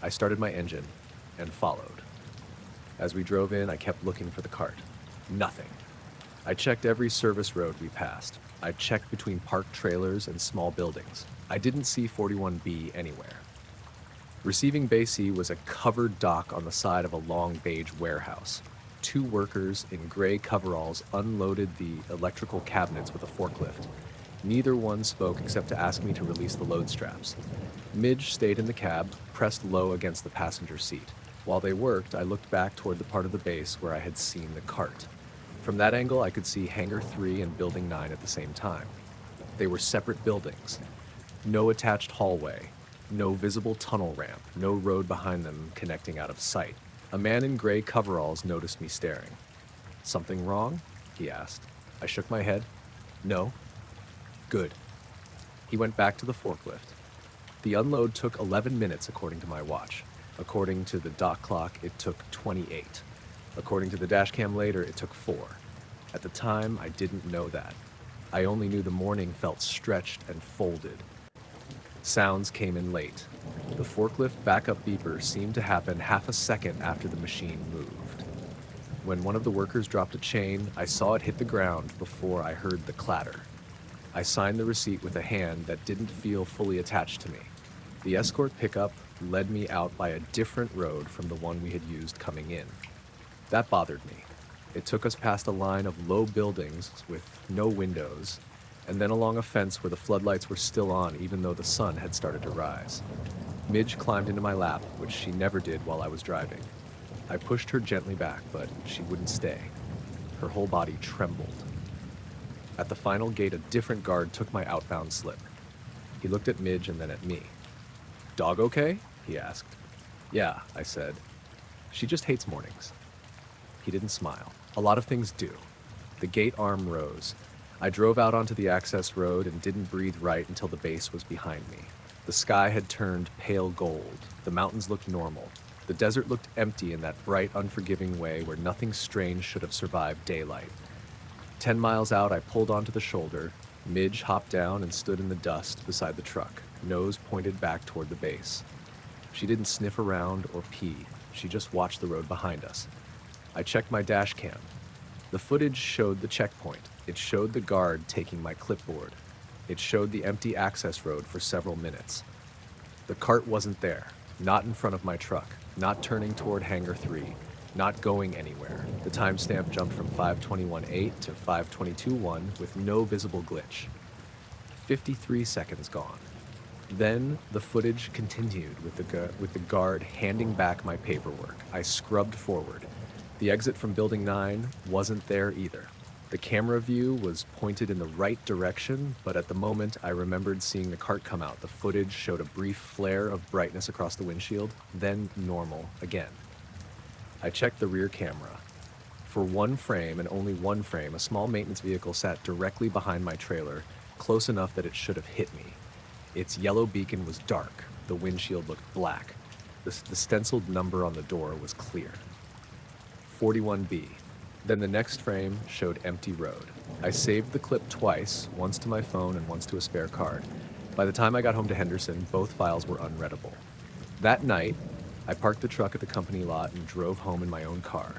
I started my engine and followed. As we drove in, I kept looking for the cart. Nothing. I checked every service road we passed. I checked between parked trailers and small buildings. I didn't see 41B anywhere. Receiving Bay C was a covered dock on the side of a long beige warehouse. Two workers in gray coveralls unloaded the electrical cabinets with a forklift. Neither one spoke except to ask me to release the load straps. Midge stayed in the cab, pressed low against the passenger seat. While they worked, I looked back toward the part of the base where I had seen the cart. From that angle, I could see Hangar 3 and Building 9 at the same time. They were separate buildings. No attached hallway, no visible tunnel ramp, no road behind them connecting out of sight. A man in gray coveralls noticed me staring. "Something wrong?" he asked. I shook my head. "No." "Good." He went back to the forklift. The unload took 11 minutes according to my watch. According to the dock clock, it took 28. According to the dashcam later, it took 4. At the time, I didn't know that. I only knew the morning felt stretched and folded. Sounds came in late. The forklift backup beeper seemed to happen half a second after the machine moved. When one of the workers dropped a chain, I saw it hit the ground before I heard the clatter. I signed the receipt with a hand that didn't feel fully attached to me. The escort pickup led me out by a different road from the one we had used coming in. That bothered me. It took us past a line of low buildings with no windows, and then along a fence where the floodlights were still on even though the sun had started to rise. Midge climbed into my lap, which she never did while I was driving. I pushed her gently back, but she wouldn't stay. Her whole body trembled. At the final gate, a different guard took my outbound slip. He looked at Midge and then at me. "Dog okay?" he asked. "Yeah," I said. "She just hates mornings." He didn't smile. A lot of things do. The gate arm rose. I drove out onto the access road and didn't breathe right until the base was behind me. The sky had turned pale gold. The mountains looked normal. The desert looked empty in that bright, unforgiving way where nothing strange should have survived daylight. 10 miles out, I pulled onto the shoulder. Midge hopped down and stood in the dust beside the truck, nose pointed back toward the base. She didn't sniff around or pee. She just watched the road behind us. I checked my dash cam. The footage showed the checkpoint. It showed the guard taking my clipboard. It showed the empty access road for several minutes. The cart wasn't there, not in front of my truck, not turning toward hangar 3, not going anywhere. The timestamp jumped from 5:21:8 to 5:22:1 with no visible glitch. 53 seconds gone. Then the footage continued with the guard handing back my paperwork. I scrubbed forward. The exit from Building 9 wasn't there either. The camera view was pointed in the right direction, but at the moment I remembered seeing the cart come out. The footage showed a brief flare of brightness across the windshield, then normal again. I checked the rear camera. For one frame, and only one frame, a small maintenance vehicle sat directly behind my trailer, close enough that it should have hit me. Its yellow beacon was dark. The windshield looked black. The stenciled number on the door was clear. 41B. Then the next frame showed empty road. I saved the clip twice, once to my phone and once to a spare card. By the time I got home to Henderson, both files were unreadable. That night, I parked the truck at the company lot and drove home in my own car.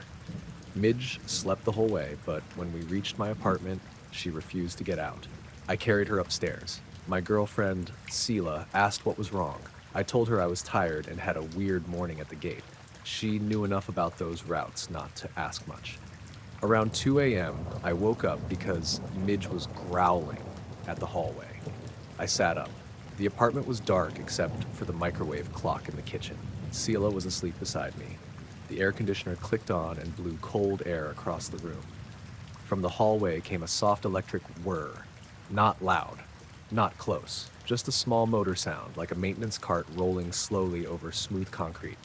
Midge slept the whole way, but when we reached my apartment, she refused to get out. I carried her upstairs. My girlfriend, Sela, asked what was wrong. I told her I was tired and had a weird morning at the gate. She knew enough about those routes not to ask much. Around 2 a.m., I woke up because Midge was growling at the hallway. I sat up. The apartment was dark except for the microwave clock in the kitchen. Sela was asleep beside me. The air conditioner clicked on and blew cold air across the room. From the hallway came a soft electric whir. Not loud, not close, just a small motor sound like a maintenance cart rolling slowly over smooth concrete.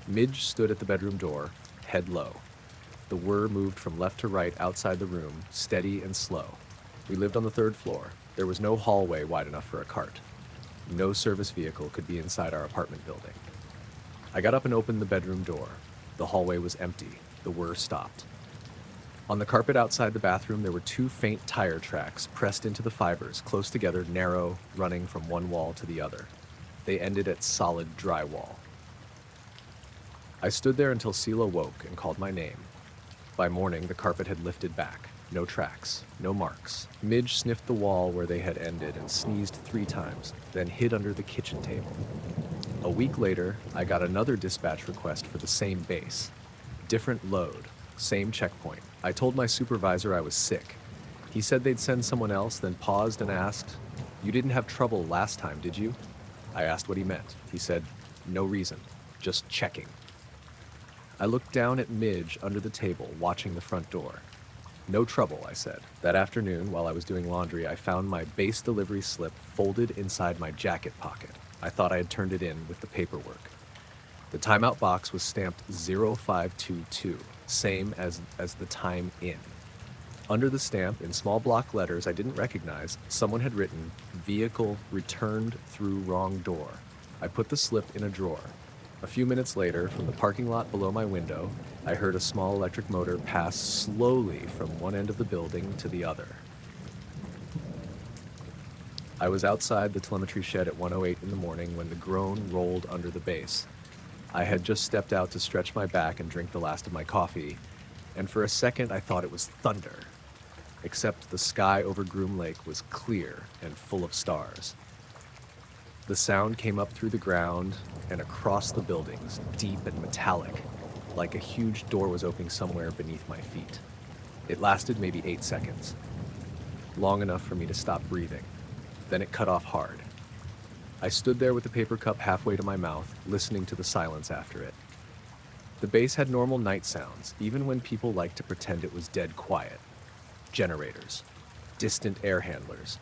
Midge stood at the bedroom door, head low. The whir moved from left to right outside the room, steady and slow. We lived on the 3rd floor. There was no hallway wide enough for a cart. No service vehicle could be inside our apartment building. I got up and opened the bedroom door. The hallway was empty. The whir stopped. On the carpet outside the bathroom, there were 2 faint tire tracks pressed into the fibers, close together, narrow, running from one wall to the other. They ended at solid drywall. I stood there until Sela woke and called my name. By morning, the carpet had lifted back. No tracks, no marks. Midge sniffed the wall where they had ended and sneezed 3 times, then hid under the kitchen table. A week later, I got another dispatch request for the same base. Different load, same checkpoint. I told my supervisor I was sick. He said they'd send someone else, then paused and asked, "You didn't have trouble last time, did you?" I asked what he meant. He said, "No reason, just checking." I looked down at Midge under the table, watching the front door. "No trouble," I said. That afternoon, while I was doing laundry, I found my base delivery slip folded inside my jacket pocket. I thought I had turned it in with the paperwork. The timeout box was stamped 0522, same as the time in. Under the stamp, in small block letters I didn't recognize, someone had written, "Vehicle returned through wrong door." I put the slip in a drawer. A few minutes later, from the parking lot below my window, I heard a small electric motor pass slowly from one end of the building to the other. I was outside the telemetry shed at 1:08 in the morning when the groan rolled under the base. I had just stepped out to stretch my back and drink the last of my coffee, and for a second I thought it was thunder, except the sky over Groom Lake was clear and full of stars. The sound came up through the ground and across the buildings, deep and metallic, like a huge door was opening somewhere beneath my feet. It lasted maybe 8 seconds, long enough for me to stop breathing. Then it cut off hard. I stood there with the paper cup halfway to my mouth, listening to the silence after it. The base had normal night sounds, even when people liked to pretend it was dead quiet. Generators, distant air handlers,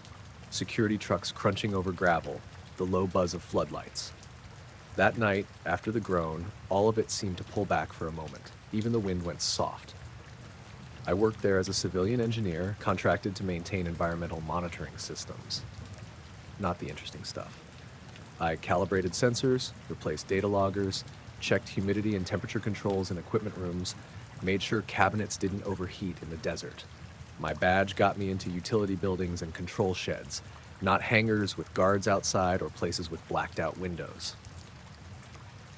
security trucks crunching over gravel, the low buzz of floodlights. That night, after the groan, all of it seemed to pull back for a moment. Even the wind went soft. I worked there as a civilian engineer, contracted to maintain environmental monitoring systems. Not the interesting stuff. I calibrated sensors, replaced data loggers, checked humidity and temperature controls in equipment rooms, made sure cabinets didn't overheat in the desert. My badge got me into utility buildings and control sheds, not hangars with guards outside or places with blacked out windows.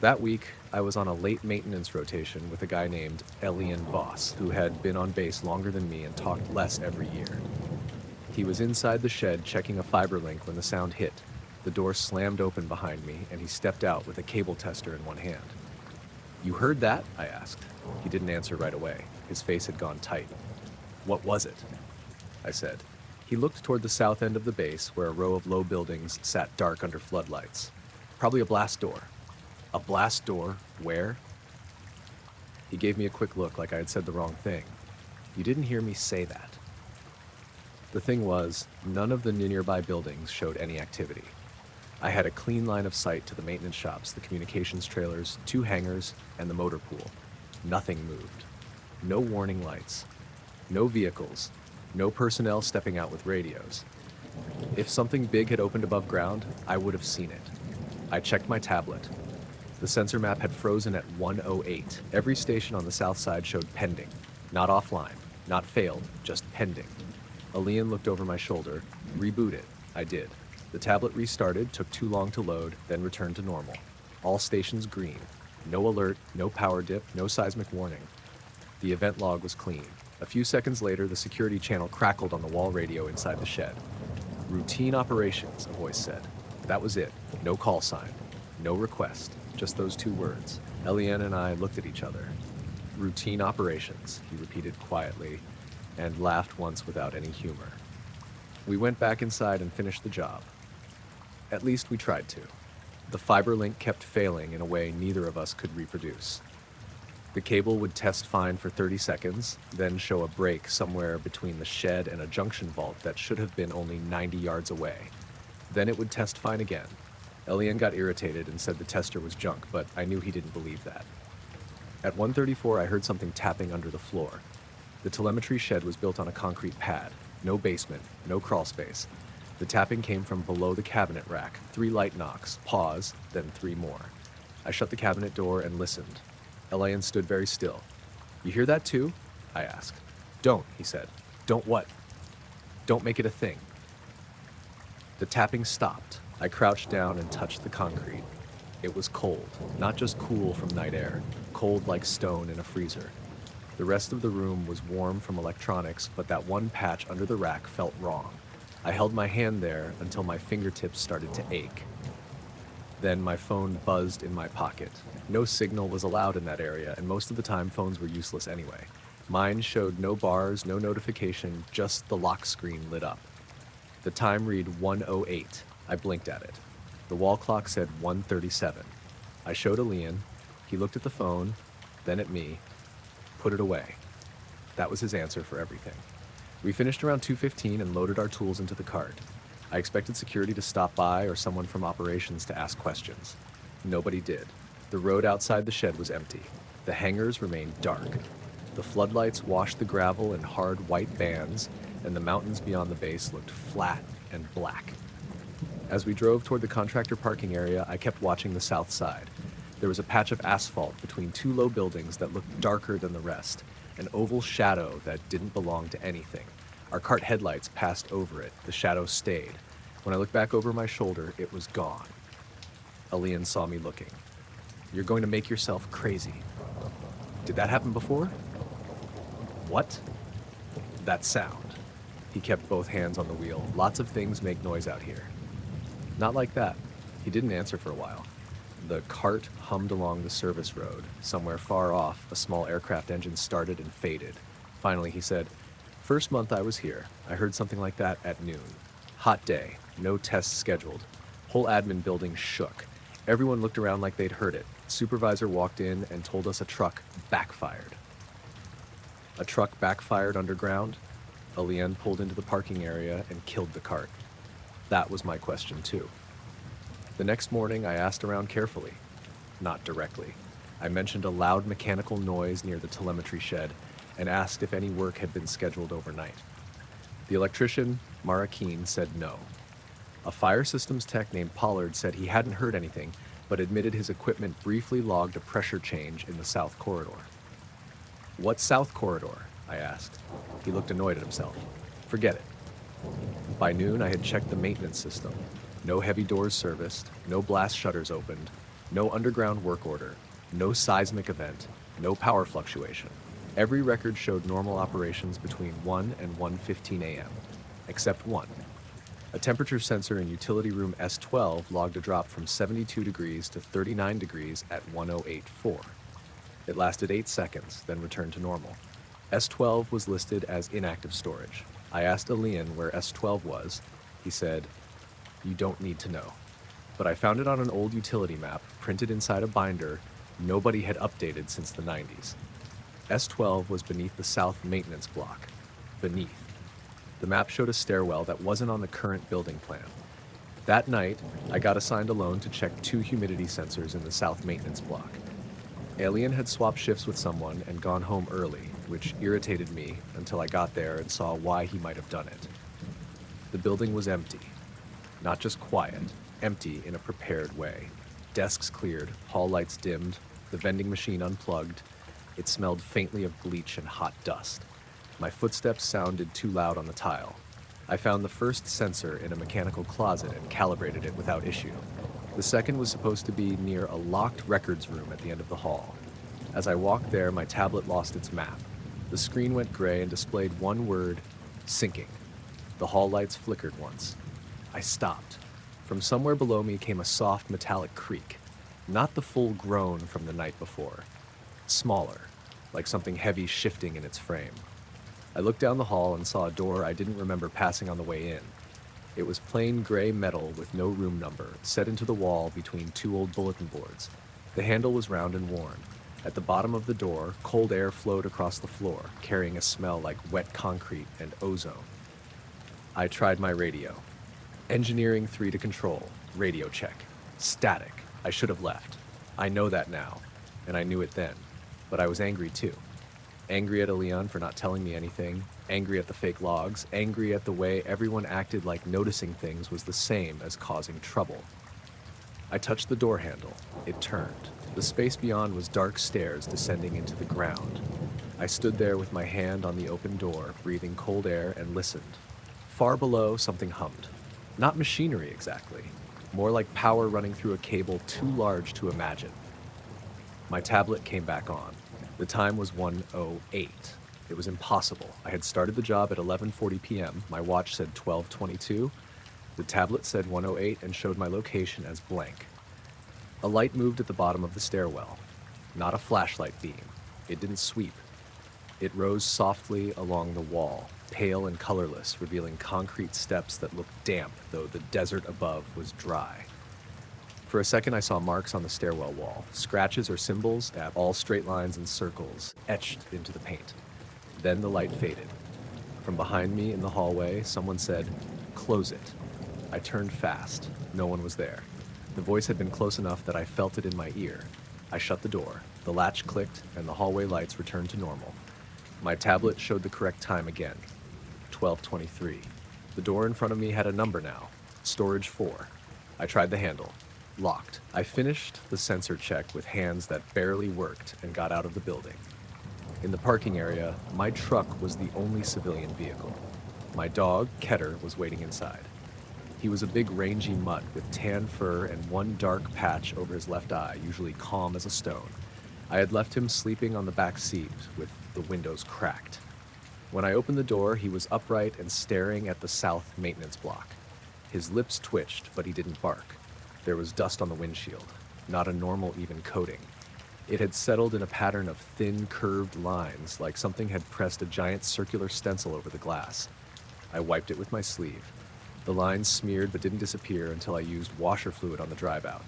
That week, I was on a late maintenance rotation with a guy named Elian Voss, who had been on base longer than me and talked less every year. He was inside the shed checking a fiber link when the sound hit. The door slammed open behind me, and he stepped out with a cable tester in one hand. "You heard that?" I asked. He didn't answer right away. His face had gone tight. "What was it?" I said. He looked toward the south end of the base, where a row of low buildings sat dark under floodlights. "Probably a blast door." "A blast door? Where?" He gave me a quick look like I had said the wrong thing. "You didn't hear me say that." The thing was, none of the nearby buildings showed any activity. I had a clean line of sight to the maintenance shops, the communications trailers, 2 hangars, and the motor pool. Nothing moved. No warning lights. No vehicles. No personnel stepping out with radios. If something big had opened above ground, I would have seen it. I checked my tablet. The sensor map had frozen at 1:08. Every station on the south side showed pending. Not offline, not failed, just pending. Elian looked over my shoulder. "Reboot it." I did. The tablet restarted, took too long to load, then returned to normal. All stations green. No alert, no power dip, no seismic warning. The event log was clean. A few seconds later, the security channel crackled on the wall radio inside the shed. "Routine operations," a voice said. That was it. No call sign. No request. Just those 2 words. Elian and I looked at each other. "Routine operations," he repeated quietly, and laughed once without any humor. We went back inside and finished the job. At least we tried to. The fiber link kept failing in a way neither of us could reproduce. The cable would test fine for 30 seconds, then show a break somewhere between the shed and a junction vault that should have been only 90 yards away. Then it would test fine again. Elian got irritated and said the tester was junk, but I knew he didn't believe that. At 1:34, I heard something tapping under the floor. The telemetry shed was built on a concrete pad. No basement, no crawl space. The tapping came from below the cabinet rack. 3 light knocks, pause, then 3 more. I shut the cabinet door and listened. Elian stood very still. "You hear that too?" I asked. "Don't," he said. "Don't what?" "Don't make it a thing." The tapping stopped. I crouched down and touched the concrete. It was cold, not just cool from night air, cold like stone in a freezer. The rest of the room was warm from electronics, but that one patch under the rack felt wrong. I held my hand there until my fingertips started to ache. Then my phone buzzed in my pocket. No signal was allowed in that area, and most of the time phones were useless anyway. Mine showed no bars, no notification, just the lock screen lit up. The time read 1:08. I blinked at it. The wall clock said 1:37. I showed Elian. He looked at the phone, then at me. Put it away. That was his answer for everything. We finished around 2:15 and loaded our tools into the cart. I expected security to stop by or someone from operations to ask questions. Nobody did. The road outside the shed was empty. The hangars remained dark. The floodlights washed the gravel in hard white bands, and the mountains beyond the base looked flat and black. As we drove toward the contractor parking area, I kept watching the south side. There was a patch of asphalt between two low buildings that looked darker than the rest, an oval shadow that didn't belong to anything. Our cart headlights passed over it. The shadow stayed. When I looked back over my shoulder, it was gone. Alian saw me looking. "You're going to make yourself crazy." "Did that happen before?" "What?" "That sound." He kept both hands on the wheel. "Lots of things make noise out here." "Not like that." He didn't answer for a while. The cart hummed along the service road. Somewhere far off, a small aircraft engine started and faded. Finally, he said, "First month I was here, I heard something like that at noon. Hot day, no tests scheduled. Whole admin building shook. Everyone looked around like they'd heard it. Supervisor walked in and told us a truck backfired." "A truck backfired underground?" Alian pulled into the parking area and killed the cart. That was my question too. The next morning, I asked around carefully. Not directly. I mentioned a loud mechanical noise near the telemetry shed and asked if any work had been scheduled overnight. The electrician, Marakeen, said no. A fire systems tech named Pollard said he hadn't heard anything, but admitted his equipment briefly logged a pressure change in the south corridor. "What south corridor?" I asked. He looked annoyed at himself. "Forget it." By noon, I had checked the maintenance system. No heavy doors serviced, no blast shutters opened, no underground work order, no seismic event, no power fluctuation. Every record showed normal operations between 1 and 1:15 a.m., except one. A temperature sensor in utility room S12 logged a drop from 72 degrees to 39 degrees at 1084. It lasted 8 seconds, then returned to normal. S12 was listed as inactive storage. I asked Alian where S12 was. He said, "You don't need to know." But I found it on an old utility map, printed inside a binder nobody had updated since the 90s. S12 was beneath the south maintenance block. Beneath. The map showed a stairwell that wasn't on the current building plan. That night, I got assigned alone to check 2 humidity sensors in the south maintenance block. Alian had swapped shifts with someone and gone home early, which irritated me until I got there and saw why he might have done it. The building was empty. Not just quiet, empty in a prepared way. Desks cleared, hall lights dimmed, the vending machine unplugged. It smelled faintly of bleach and hot dust. My footsteps sounded too loud on the tile. I found the first sensor in a mechanical closet and calibrated it without issue. The second was supposed to be near a locked records room at the end of the hall. As I walked there, my tablet lost its map. The screen went gray and displayed one word, sinking. The hall lights flickered once. I stopped. From somewhere below me came a soft metallic creak. Not the full groan from the night before. Smaller, like something heavy shifting in its frame. I looked down the hall and saw a door I didn't remember passing on the way in. It was plain gray metal with no room number, set into the wall between 2 old bulletin boards. The handle was round and worn. At the bottom of the door, cold air flowed across the floor, carrying a smell like wet concrete and ozone. I tried my radio. Engineering 3 to control. Radio check. Static. I should have left. I know that now, and I knew it then. But I was angry too. Angry at Alian for not telling me anything, angry at the fake logs, angry at the way everyone acted like noticing things was the same as causing trouble. I touched the door handle. It turned. The space beyond was dark stairs descending into the ground. I stood there with my hand on the open door, breathing cold air, and listened. Far below, something hummed. Not machinery exactly, more like power running through a cable too large to imagine. My tablet came back on. The time was 1:08. It was impossible. I had started the job at 11:40 p.m. My watch said 12:22. The tablet said 1:08 and showed my location as blank. A light moved at the bottom of the stairwell. Not a flashlight beam. It didn't sweep. It rose softly along the wall, pale and colorless, revealing concrete steps that looked damp, though the desert above was dry. For a second, I saw marks on the stairwell wall, scratches or symbols, all straight lines and circles, etched into the paint. Then the light faded. From behind me in the hallway, someone said, "Close it." I turned fast. No one was there. The voice had been close enough that I felt it in my ear. I shut the door. The latch clicked, and the hallway lights returned to normal. My tablet showed the correct time again, 12:23. The door in front of me had a number now, storage 4. I tried the handle. Locked. I finished the sensor check with hands that barely worked and got out of the building. In the parking area, my truck was the only civilian vehicle. My dog, Keter, was waiting inside. He was a big rangy mutt with tan fur and one dark patch over his left eye, usually calm as a stone. I had left him sleeping on the back seat with the windows cracked. When I opened the door, he was upright and staring at the south maintenance block. His lips twitched, but he didn't bark. There was dust on the windshield, not a normal even coating. It had settled in a pattern of thin, curved lines, like something had pressed a giant circular stencil over the glass. I wiped it with my sleeve. The lines smeared but didn't disappear until I used washer fluid on the drive out.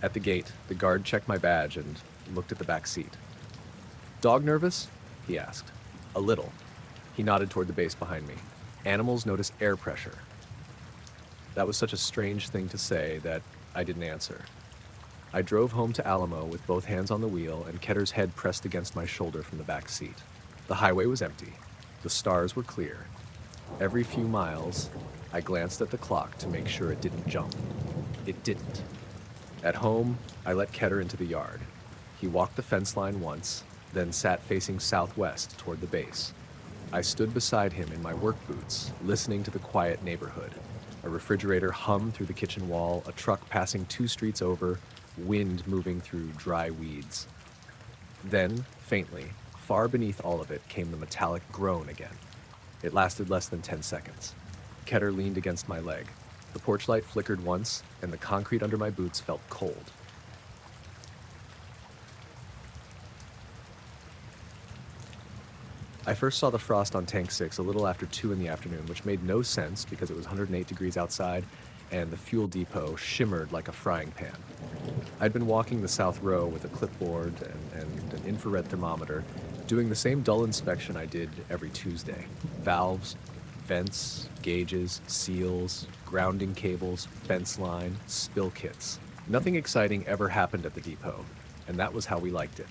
At the gate, the guard checked my badge and looked at the back seat. "Dog nervous?" he asked. "A little." He nodded toward the base behind me. "Animals notice air pressure." That was such a strange thing to say that I didn't answer. I drove home to Alamo with both hands on the wheel and Ketter's head pressed against my shoulder from the back seat. The highway was empty. The stars were clear. Every few miles, I glanced at the clock to make sure it didn't jump. It didn't. At home, I let Keter into the yard. He walked the fence line once, then sat facing southwest toward the base. I stood beside him in my work boots, listening to the quiet neighborhood. A refrigerator hummed through the kitchen wall, a truck passing 2 streets over, wind moving through dry weeds. Then, faintly, far beneath all of it, came the metallic groan again. It lasted less than 10 seconds. Keter leaned against my leg. The porch light flickered once, and the concrete under my boots felt cold. I first saw the frost on Tank 6 a little after 2 in the afternoon, which made no sense because it was 108 degrees outside and the fuel depot shimmered like a frying pan. I'd been walking the south row with a clipboard and an infrared thermometer, doing the same dull inspection I did every Tuesday. Valves, vents, gauges, seals, grounding cables, fence line, spill kits. Nothing exciting ever happened at the depot, and that was how we liked it.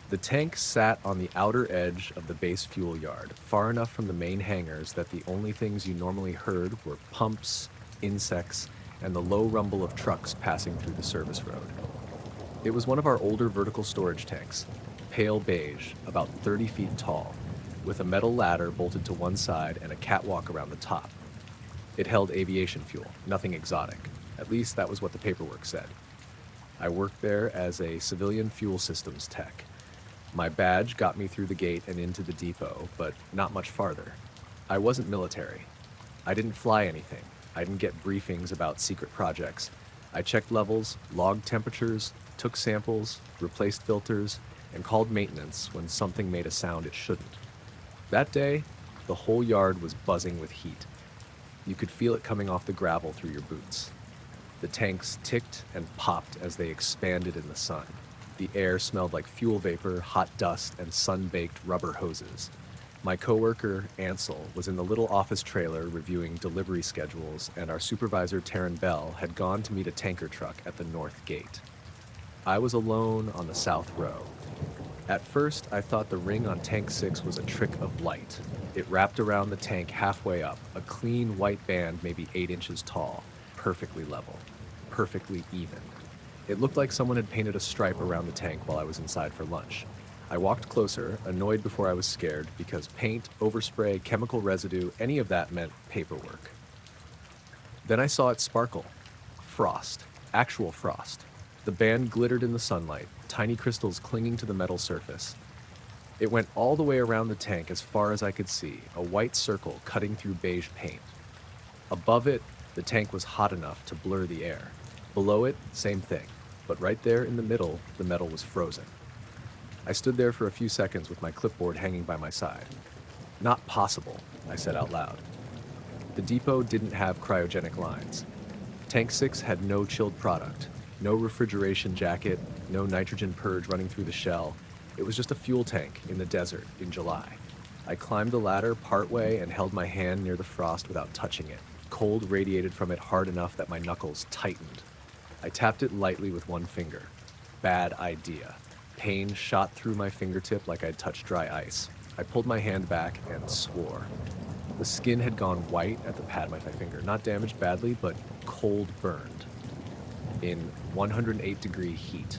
The tank sat on the outer edge of the base fuel yard, far enough from the main hangars that the only things you normally heard were pumps, insects, and the low rumble of trucks passing through the service road. It was one of our older vertical storage tanks, pale beige, about 30 feet tall, with a metal ladder bolted to one side and a catwalk around the top. It held aviation fuel, nothing exotic. At least that was what the paperwork said. I worked there as a civilian fuel systems tech. My badge got me through the gate and into the depot, but not much farther. I wasn't military. I didn't fly anything. I didn't get briefings about secret projects. I checked levels, logged temperatures, took samples, replaced filters, and called maintenance when something made a sound it shouldn't. That day, the whole yard was buzzing with heat. You could feel it coming off the gravel through your boots. The tanks ticked and popped as they expanded in the sun. The air smelled like fuel vapor, hot dust, and sun-baked rubber hoses. My coworker, Ansel, was in the little office trailer reviewing delivery schedules, and our supervisor, Taryn Bell, had gone to meet a tanker truck at the north gate. I was alone on the south row. At first, I thought the ring on Tank 6 was a trick of light. It wrapped around the tank halfway up, a clean white band maybe 8 inches tall, perfectly level, perfectly even. It looked like someone had painted a stripe around the tank while I was inside for lunch. I walked closer, annoyed before I was scared, because paint, overspray, chemical residue, any of that meant paperwork. Then I saw it sparkle. Frost. Actual frost. The band glittered in the sunlight, tiny crystals clinging to the metal surface. It went all the way around the tank as far as I could see, a white circle cutting through beige paint. Above it, the tank was hot enough to blur the air. Below it, same thing. But right there in the middle, the metal was frozen. I stood there for a few seconds with my clipboard hanging by my side. "Not possible," I said out loud. The depot didn't have cryogenic lines. Tank 6 had no chilled product, no refrigeration jacket, no nitrogen purge running through the shell. It was just a fuel tank in the desert in July. I climbed the ladder partway and held my hand near the frost without touching it. Cold radiated from it hard enough that my knuckles tightened. I tapped it lightly with one finger. Bad idea. Pain shot through my fingertip like I'd touched dry ice. I pulled my hand back and swore. The skin had gone white at the pad of my finger, not damaged badly, but cold burned. in 108-degree heat.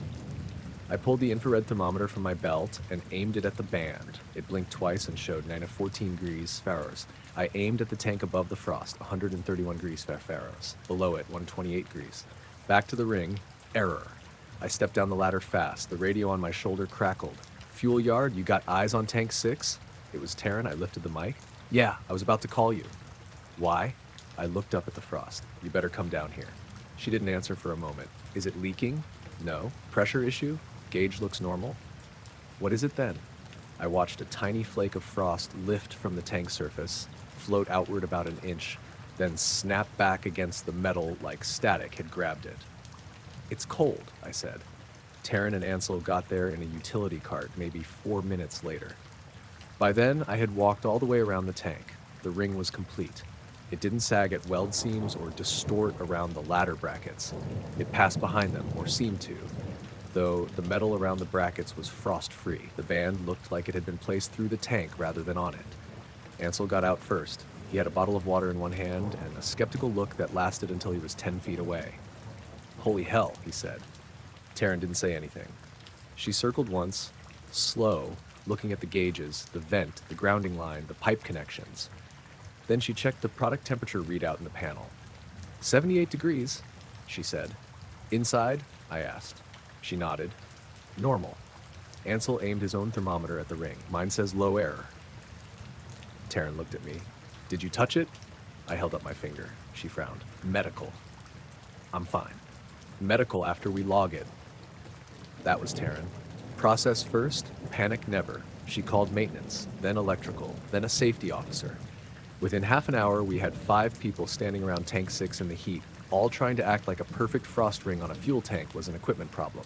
I pulled the infrared thermometer from my belt and aimed it at the band. It blinked twice and showed 14 degrees Fahrenheit. I aimed at the tank above the frost, 131 degrees Fahrenheit. Below it, 128 degrees. Back to the ring, error. I stepped down the ladder fast. The radio on my shoulder crackled. Fuel yard, you got eyes on tank 6? It was Taryn. I lifted the mic. Yeah, I was about to call you. Why? I looked up at the frost. You better come down here. She didn't answer for a moment. Is it leaking? No. Pressure issue? Gauge looks normal. What is it then? I watched a tiny flake of frost lift from the tank surface, float outward about an inch, then snap back against the metal like static had grabbed it. It's cold, I said. Taryn and Ansel got there in a utility cart maybe 4 minutes later. By then, I had walked all the way around the tank. The ring was complete. It didn't sag at weld seams or distort around the ladder brackets. It passed behind them, or seemed to, though the metal around the brackets was frost-free. The band looked like it had been placed through the tank rather than on it. Ansel got out first. He had a bottle of water in one hand and a skeptical look that lasted until he was 10 feet away. Holy hell, he said. Taryn didn't say anything. She circled once, slow, looking at the gauges, the vent, the grounding line, the pipe connections. Then she checked the product temperature readout in the panel. 78 degrees, she said. Inside? I asked. She nodded. Normal. Ansel aimed his own thermometer at the ring. Mine says low error. Taryn looked at me. Did you touch it? I held up my finger. She frowned. Medical. I'm fine. Medical after we log it. That was Taryn. Process first, panic never. She called maintenance, then electrical, then a safety officer. Within half an hour, we had 5 people standing around Tank 6 in the heat, all trying to act like a perfect frost ring on a fuel tank was an equipment problem.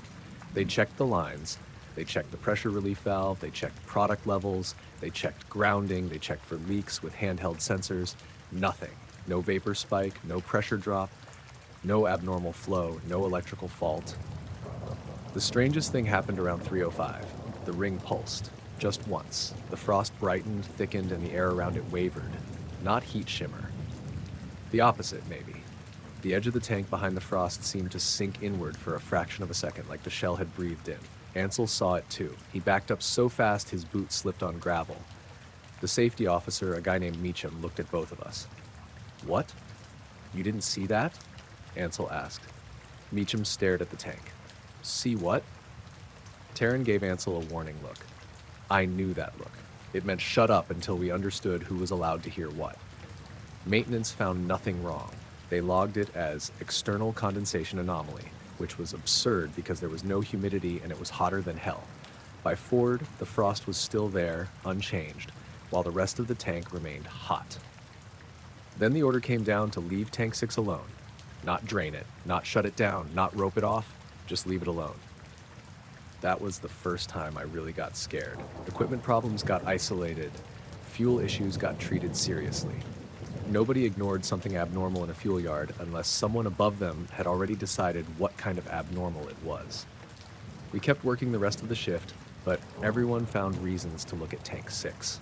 They checked the lines, they checked the pressure relief valve, they checked product levels, they checked grounding, they checked for leaks with handheld sensors. Nothing. No vapor spike, no pressure drop, no abnormal flow, no electrical fault. The strangest thing happened around 3:05. The ring pulsed. Just once. The frost brightened, thickened, and the air around it wavered. Not heat shimmer. The opposite, maybe. The edge of the tank behind the frost seemed to sink inward for a fraction of a second, like the shell had breathed in. Ansel saw it too. He backed up so fast his boot slipped on gravel. The safety officer, a guy named Meacham, looked at both of us. What? You didn't see that? Ansel asked. Meacham stared at the tank. See what? Taryn gave Ansel a warning look. I knew that look. It meant shut up until we understood who was allowed to hear what. Maintenance found nothing wrong. They logged it as external condensation anomaly, which was absurd because there was no humidity and it was hotter than hell. By Ford, the frost was still there, unchanged, while the rest of the tank remained hot. Then the order came down to leave Tank 6 alone. Not drain it, not shut it down, not rope it off, just leave it alone. That was the first time I really got scared. Equipment problems got isolated. Fuel issues got treated seriously. Nobody ignored something abnormal in a fuel yard unless someone above them had already decided what kind of abnormal it was. We kept working the rest of the shift, but everyone found reasons to look at Tank 6.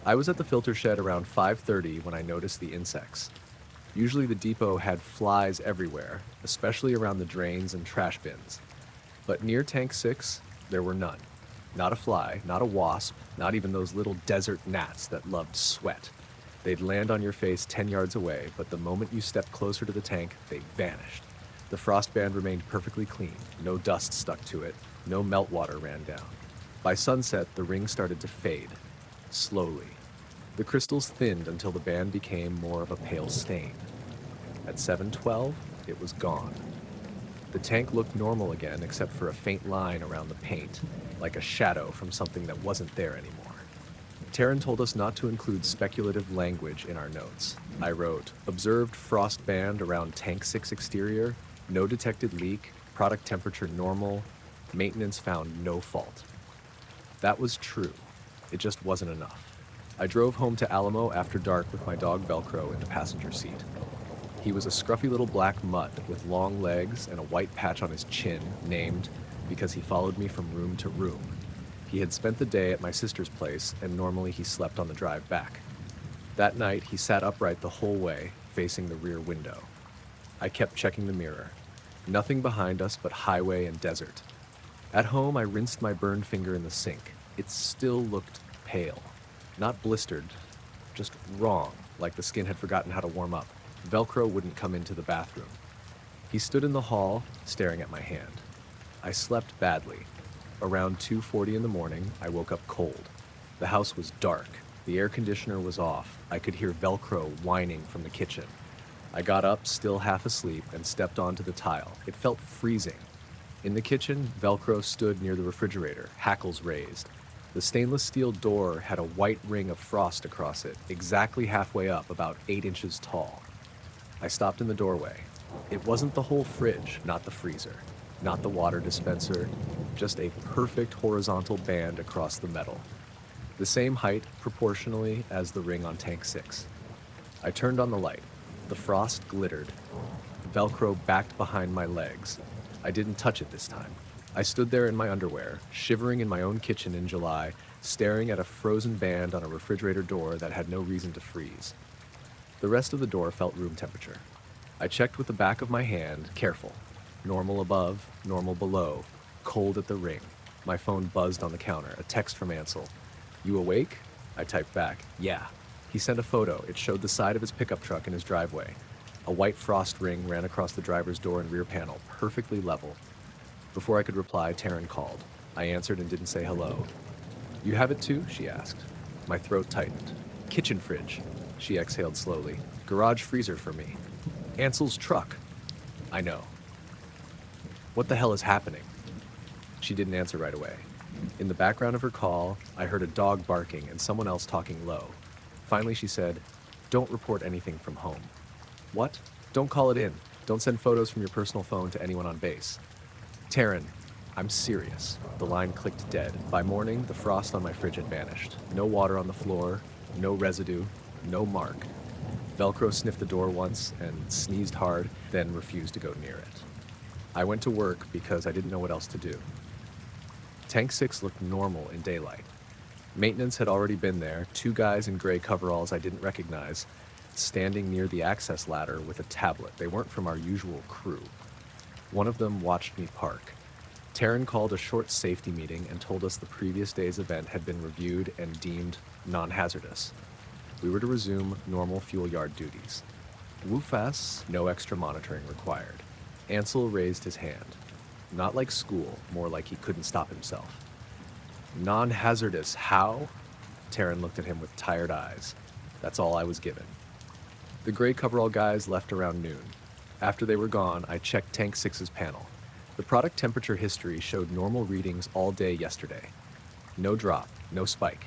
I was at the filter shed around 5:30 when I noticed the insects. Usually the depot had flies everywhere, especially around the drains and trash bins. But near Tank 6, there were none. Not a fly, not a wasp, not even those little desert gnats that loved sweat. They'd land on your face 10 yards away, but the moment you stepped closer to the tank, they vanished. The frost band remained perfectly clean. No dust stuck to it. No meltwater ran down. By sunset, the ring started to fade. Slowly. The crystals thinned until the band became more of a pale stain. At 7:12, it was gone. The tank looked normal again except for a faint line around the paint, like a shadow from something that wasn't there anymore. Taryn told us not to include speculative language in our notes. I wrote, observed frost band around Tank 6 exterior, no detected leak, product temperature normal, maintenance found no fault. That was true. It just wasn't enough. I drove home to Alamo after dark with my dog Velcro in the passenger seat. He was a scruffy little black mutt with long legs and a white patch on his chin, named because he followed me from room to room. He had spent the day at my sister's place, and normally he slept on the drive back. That night, he sat upright the whole way, facing the rear window. I kept checking the mirror. Nothing behind us but highway and desert. At home, I rinsed my burned finger in the sink. It still looked pale. Not blistered, just wrong, like the skin had forgotten how to warm up. Velcro wouldn't come into the bathroom. He stood in the hall, staring at my hand. I slept badly. Around 2:40 in the morning, I woke up cold. The house was dark. The air conditioner was off. I could hear Velcro whining from the kitchen. I got up, still half asleep, and stepped onto the tile. It felt freezing. In the kitchen, Velcro stood near the refrigerator, hackles raised. The stainless steel door had a white ring of frost across it, exactly halfway up, about 8 inches tall. I stopped in the doorway. It wasn't the whole fridge, not the freezer, not the water dispenser, just a perfect horizontal band across the metal. The same height, proportionally, as the ring on Tank 6. I turned on the light. The frost glittered. Velcro backed behind my legs. I didn't touch it this time. I stood there in my underwear, shivering in my own kitchen in July, staring at a frozen band on a refrigerator door that had no reason to freeze. The rest of the door felt room temperature. I checked with the back of my hand, careful. Normal above, normal below, cold at the ring. My phone buzzed on the counter, a text from Ansel. "You awake?" I typed back, "Yeah." He sent a photo. It showed the side of his pickup truck in his driveway. A white frost ring ran across the driver's door and rear panel, perfectly level. Before I could reply, Taryn called. I answered and didn't say hello. "You have it too?" she asked. My throat tightened. "Kitchen fridge," she exhaled slowly. "Garage freezer for me." "Ansel's truck." "I know." "What the hell is happening?" She didn't answer right away. In the background of her call, I heard a dog barking and someone else talking low. Finally, she said, "Don't report anything from home." "What?" "Don't call it in. Don't send photos from your personal phone to anyone on base." "Taryn, I'm serious." The line clicked dead. By morning, the frost on my fridge had vanished. No water on the floor, no residue, no mark. Velcro sniffed the door once and sneezed hard, then refused to go near it. I went to work because I didn't know what else to do. Tank 6 looked normal in daylight. Maintenance had already been there, 2 guys in gray coveralls I didn't recognize, standing near the access ladder with a tablet. They weren't from our usual crew. One of them watched me park. Taryn called a short safety meeting and told us the previous day's event had been reviewed and deemed non-hazardous. We were to resume normal fuel yard duties. Woo-fast, no extra monitoring required. Ansel raised his hand. Not like school, more like he couldn't stop himself. "Non-hazardous, how?" Taryn looked at him with tired eyes. That's all I was given. The gray coverall guys left around noon. After they were gone, I checked Tank 6's panel. The product temperature history showed normal readings all day yesterday. No drop, no spike.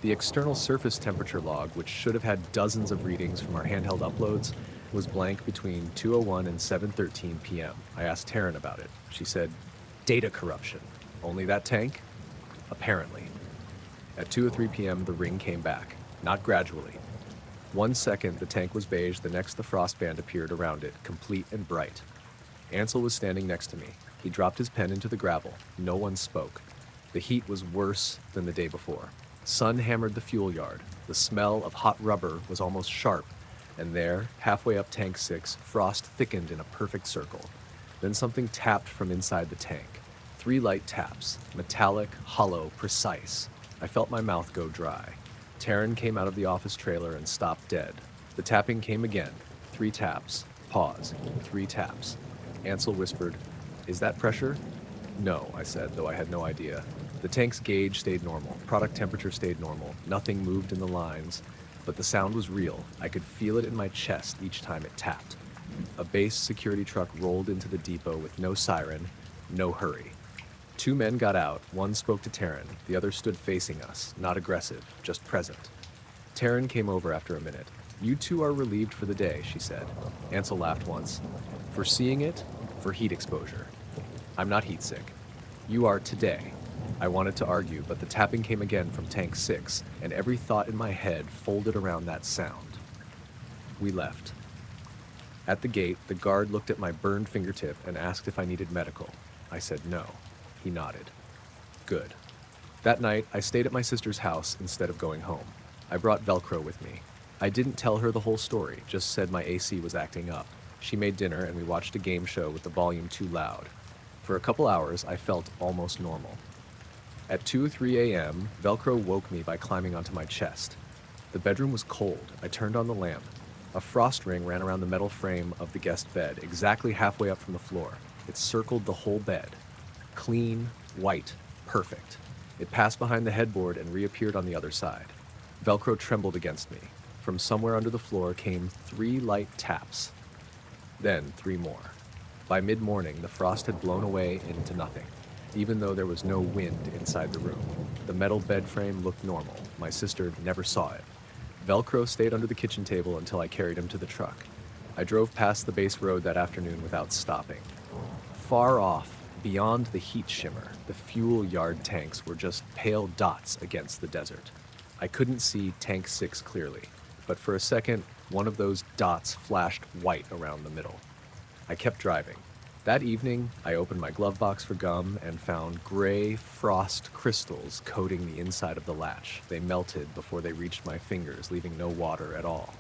The external surface temperature log, which should have had dozens of readings from our handheld uploads, was blank between 2:01 and 7:13 p.m. I asked Taryn about it. She said, "Data corruption. Only that tank?" Apparently. At 2:03 p.m., the ring came back, not gradually. 1 second, the tank was beige, the next the frost band appeared around it, complete and bright. Ansel was standing next to me. He dropped his pen into the gravel. No one spoke. The heat was worse than the day before. Sun hammered the fuel yard. The smell of hot rubber was almost sharp, and there, halfway up Tank 6, frost thickened in a perfect circle. Then something tapped from inside the tank. 3 light taps, metallic, hollow, precise. I felt my mouth go dry. Taryn came out of the office trailer and stopped dead. The tapping came again. 3 taps. Pause. 3 taps. Ansel whispered, "Is that pressure?" "No," I said, though I had no idea. The tank's gauge stayed normal. Product temperature stayed normal. Nothing moved in the lines. But the sound was real. I could feel it in my chest each time it tapped. A base security truck rolled into the depot with no siren, no hurry. 2 men got out. One spoke to Taryn. The other stood facing us, not aggressive, just present. Taryn came over after a minute. "You 2 are relieved for the day," she said. Ansel laughed once. "For seeing it, for heat exposure. I'm not heat sick. You are today." I wanted to argue, but the tapping came again from Tank 6, and every thought in my head folded around that sound. We left. At the gate, the guard looked at my burned fingertip and asked if I needed medical. I said no. He nodded. Good. That night, I stayed at my sister's house instead of going home. I brought Velcro with me. I didn't tell her the whole story, just said my AC was acting up. She made dinner and we watched a game show with the volume too loud. For a couple hours, I felt almost normal. At 2 or 3 a.m., Velcro woke me by climbing onto my chest. The bedroom was cold. I turned on the lamp. A frost ring ran around the metal frame of the guest bed, exactly halfway up from the floor. It circled the whole bed. Clean, white, perfect. It passed behind the headboard and reappeared on the other side. Velcro trembled against me. From somewhere under the floor came 3 light taps. Then 3 more. By mid-morning, the frost had blown away into nothing, even though there was no wind inside the room. The metal bed frame looked normal. My sister never saw it. Velcro stayed under the kitchen table until I carried him to the truck. I drove past the base road that afternoon without stopping. Far off, beyond the heat shimmer, the fuel yard tanks were just pale dots against the desert. I couldn't see Tank 6 clearly, but for a second, one of those dots flashed white around the middle. I kept driving. That evening, I opened my glove box for gum and found gray frost crystals coating the inside of the latch. They melted before they reached my fingers, leaving no water at all.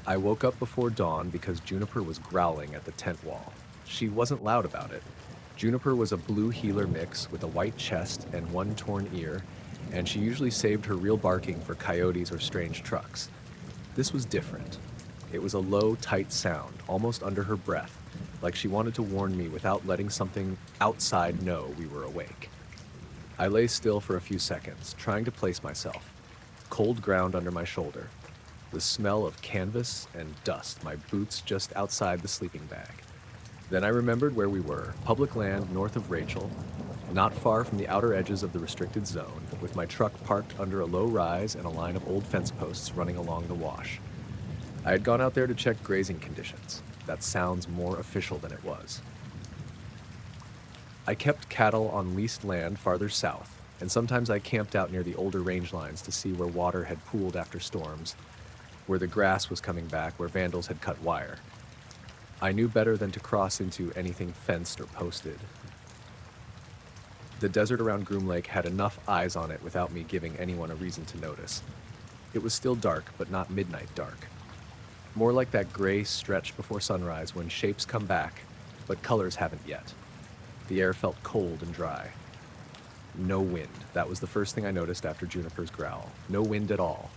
I woke up before dawn because Juniper was growling at the tent wall. She wasn't loud about it. Juniper was a blue heeler mix with a white chest and 1 torn ear, and she usually saved her real barking for coyotes or strange trucks. This was different. It was a low, tight sound, almost under her breath, like she wanted to warn me without letting something outside know we were awake. I lay still for a few seconds, trying to place myself. Cold ground under my shoulder. The smell of canvas and dust, my boots just outside the sleeping bag. Then I remembered where we were, public land north of Rachel, not far from the outer edges of the restricted zone, with my truck parked under a low rise and a line of old fence posts running along the wash. I had gone out there to check grazing conditions. That sounds more official than it was. I kept cattle on leased land farther south, and sometimes I camped out near the older range lines to see where water had pooled after storms, where the grass was coming back, where vandals had cut wire. I knew better than to cross into anything fenced or posted. The desert around Groom Lake had enough eyes on it without me giving anyone a reason to notice. It was still dark, but not midnight dark. More like that gray stretch before sunrise when shapes come back, but colors haven't yet. The air felt cold and dry. No wind. That was the first thing I noticed after Juniper's growl. No wind at all.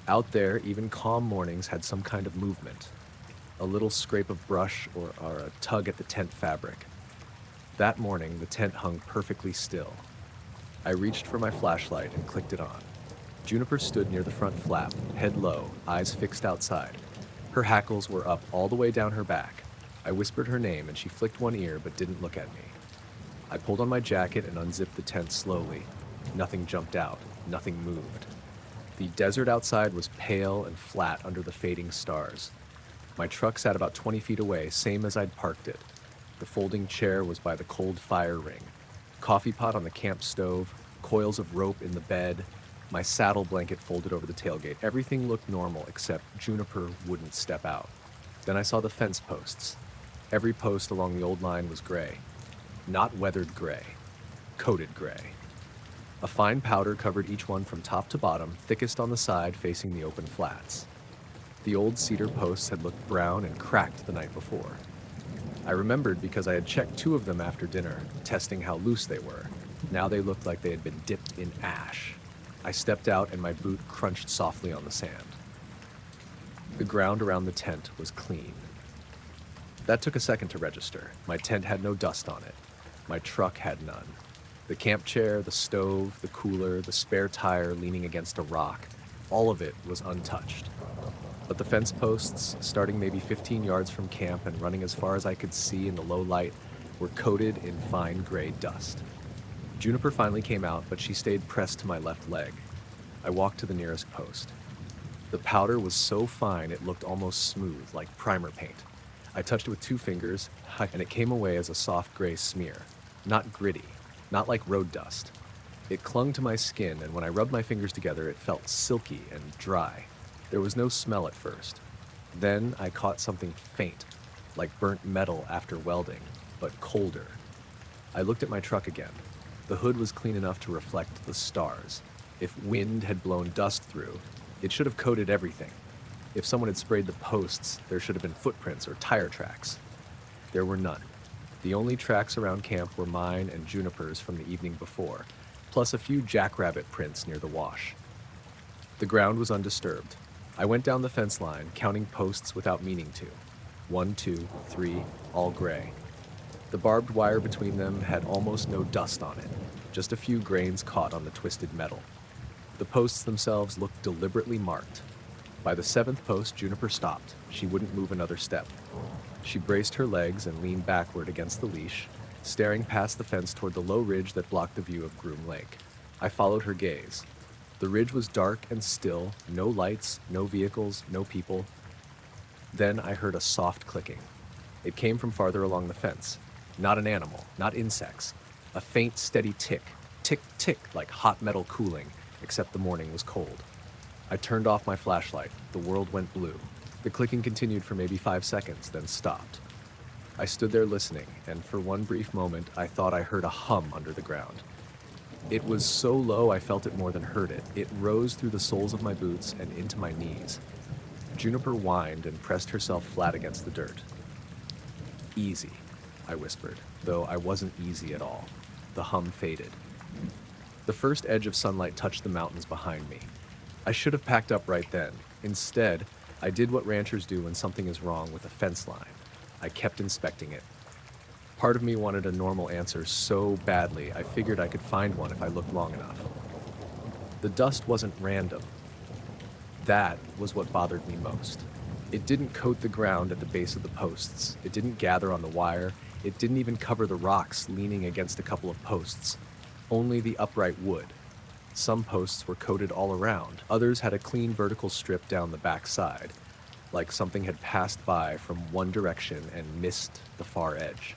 Out there, even calm mornings had some kind of movement. A little scrape of brush or a tug at the tent fabric. That morning, the tent hung perfectly still. I reached for my flashlight and clicked it on. Juniper stood near the front flap, head low, eyes fixed outside. Her hackles were up all the way down her back. I whispered her name and she flicked one ear but didn't look at me. I pulled on my jacket and unzipped the tent slowly. Nothing jumped out. Nothing moved. The desert outside was pale and flat under the fading stars. My truck sat about 20 feet away, same as I'd parked it. The folding chair was by the cold fire ring. Coffee pot on the camp stove, coils of rope in the bed, my saddle blanket folded over the tailgate. Everything looked normal except Juniper wouldn't step out. Then I saw the fence posts. Every post along the old line was gray. Not weathered gray, coated gray. A fine powder covered each one from top to bottom, thickest on the side facing the open flats. The old cedar posts had looked brown and cracked the night before. I remembered because I had checked 2 of them after dinner, testing how loose they were. Now they looked like they had been dipped in ash. I stepped out and my boot crunched softly on the sand. The ground around the tent was clean. That took a second to register. My tent had no dust on it. My truck had none. The camp chair, the stove, the cooler, the spare tire leaning against a rock, all of it was untouched. But the fence posts, starting maybe 15 yards from camp and running as far as I could see in the low light, were coated in fine gray dust. Juniper finally came out, but she stayed pressed to my left leg. I walked to the nearest post. The powder was so fine it looked almost smooth, like primer paint. I touched it with 2 fingers, and it came away as a soft gray smear. Not gritty, not like road dust. It clung to my skin, and when I rubbed my fingers together, it felt silky and dry. There was no smell at first. Then I caught something faint, like burnt metal after welding, but colder. I looked at my truck again. The hood was clean enough to reflect the stars. If wind had blown dust through, It should have coated everything. If someone had sprayed the posts, there should have been footprints or tire tracks. There were none. The only tracks around camp were mine and Juniper's from the evening before, plus a few jackrabbit prints near the wash. The ground was undisturbed. I went down the fence line, counting posts without meaning to. 1, 2, 3, all gray. The barbed wire between them had almost no dust on it, just a few grains caught on the twisted metal. The posts themselves looked deliberately marked. By the 7th post, Juniper stopped. She wouldn't move another step. She braced her legs and leaned backward against the leash, staring past the fence toward the low ridge that blocked the view of Groom Lake. I followed her gaze. The ridge was dark and still, no lights, no vehicles, no people. Then I heard a soft clicking. It came from farther along the fence. Not an animal, not insects. A faint, steady tick, tick, tick, like hot metal cooling, except the morning was cold. I turned off my flashlight. The world went blue. The clicking continued for maybe 5 seconds, then stopped. I stood there listening, and for one brief moment, I thought I heard a hum under the ground. It was so low I felt it more than heard it. It rose through the soles of my boots and into my knees. Juniper whined and pressed herself flat against the dirt. "Easy," I whispered, though I wasn't easy at all. The hum faded. The first edge of sunlight touched the mountains behind me. I should have packed up right then. Instead, I did what ranchers do when something is wrong with a fence line. I kept inspecting it. Part of me wanted a normal answer so badly, I figured I could find one if I looked long enough. The dust wasn't random. That was what bothered me most. It didn't coat the ground at the base of the posts. It didn't gather on the wire. It didn't even cover the rocks leaning against a couple of posts. Only the upright wood. Some posts were coated all around. Others had a clean vertical strip down the back side, like something had passed by from one direction and missed the far edge.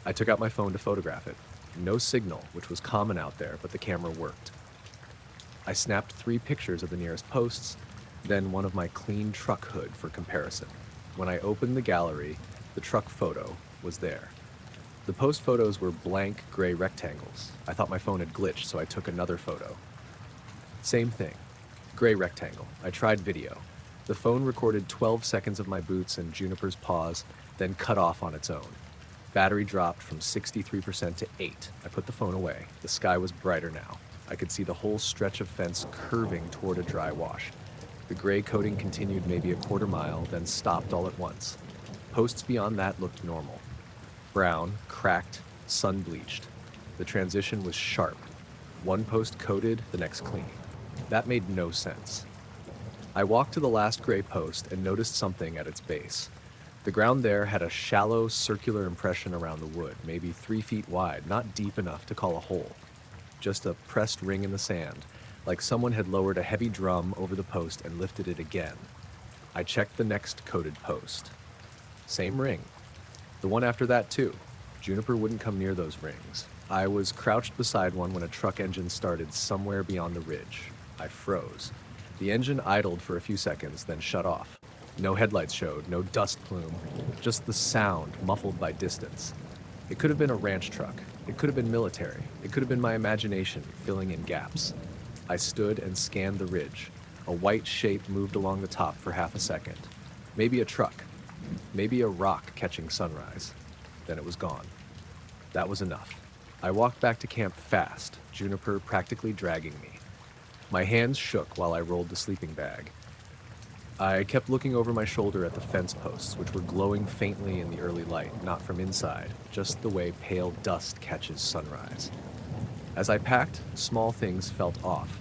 I took out my phone to photograph it. No signal, which was common out there, but the camera worked. I snapped 3 pictures of the nearest posts, then one of my clean truck hood for comparison. When I opened the gallery, the truck photo was there. The post photos were blank gray rectangles. I thought my phone had glitched, so I took another photo. Same thing. Gray rectangle. I tried video. The phone recorded 12 seconds of my boots and Juniper's paws, then cut off on its own. Battery dropped from 63% to 8. I put the phone away. The sky was brighter now. I could see the whole stretch of fence curving toward a dry wash. The gray coating continued maybe a quarter mile, then stopped all at once. Posts beyond that looked normal. Brown, cracked, sun-bleached. The transition was sharp. One post coated, the next clean. That made no sense. I walked to the last gray post and noticed something at its base. The ground there had a shallow, circular impression around the wood, maybe 3 feet wide, not deep enough to call a hole. Just a pressed ring in the sand, like someone had lowered a heavy drum over the post and lifted it again. I checked the next coated post. Same ring. The one after that, too. Juniper wouldn't come near those rings. I was crouched beside one when a truck engine started somewhere beyond the ridge. I froze. The engine idled for a few seconds, then shut off. No headlights showed, no dust plume, just the sound muffled by distance. It could have been a ranch truck. It could have been military. It could have been my imagination filling in gaps. I stood and scanned the ridge. A white shape moved along the top for half a second. Maybe a truck. Maybe a rock catching sunrise. Then it was gone. That was enough. I walked back to camp fast, Juniper practically dragging me. My hands shook while I rolled the sleeping bag. I kept looking over my shoulder at the fence posts, which were glowing faintly in the early light, not from inside, just the way pale dust catches sunrise. As I packed, small things felt off.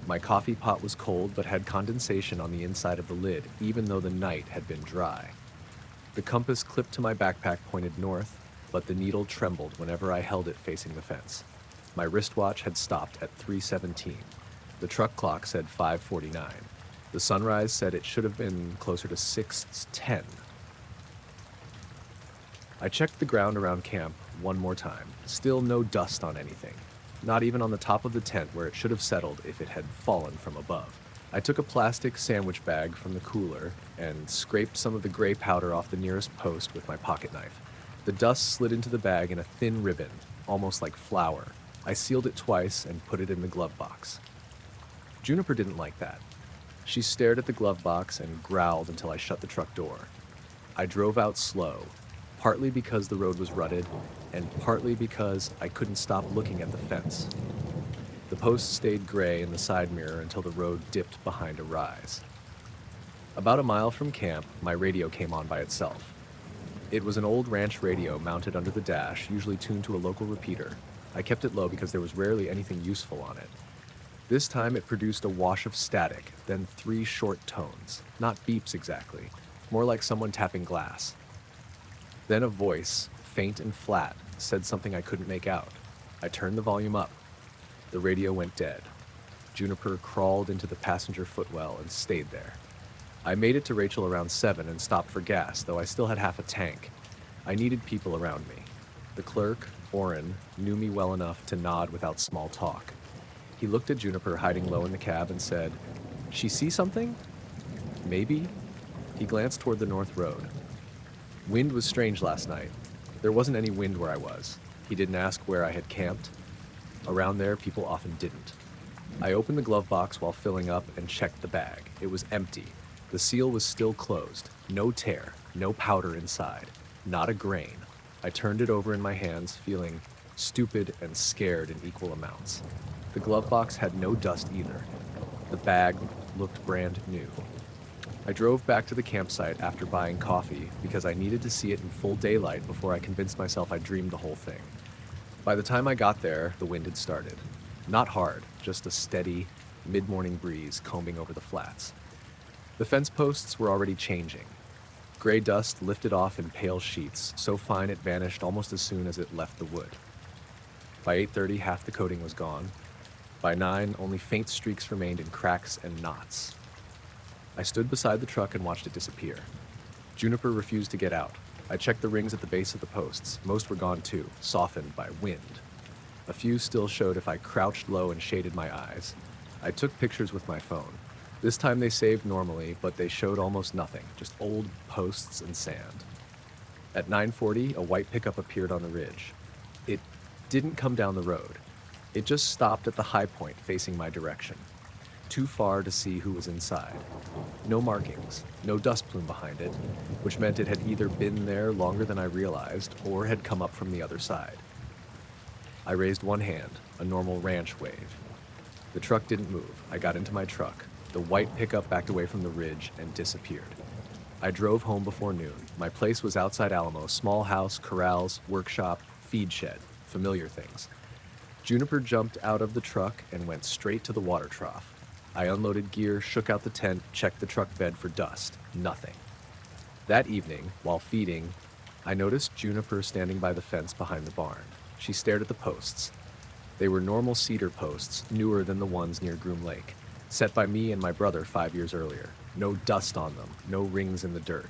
My coffee pot was cold but had condensation on the inside of the lid, even though the night had been dry. The compass clipped to my backpack pointed north, but the needle trembled whenever I held it facing the fence. My wristwatch had stopped at 3:17. The truck clock said 5:49. The sunrise said it should have been closer to 6:10. I checked the ground around camp one more time. Still no dust on anything. Not even on the top of the tent where it should have settled if it had fallen from above. I took a plastic sandwich bag from the cooler and scraped some of the gray powder off the nearest post with my pocket knife. The dust slid into the bag in a thin ribbon, almost like flour. I sealed it twice and put it in the glove box. Juniper didn't like that. She stared at the glove box and growled until I shut the truck door. I drove out slow, partly because the road was rutted, and partly because I couldn't stop looking at the fence. The post stayed gray in the side mirror until the road dipped behind a rise. About a mile from camp, my radio came on by itself. It was an old ranch radio mounted under the dash, usually tuned to a local repeater. I kept it low because there was rarely anything useful on it. This time it produced a wash of static, then 3 short tones. Not beeps exactly, more like someone tapping glass. Then a voice, faint and flat, said something I couldn't make out. I turned the volume up. The radio went dead. Juniper crawled into the passenger footwell and stayed there. I made it to Rachel around 7 and stopped for gas, though I still had half a tank. I needed people around me. The clerk, Orrin, knew me well enough to nod without small talk. He looked at Juniper hiding low in the cab and said, "She see something? Maybe?" He glanced toward the north road. Wind was strange last night. There wasn't any wind where I was. He didn't ask where I had camped. Around there, people often didn't. I opened the glove box while filling up and checked the bag. It was empty. The seal was still closed. No tear, no powder inside, not a grain. I turned it over in my hands, feeling stupid and scared in equal amounts. The glove box had no dust either. The bag looked brand new. I drove back to the campsite after buying coffee because I needed to see it in full daylight before I convinced myself I dreamed the whole thing. By the time I got there, the wind had started. Not hard, just a steady, mid-morning breeze combing over the flats. The fence posts were already changing. Gray dust lifted off in pale sheets, so fine it vanished almost as soon as it left the wood. By 8:30, half the coating was gone. By 9, only faint streaks remained in cracks and knots. I stood beside the truck and watched it disappear. Juniper refused to get out. I checked the rings at the base of the posts. Most were gone too, softened by wind. A few still showed if I crouched low and shaded my eyes. I took pictures with my phone. This time they saved normally, but they showed almost nothing, just old posts and sand. At 9:40, a white pickup appeared on the ridge. It didn't come down the road. It just stopped at the high point facing my direction. Too far to see who was inside. No markings, no dust plume behind it, which meant it had either been there longer than I realized or had come up from the other side. I raised one hand, a normal ranch wave. The truck didn't move. I got into my truck. The white pickup backed away from the ridge and disappeared. I drove home before noon. My place was outside Alamo, small house, corrals, workshop, feed shed, familiar things. Juniper jumped out of the truck and went straight to the water trough. I unloaded gear, shook out the tent, checked the truck bed for dust. Nothing. That evening, while feeding, I noticed Juniper standing by the fence behind the barn. She stared at the posts. They were normal cedar posts, newer than the ones near Groom Lake, set by me and my brother 5 years earlier. No dust on them, no rings in the dirt.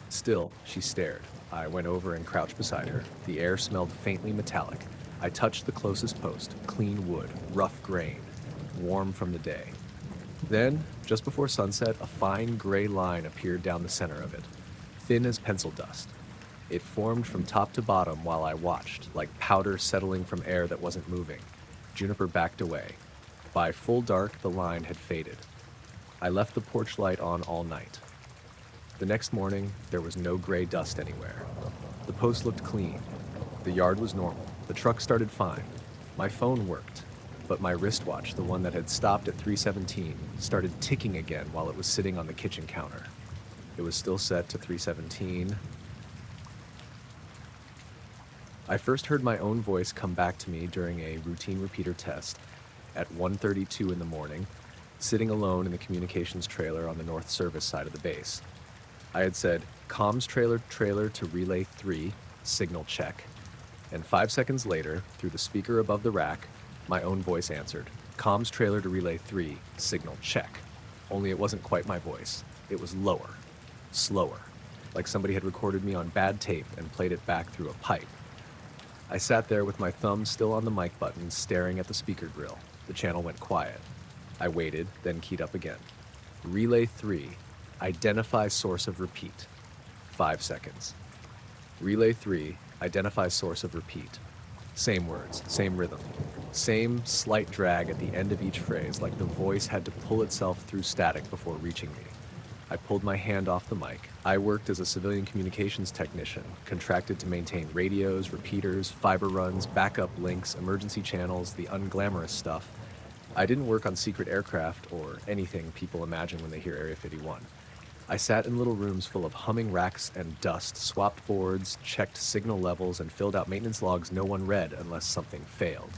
Still, she stared. I went over and crouched beside her. The air smelled faintly metallic. I touched the closest post, clean wood, rough grain, warm from the day. Then, just before sunset, a fine gray line appeared down the center of it, thin as pencil dust. It formed from top to bottom while I watched, like powder settling from air that wasn't moving. Juniper backed away. By full dark, the line had faded. I left the porch light on all night. The next morning, there was no gray dust anywhere. The post looked clean. The yard was normal. The truck started fine. My phone worked, but my wristwatch, the one that had stopped at 3:17, started ticking again while it was sitting on the kitchen counter. It was still set to 3:17. I first heard my own voice come back to me during a routine repeater test at 1:32 in the morning, sitting alone in the communications trailer on the north service side of the base. I had said, "Comms trailer to relay 3, signal check." And 5 seconds later, through the speaker above the rack, my own voice answered, "Comms trailer to relay 3, signal check." Only it wasn't quite my voice. It was lower, slower, like somebody had recorded me on bad tape and played it back through a pipe. I sat there with my thumb still on the mic button, staring at the speaker grill. The channel went quiet. I waited, then keyed up again. Relay 3, identify source of repeat. 5 seconds. Relay 3, identify source of repeat. Same words, same rhythm. Same slight drag at the end of each phrase, like the voice had to pull itself through static before reaching me. I pulled my hand off the mic. I worked as a civilian communications technician, contracted to maintain radios, repeaters, fiber runs, backup links, emergency channels, the unglamorous stuff. I didn't work on secret aircraft or anything people imagine when they hear Area 51. I sat in little rooms full of humming racks and dust, swapped boards, checked signal levels, and filled out maintenance logs no one read unless something failed.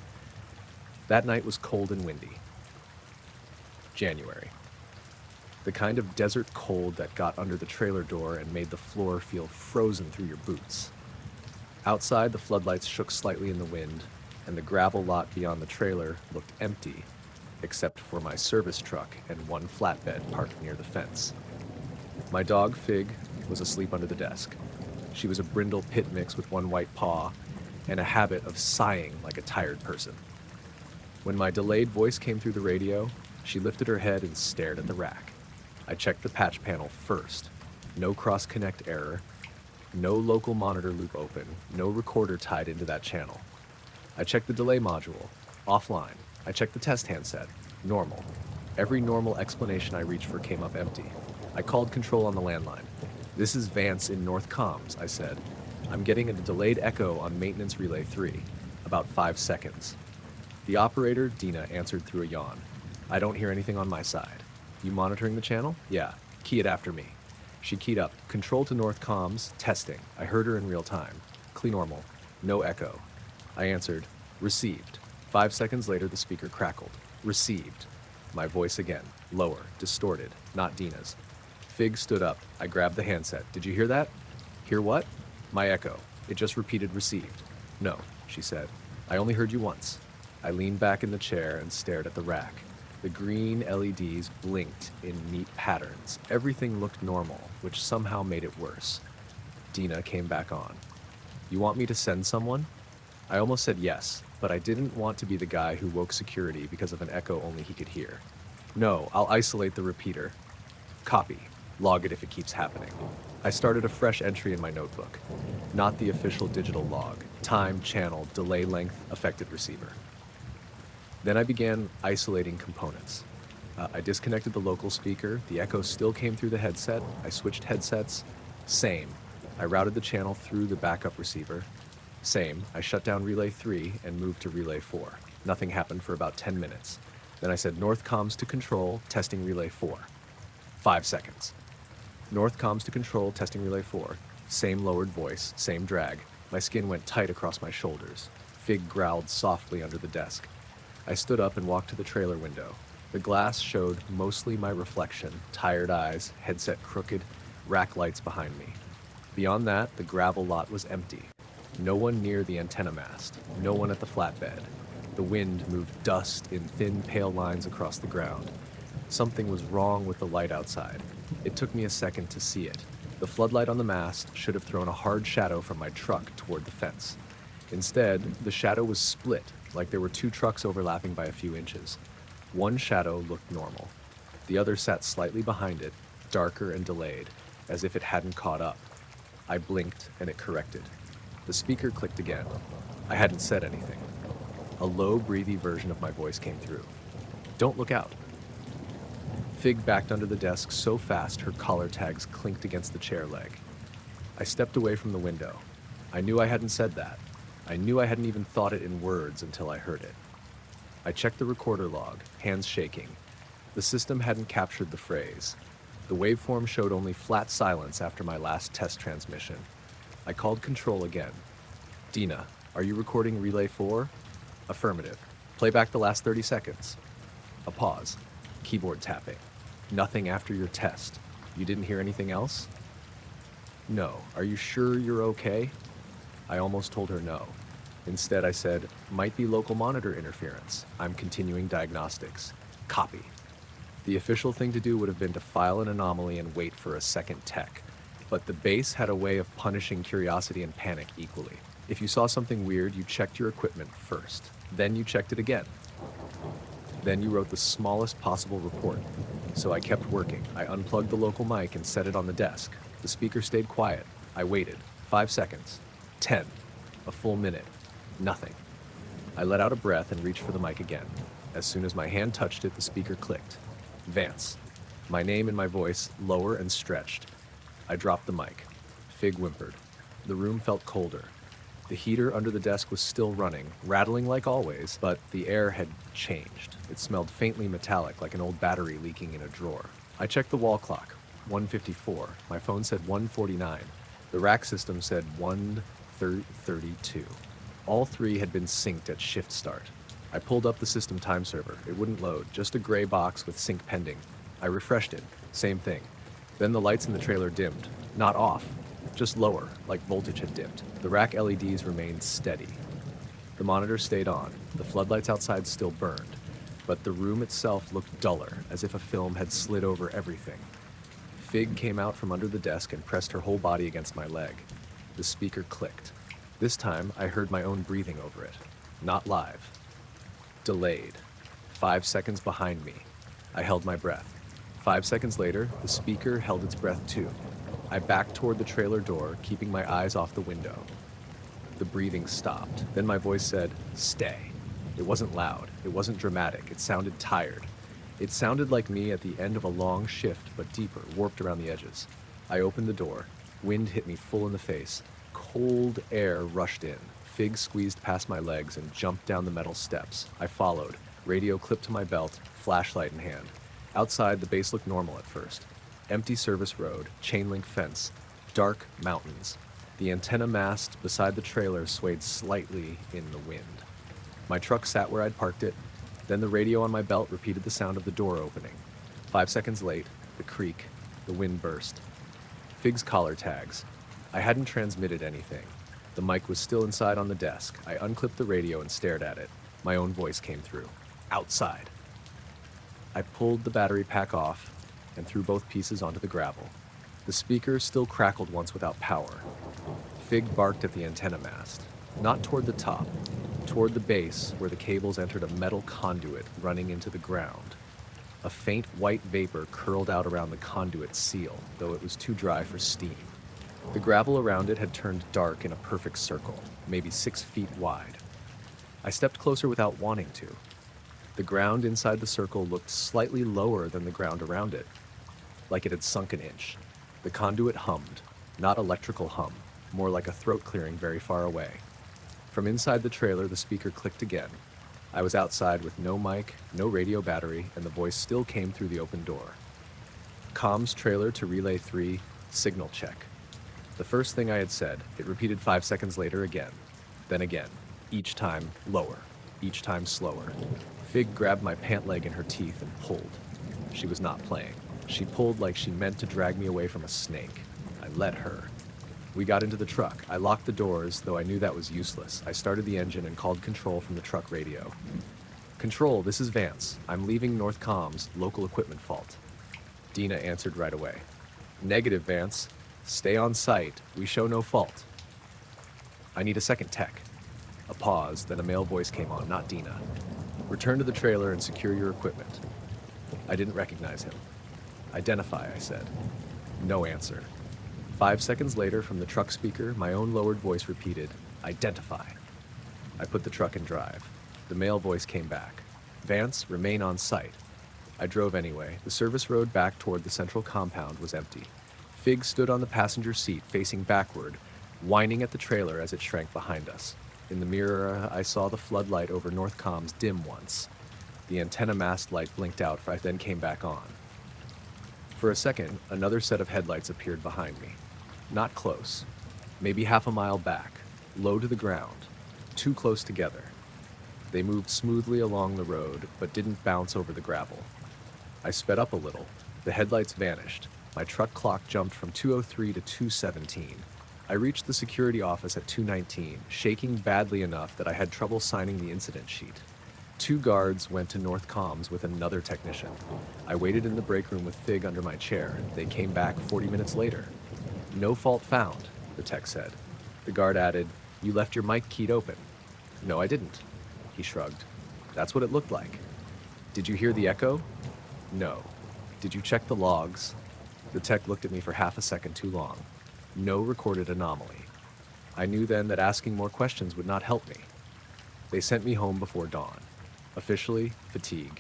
That night was cold and windy. January. The kind of desert cold that got under the trailer door and made the floor feel frozen through your boots. Outside, the floodlights shook slightly in the wind, and the gravel lot beyond the trailer looked empty, except for my service truck and one flatbed parked near the fence. My dog, Fig, was asleep under the desk. She was a brindle pit mix with one white paw and a habit of sighing like a tired person. When my delayed voice came through the radio, she lifted her head and stared at the rack. I checked the patch panel first. No cross-connect error, no local monitor loop open, no recorder tied into that channel. I checked the delay module, offline. I checked the test handset, normal. Every normal explanation I reached for came up empty. I called control on the landline. "This is Vance in North Comms," I said. "I'm getting a delayed echo on maintenance relay 3, about 5 seconds. The operator, Dina, answered through a yawn. "I don't hear anything on my side." "You monitoring the channel?" "Yeah. Key it after me." She keyed up. "Control to North Comms, testing." I heard her in real time. "Clean normal. No echo." I answered, "Received." 5 seconds later, the speaker crackled. "Received." My voice again, lower, distorted, not Dina's. Fig stood up. I grabbed the handset. "Did you hear that?" "Hear what?" "My echo. It just repeated received." "No," she said. "I only heard you once." I leaned back in the chair and stared at the rack. The green LEDs blinked in neat patterns. Everything looked normal, which somehow made it worse. Dina came back on. "You want me to send someone?" I almost said yes, but I didn't want to be the guy who woke security because of an echo only he could hear. "No, I'll isolate the repeater." "Copy. Log it if it keeps happening." I started a fresh entry in my notebook. Not the official digital log. Time, channel, delay length, affected receiver. Then I began isolating components. I disconnected the local speaker. The echo still came through the headset. I switched headsets. Same. I routed the channel through the backup receiver. Same. I shut down relay 3 and moved to relay 4. Nothing happened for about 10 minutes. Then I said North Comms to control, testing relay 4. 5 seconds. North Comms to control, testing relay 4. Same lowered voice, same drag. My skin went tight across my shoulders. Fig growled softly under the desk. I stood up and walked to the trailer window. The glass showed mostly my reflection, tired eyes, headset crooked, rack lights behind me. Beyond that, the gravel lot was empty. No one near the antenna mast, no one at the flatbed. The wind moved dust in thin, pale lines across the ground. Something was wrong with the light outside. It took me a second to see it. The floodlight on the mast should have thrown a hard shadow from my truck toward the fence. Instead, the shadow was split, like there were two trucks overlapping by a few inches. One shadow looked normal. The other sat slightly behind it, darker and delayed, as if it hadn't caught up. I blinked, and it corrected. The speaker clicked again. I hadn't said anything. A low, breathy version of my voice came through. "Don't look out." Fig backed under the desk so fast her collar tags clinked against the chair leg. I stepped away from the window. I knew I hadn't said that. I knew I hadn't even thought it in words until I heard it. I checked the recorder log, hands shaking. The system hadn't captured the phrase. The waveform showed only flat silence after my last test transmission. I called control again. "Dina, are you recording relay 4? "Affirmative. Play back the last 30 seconds. A pause. Keyboard tapping. "Nothing after your test. You didn't hear anything else?" "No. Are you sure you're okay?" I almost told her no. Instead, I said, "Might be local monitor interference. I'm continuing diagnostics." Copy. The official thing to do would have been to file an anomaly and wait for a second tech. But the base had a way of punishing curiosity and panic equally. If you saw something weird, you checked your equipment first. Then you checked it again. Then you wrote the smallest possible report. So I kept working. I unplugged the local mic and set it on the desk. The speaker stayed quiet. I waited. 5 seconds. 10. A full minute. Nothing. I let out a breath and reached for the mic again. As soon as my hand touched it, the speaker clicked. Vance. My name and my voice lower and stretched. I dropped the mic. Fig whimpered. The room felt colder. The heater under the desk was still running, rattling like always, but the air had changed. It smelled faintly metallic, like an old battery leaking in a drawer. I checked the wall clock. 1:54. My phone said 1:49. The rack system said 1:32. All three had been synced at shift start. I pulled up the system time server. It wouldn't load, just a gray box with sync pending. I refreshed it. Same thing. Then the lights in the trailer dimmed. Not off, just lower, like voltage had dipped. The rack LEDs remained steady. The monitor stayed on. The floodlights outside still burned, but the room itself looked duller, as if a film had slid over everything. Fig came out from under the desk and pressed her whole body against my leg. The speaker clicked. This time, I heard my own breathing over it. Not live. Delayed. 5 seconds behind me. I held my breath. 5 seconds later, the speaker held its breath too. I backed toward the trailer door, keeping my eyes off the window. The breathing stopped. Then my voice said, "Stay." It wasn't loud. It wasn't dramatic. It sounded tired. It sounded like me at the end of a long shift, but deeper, warped around the edges. I opened the door. Wind hit me full in the face. Cold air rushed in. Fig squeezed past my legs and jumped down the metal steps. I followed, radio clipped to my belt, flashlight in hand. Outside, the base looked normal at first. Empty service road, chain link fence, dark mountains. The antenna mast beside the trailer swayed slightly in the wind. My truck sat where I'd parked it. Then the radio on my belt repeated the sound of the door opening. 5 seconds late, the creak, the wind burst. Fig's collar tags. I hadn't transmitted anything. The mic was still inside on the desk. I unclipped the radio and stared at it. My own voice came through. Outside. I pulled the battery pack off and threw both pieces onto the gravel. The speaker still crackled once without power. Fig barked at the antenna mast. Not toward the top, toward the base where the cables entered a metal conduit running into the ground. A faint white vapor curled out around the conduit seal, though it was too dry for steam. The gravel around it had turned dark in a perfect circle, maybe 6 feet wide. I stepped closer without wanting to. The ground inside the circle looked slightly lower than the ground around it, like it had sunk an inch. The conduit hummed, not electrical hum, more like a throat clearing very far away. From inside the trailer, the speaker clicked again. I was outside with no mic, no radio battery, and the voice still came through the open door. Comms trailer to relay 3, signal check. The first thing I had said, it repeated 5 seconds later again, then again, each time lower, each time slower. Fig grabbed my pant leg in her teeth and pulled. She was not playing. She pulled like she meant to drag me away from a snake. I let her. We got into the truck. I locked the doors, though I knew that was useless. I started the engine and called control from the truck radio. "Control, this is Vance. I'm leaving North Comms, local equipment fault." Dina answered right away. "Negative, Vance. Stay on site. We show no fault." "I need a second tech." A pause, then a male voice came on, not Dina. "Return to the trailer and secure your equipment." I didn't recognize him. "Identify," I said. No answer. 5 seconds later, from the truck speaker, my own lowered voice repeated, "Identify." I put the truck in drive. The male voice came back. "Vance, remain on site." I drove anyway. The service road back toward the central compound was empty. Fig stood on the passenger seat, facing backward, whining at the trailer as it shrank behind us. In the mirror, I saw the floodlight over North Comms dim once. The antenna mast light blinked out, then came back on. For a second, another set of headlights appeared behind me. Not close. Maybe half a mile back, low to the ground, too close together. They moved smoothly along the road, but didn't bounce over the gravel. I sped up a little. The headlights vanished. My truck clock jumped from 2:03 to 2:17. I reached the security office at 2:19, shaking badly enough that I had trouble signing the incident sheet. 2 guards went to North Comms with another technician. I waited in the break room with Fig under my chair. They came back 40 minutes later. "No fault found," the tech said. The guard added, "You left your mic keyed open." "No, I didn't." He shrugged. "That's what it looked like." "Did you hear the echo?" "No." "Did you check the logs?" The tech looked at me for half a second too long. "No recorded anomaly." I knew then that asking more questions would not help me. They sent me home before dawn. Officially, fatigue.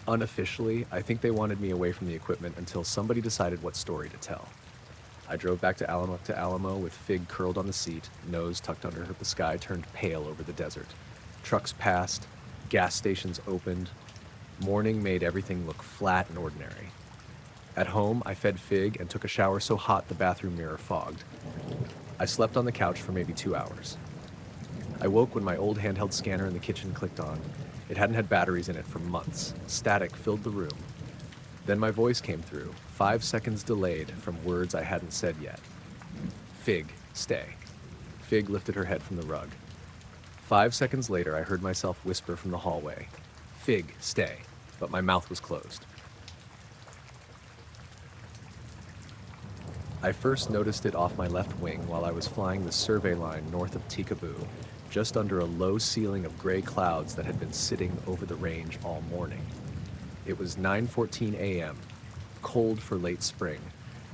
Unofficially, I think they wanted me away from the equipment until somebody decided what story to tell. I drove back to Alamo with Fig curled on the seat, nose tucked under her. The sky turned pale over the desert. Trucks passed, gas stations opened. Morning made everything look flat and ordinary. At home, I fed Fig and took a shower so hot the bathroom mirror fogged. I slept on the couch for maybe 2 hours. I woke when my old handheld scanner in the kitchen clicked on. It hadn't had batteries in it for months. Static filled the room. Then my voice came through, 5 seconds delayed from words I hadn't said yet. Fig, stay. Fig lifted her head from the rug. 5 seconds later, I heard myself whisper from the hallway, Fig, stay, but my mouth was closed. I first noticed it off my left wing while I was flying the survey line north of Tikaboo, just under a low ceiling of gray clouds that had been sitting over the range all morning. It was 9:14 a.m., cold for late spring,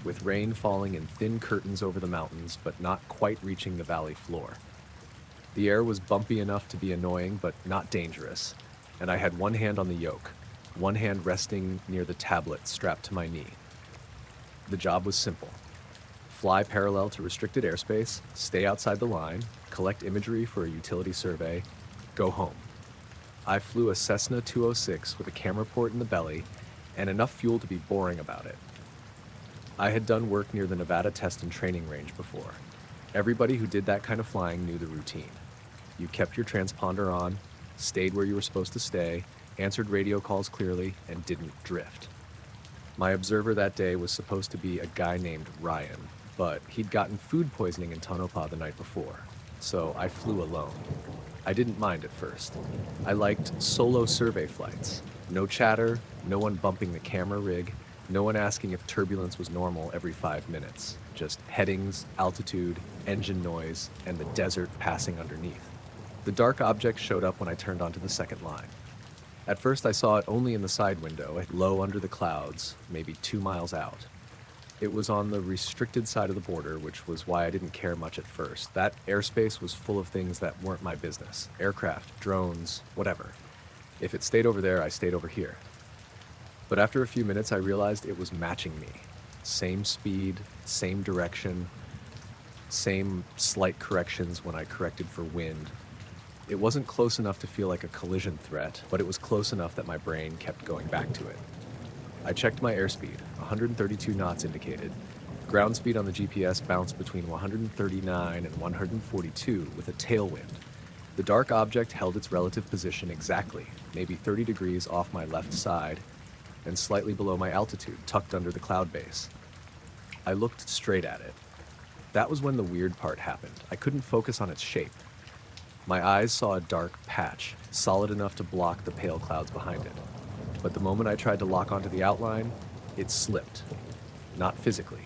with rain falling in thin curtains over the mountains but not quite reaching the valley floor. The air was bumpy enough to be annoying but not dangerous, and I had one hand on the yoke, one hand resting near the tablet strapped to my knee. The job was simple. Fly parallel to restricted airspace, stay outside the line, collect imagery for a utility survey, go home. I flew a Cessna 206 with a camera port in the belly and enough fuel to be boring about it. I had done work near the Nevada Test and Training Range before. Everybody who did that kind of flying knew the routine. You kept your transponder on, stayed where you were supposed to stay, answered radio calls clearly, and didn't drift. My observer that day was supposed to be a guy named Ryan, but he'd gotten food poisoning in Tonopah the night before, so I flew alone. I didn't mind at first. I liked solo survey flights. No chatter, no one bumping the camera rig, no one asking if turbulence was normal every 5 minutes. Just headings, altitude, engine noise, and the desert passing underneath. The dark object showed up when I turned onto the second line. At first I saw it only in the side window, low under the clouds, maybe 2 miles out. It was on the restricted side of the border, which was why I didn't care much at first. That airspace was full of things that weren't my business. Aircraft, drones, whatever. If it stayed over there, I stayed over here. But after a few minutes, I realized it was matching me. Same speed, same direction, same slight corrections when I corrected for wind. It wasn't close enough to feel like a collision threat, but it was close enough that my brain kept going back to it. I checked my airspeed, 132 knots indicated. Ground speed on the GPS bounced between 139 and 142 with a tailwind. The dark object held its relative position exactly, maybe 30 degrees off my left side, and slightly below my altitude, tucked under the cloud base. I looked straight at it. That was when the weird part happened. I couldn't focus on its shape. My eyes saw a dark patch, solid enough to block the pale clouds behind it. But the moment I tried to lock onto the outline, it slipped. Not physically,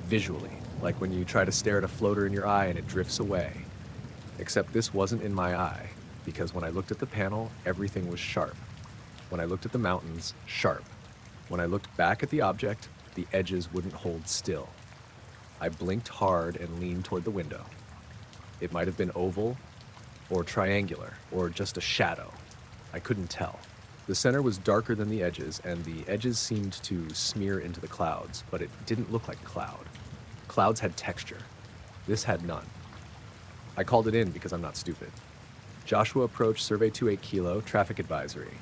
visually, like when you try to stare at a floater in your eye and it drifts away. Except this wasn't in my eye, because when I looked at the panel, everything was sharp. When I looked at the mountains, sharp. When I looked back at the object, the edges wouldn't hold still. I blinked hard and leaned toward the window. It might have been oval, or triangular, or just a shadow. I couldn't tell. The center was darker than the edges, and the edges seemed to smear into the clouds, but it didn't look like a cloud. Clouds had texture. This had none. I called it in because I'm not stupid. Joshua approach, survey 28 kilo, traffic advisory.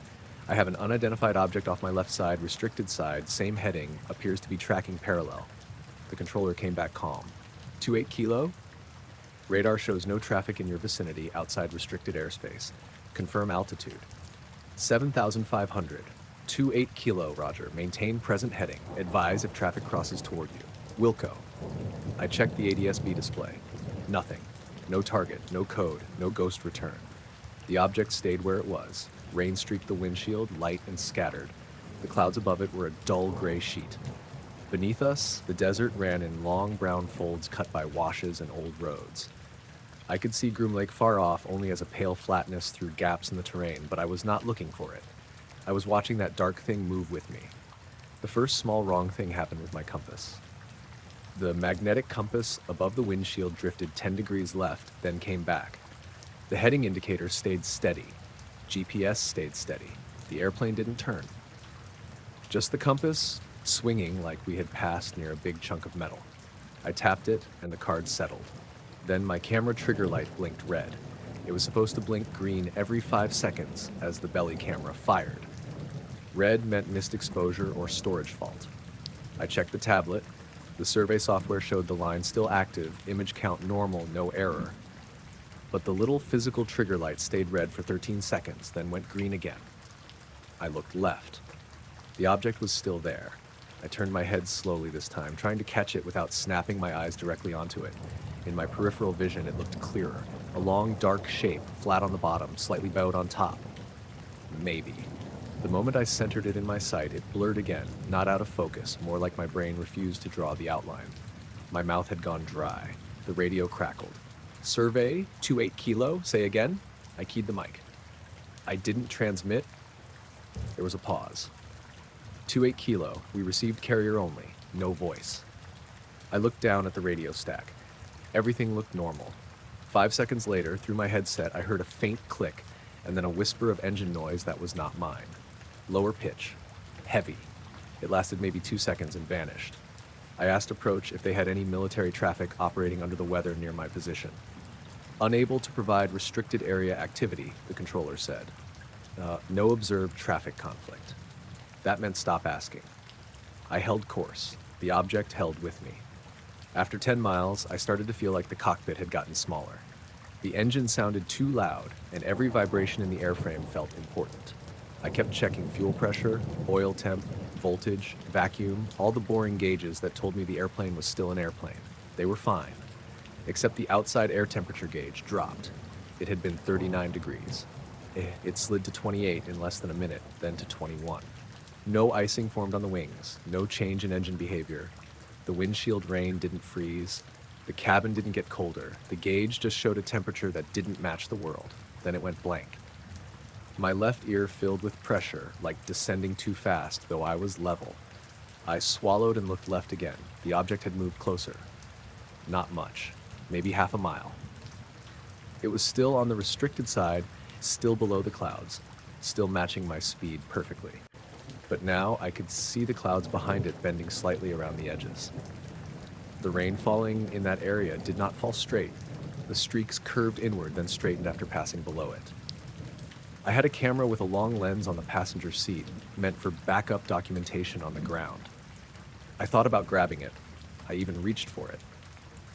I have an unidentified object off my left side, restricted side, same heading, appears to be tracking parallel. The controller came back calm. 28 kilo? Radar shows no traffic in your vicinity outside restricted airspace. Confirm altitude. 7,500. 28 kilo, Roger. Maintain present heading. Advise if traffic crosses toward you. Wilco. I checked the ADS-B display. Nothing. No target, no code, no ghost return. The object stayed where it was. Rain streaked the windshield, light and scattered. The clouds above it were a dull gray sheet. Beneath us, the desert ran in long brown folds cut by washes and old roads. I could see Groom Lake far off only as a pale flatness through gaps in the terrain, but I was not looking for it. I was watching that dark thing move with me. The first small wrong thing happened with my compass. The magnetic compass above the windshield drifted 10 degrees left, then came back. The heading indicator stayed steady. GPS stayed steady. The airplane didn't turn. Just the compass swinging like we had passed near a big chunk of metal. I tapped it, and the card settled. Then my camera trigger light blinked red. It was supposed to blink green every 5 seconds as the belly camera fired. Red meant missed exposure or storage fault. I checked the tablet. The survey software showed the line still active, image count normal, no error. But the little physical trigger light stayed red for 13 seconds, then went green again. I looked left. The object was still there. I turned my head slowly this time, trying to catch it without snapping my eyes directly onto it. In my peripheral vision, it looked clearer. A long, dark shape, flat on the bottom, slightly bowed on top. Maybe. The moment I centered it in my sight, it blurred again, not out of focus, more like my brain refused to draw the outline. My mouth had gone dry. The radio crackled. Survey, 28 kilo, say again? I keyed the mic. I didn't transmit. There was a pause. 28 kilo, we received carrier only, no voice. I looked down at the radio stack. Everything looked normal. 5 seconds later, through my headset, I heard a faint click, and then a whisper of engine noise that was not mine. Lower pitch. Heavy. It lasted maybe 2 seconds and vanished. I asked approach if they had any military traffic operating under the weather near my position. Unable to provide restricted area activity, the controller said. No observed traffic conflict. That meant stop asking. I held course. The object held with me. After 10 miles, I started to feel like the cockpit had gotten smaller. The engine sounded too loud, and every vibration in the airframe felt important. I kept checking fuel pressure, oil temp, voltage, vacuum, all the boring gauges that told me the airplane was still an airplane. They were fine. Except the outside air temperature gauge dropped. It had been 39 degrees. It slid to 28 in less than a minute, then to 21. No icing formed on the wings, no change in engine behavior. The windshield rain didn't freeze. The cabin didn't get colder. The gauge just showed a temperature that didn't match the world. Then it went blank. My left ear filled with pressure, like descending too fast, though I was level. I swallowed and looked left again. The object had moved closer. Not much. Maybe half a mile. It was still on the restricted side, still below the clouds, still matching my speed perfectly. But now I could see the clouds behind it bending slightly around the edges. The rain falling in that area did not fall straight. The streaks curved inward, then straightened after passing below it. I had a camera with a long lens on the passenger seat, meant for backup documentation on the ground. I thought about grabbing it. I even reached for it.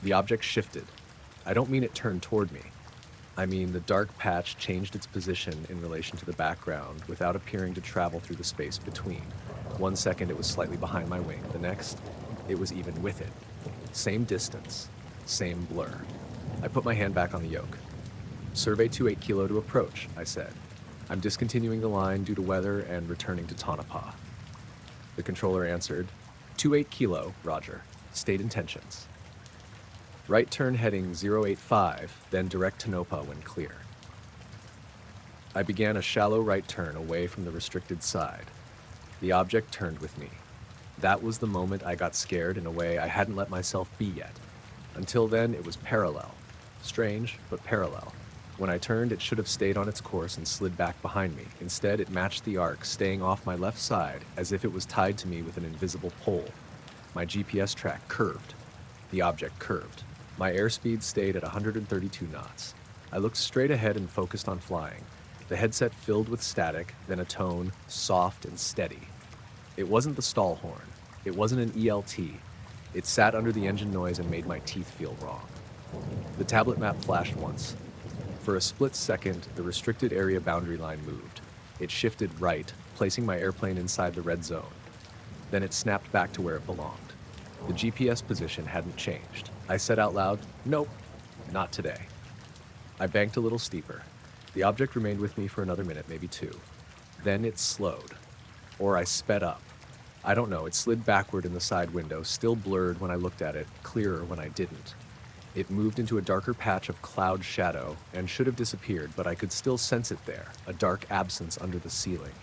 The object shifted. I don't mean it turned toward me. I mean the dark patch changed its position in relation to the background without appearing to travel through the space between. 1 second it was slightly behind my wing. The next, it was even with it. Same distance, same blur. I put my hand back on the yoke. Survey 28 kilo to approach, I said. I'm discontinuing the line due to weather and returning to Tonopah. The controller answered, 28 kilo, roger. State intentions. Right turn heading 085, then direct to Tonopah when clear. I began a shallow right turn away from the restricted side. The object turned with me. That was the moment I got scared in a way I hadn't let myself be yet. Until then, it was parallel. Strange, but parallel. When I turned, it should have stayed on its course and slid back behind me. Instead, it matched the arc, staying off my left side as if it was tied to me with an invisible pole. My GPS track curved. The object curved. My airspeed stayed at 132 knots. I looked straight ahead and focused on flying. The headset filled with static, then a tone, soft and steady. It wasn't the stall horn. It wasn't an ELT. It sat under the engine noise and made my teeth feel wrong. The tablet map flashed once. For a split second, the restricted area boundary line moved. It shifted right, placing my airplane inside the red zone. Then it snapped back to where it belonged. The GPS position hadn't changed. I said out loud, nope, not today. I banked a little steeper. The object remained with me for another minute, maybe two. Then it slowed. Or I sped up. I don't know, it slid backward in the side window, still blurred when I looked at it, clearer when I didn't. It moved into a darker patch of cloud shadow and should have disappeared, but I could still sense it there, a dark absence under the ceiling.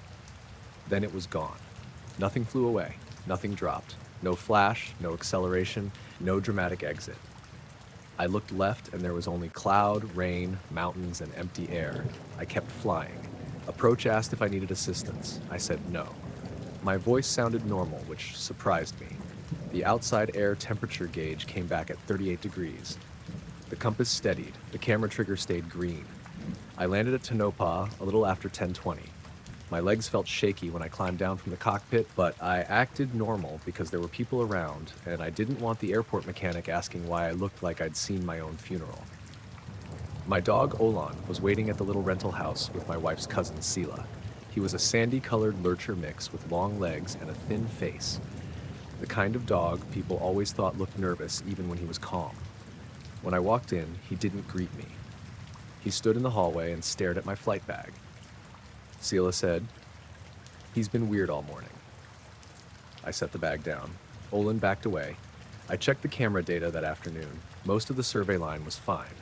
Then it was gone. Nothing flew away, nothing dropped. No flash, no acceleration, no dramatic exit. I looked left and there was only cloud, rain, mountains, and empty air. I kept flying. Approach asked if I needed assistance. I said no. My voice sounded normal, which surprised me. The outside air temperature gauge came back at 38 degrees. The compass steadied. The camera trigger stayed green. I landed at Tonopah a little after 10:20. My legs felt shaky when I climbed down from the cockpit, but I acted normal because there were people around, and I didn't want the airport mechanic asking why I looked like I'd seen my own funeral. My dog, Olan, was waiting at the little rental house with my wife's cousin, Sela. He was a sandy-colored lurcher mix with long legs and a thin face. The kind of dog people always thought looked nervous even when he was calm. When I walked in, he didn't greet me. He stood in the hallway and stared at my flight bag. Sela said, "He's been weird all morning." I set the bag down. Olin backed away. I checked the camera data that afternoon. Most of the survey line was fine.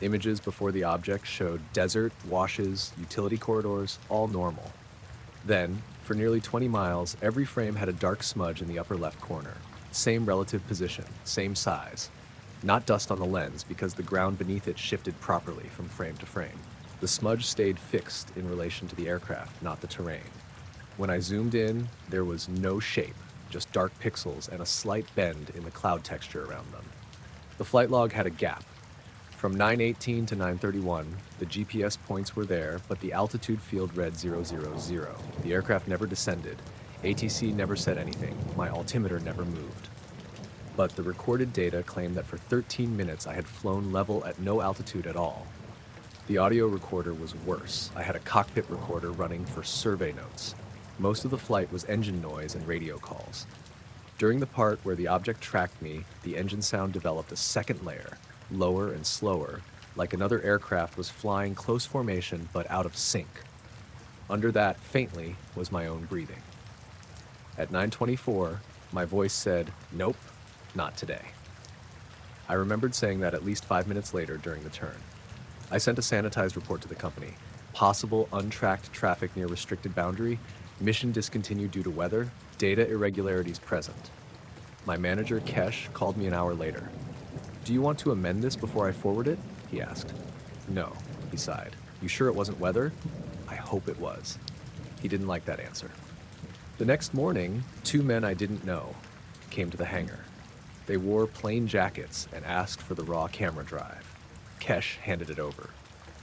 Images before the object showed desert, washes, utility corridors, all normal. Then, for nearly 20 miles, every frame had a dark smudge in the upper left corner. Same relative position, same size. Not dust on the lens because the ground beneath it shifted properly from frame to frame. The smudge stayed fixed in relation to the aircraft, not the terrain. When I zoomed in, there was no shape, just dark pixels and a slight bend in the cloud texture around them. The flight log had a gap. From 9:18 to 9:31, the GPS points were there, but the altitude field read 000. The aircraft never descended. ATC never said anything. My altimeter never moved. But the recorded data claimed that for 13 minutes I had flown level at no altitude at all. The audio recorder was worse. I had a cockpit recorder running for survey notes. Most of the flight was engine noise and radio calls. During the part where the object tracked me, the engine sound developed a second layer, lower and slower, like another aircraft was flying close formation but out of sync. Under that, faintly, was my own breathing. At 9:24, my voice said, "Nope, not today." I remembered saying that at least 5 minutes later during the turn. I sent a sanitized report to the company. Possible untracked traffic near restricted boundary, mission discontinued due to weather, data irregularities present. My manager, Kesh, called me an hour later. "Do you want to amend this before I forward it?" he asked. "No," he sighed. "You sure it wasn't weather?" "I hope it was." He didn't like that answer. The next morning, 2 men I didn't know came to the hangar. They wore plain jackets and asked for the raw camera drive. Kesh handed it over.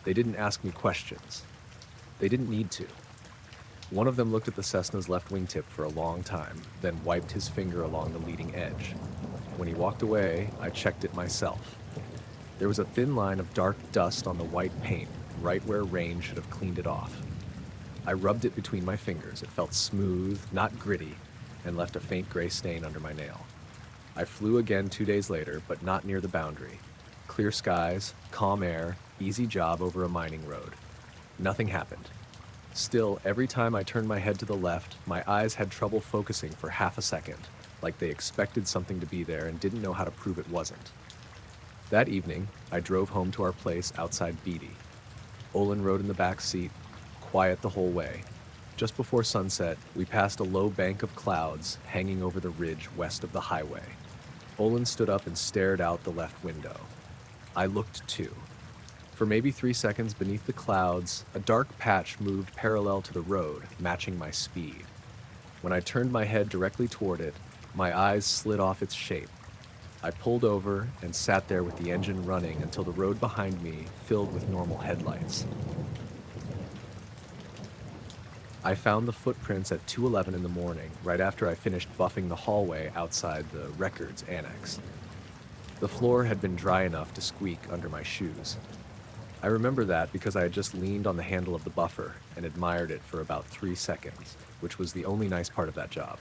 They didn't ask me questions. They didn't need to. One of them looked at the Cessna's left wingtip for a long time, then wiped his finger along the leading edge. When he walked away, I checked it myself. There was a thin line of dark dust on the white paint, right where rain should have cleaned it off. I rubbed it between my fingers. It felt smooth, not gritty, and left a faint gray stain under my nail. I flew again 2 days later, but not near the boundary. Clear skies, calm air, easy job over a mining road. Nothing happened. Still, every time I turned my head to the left, my eyes had trouble focusing for half a second, like they expected something to be there and didn't know how to prove it wasn't. That evening, I drove home to our place outside Beatty. Olin rode in the back seat, quiet the whole way. Just before sunset, we passed a low bank of clouds hanging over the ridge west of the highway. Olin stood up and stared out the left window. I looked too. For maybe 3 seconds beneath the clouds, a dark patch moved parallel to the road, matching my speed. When I turned my head directly toward it, my eyes slid off its shape. I pulled over and sat there with the engine running until the road behind me filled with normal headlights. I found the footprints at 2:11 in the morning, right after I finished buffing the hallway outside the records annex. The floor had been dry enough to squeak under my shoes. I remember that because I had just leaned on the handle of the buffer and admired it for about 3 seconds, which was the only nice part of that job.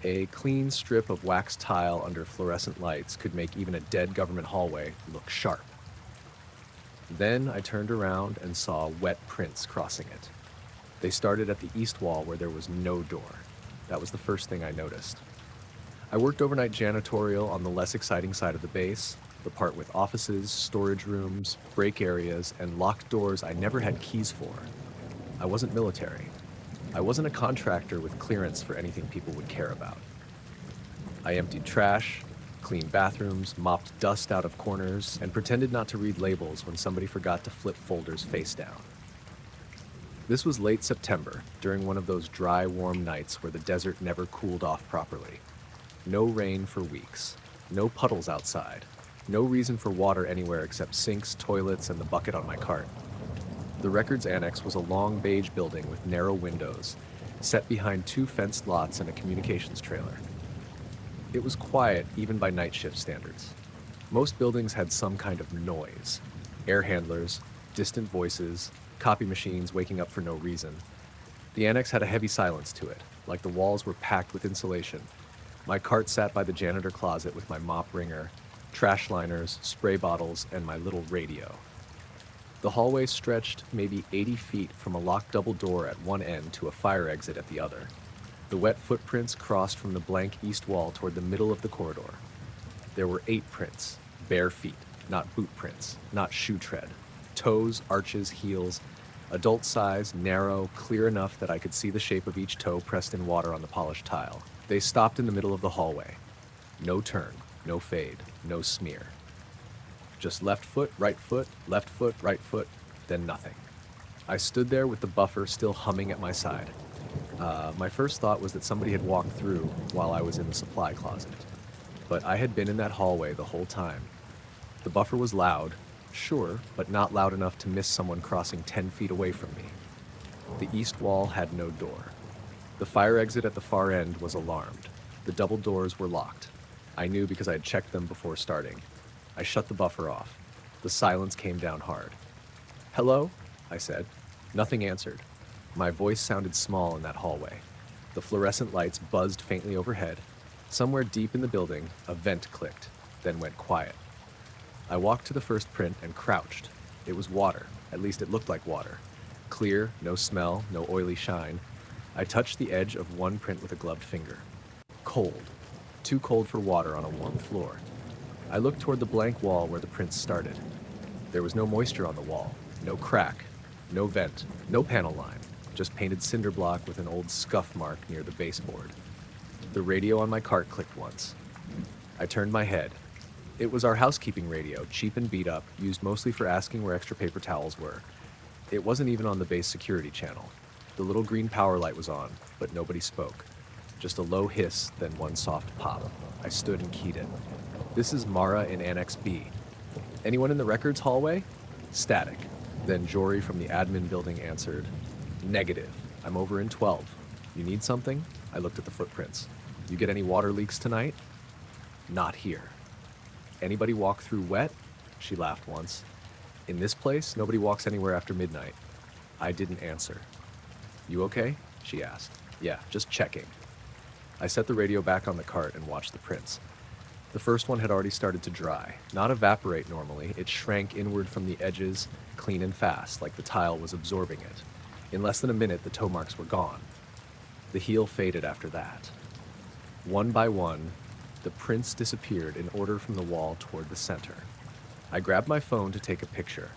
A clean strip of wax tile under fluorescent lights could make even a dead government hallway look sharp. Then I turned around and saw wet prints crossing it. They started at the east wall where there was no door. That was the first thing I noticed. I worked overnight janitorial on the less exciting side of the base, the part with offices, storage rooms, break areas, and locked doors I never had keys for. I wasn't military. I wasn't a contractor with clearance for anything people would care about. I emptied trash, cleaned bathrooms, mopped dust out of corners, and pretended not to read labels when somebody forgot to flip folders face down. This was late September, during one of those dry, warm nights where the desert never cooled off properly. No rain for weeks. No puddles outside. No reason for water anywhere except sinks, toilets, and the bucket on my cart. The records annex was a long beige building with narrow windows, set behind 2 fenced lots and a communications trailer. It was quiet even by night shift standards. Most buildings had some kind of noise. Air handlers, distant voices, copy machines waking up for no reason. The annex had a heavy silence to it, like the walls were packed with insulation. My cart sat by the janitor closet with my mop wringer, trash liners, spray bottles, and my little radio. The hallway stretched maybe 80 feet from a locked double door at one end to a fire exit at the other. The wet footprints crossed from the blank east wall toward the middle of the corridor. There were 8 prints, bare feet, not boot prints, not shoe tread. Toes, arches, heels, adult size, narrow, clear enough that I could see the shape of each toe pressed in water on the polished tile. They stopped in the middle of the hallway. No turn, no fade, no smear. Just left foot, right foot, right foot, then nothing. I stood there with the buffer still humming at my side. My first thought was that somebody had walked through while I was in the supply closet. But I had been in that hallway the whole time. The buffer was loud, sure, but not loud enough to miss someone crossing 10 feet away from me. The east wall had no door. The fire exit at the far end was alarmed. The double doors were locked. I knew because I had checked them before starting. I shut the buffer off. The silence came down hard. "Hello?" I said. Nothing answered. My voice sounded small in that hallway. The fluorescent lights buzzed faintly overhead. Somewhere deep in the building, a vent clicked, then went quiet. I walked to the first print and crouched. It was water. At least it looked like water. Clear, no smell, no oily shine. I touched the edge of one print with a gloved finger. Cold. Too cold for water on a warm floor. I looked toward the blank wall where the prints started. There was no moisture on the wall, no crack, no vent, no panel line, just painted cinder block with an old scuff mark near the baseboard. The radio on my cart clicked once. I turned my head. It was our housekeeping radio, cheap and beat up, used mostly for asking where extra paper towels were. It wasn't even on the base security channel. The little green power light was on, but nobody spoke. Just a low hiss, then one soft pop. I stood and keyed it. "This is Mara in Annex B. Anyone in the records hallway?" Static. Then Jory from the admin building answered, "Negative. I'm over in 12. You need something?" I looked at the footprints. "You get any water leaks tonight?" "Not here." "Anybody walk through wet?" She laughed once. "In this place, nobody walks anywhere after midnight." I didn't answer. "You okay?" she asked. "Yeah, just checking." I set the radio back on the cart and watched the prints. The first one had already started to dry. Not evaporate normally, it shrank inward from the edges, clean and fast, like the tile was absorbing it. In less than a minute, the toe marks were gone. The heel faded after that. One by one, the prints disappeared in order from the wall toward the center. I grabbed my phone to take a picture.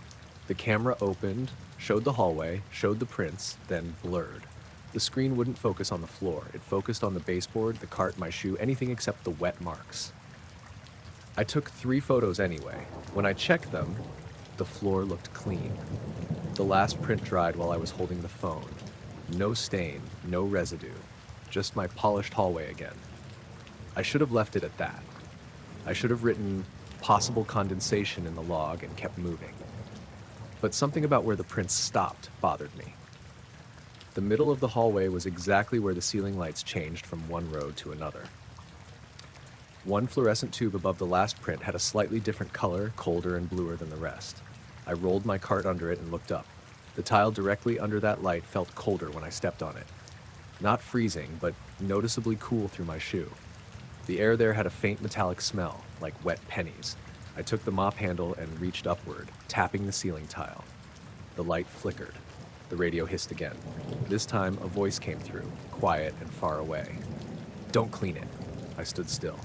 The camera opened, showed the hallway, showed the prints, then blurred. The screen wouldn't focus on the floor. It focused on the baseboard, the cart, my shoe, anything except the wet marks. I took 3 photos anyway. When I checked them, the floor looked clean. The last print dried while I was holding the phone. No stain, no residue. Just my polished hallway again. I should have left it at that. I should have written possible condensation in the log and kept moving. But something about where the prints stopped bothered me. The middle of the hallway was exactly where the ceiling lights changed from one row to another. One fluorescent tube above the last print had a slightly different color, colder and bluer than the rest. I rolled my cart under it and looked up. The tile directly under that light felt colder when I stepped on it. Not freezing, but noticeably cool through my shoe. The air there had a faint metallic smell, like wet pennies. I took the mop handle and reached upward, tapping the ceiling tile. The light flickered. The radio hissed again. This time, a voice came through, quiet and far away. "Don't clean it." I stood still.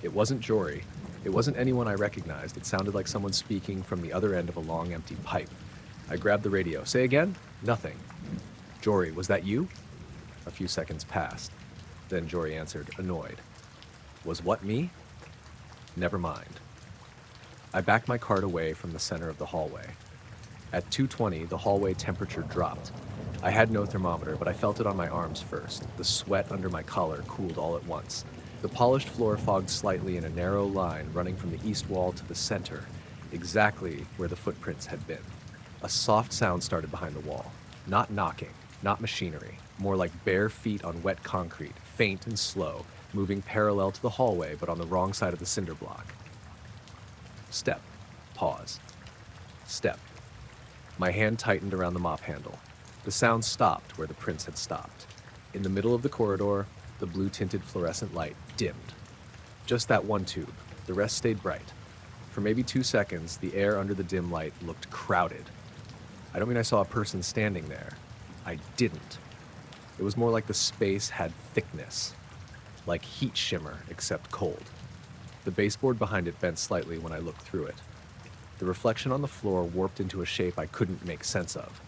It wasn't Jory. It wasn't anyone I recognized. It sounded like someone speaking from the other end of a long, empty pipe. I grabbed the radio. "Say again?" "Nothing." "Jory, was that you?" A few seconds passed. Then Jory answered, annoyed. "Was what, me?" Never mind. I backed my cart away from the center of the hallway. At 2:20, the hallway temperature dropped. I had no thermometer, but I felt it on my arms first. The sweat under my collar cooled all at once. The polished floor fogged slightly in a narrow line running from the east wall to the center, exactly where the footprints had been. A soft sound started behind the wall. Not knocking, not machinery, more like bare feet on wet concrete, faint and slow, moving parallel to the hallway but on the wrong side of the cinder block. Step. Pause. Step. My hand tightened around the mop handle. The sound stopped where the prints had stopped. In the middle of the corridor, the blue-tinted fluorescent light dimmed. Just that one tube. The rest stayed bright. For maybe 2 seconds, the air under the dim light looked crowded. I don't mean I saw a person standing there. I didn't. It was more like the space had thickness. Like heat shimmer, except cold. The baseboard behind it bent slightly when I looked through it. The reflection on the floor warped into a shape I couldn't make sense of.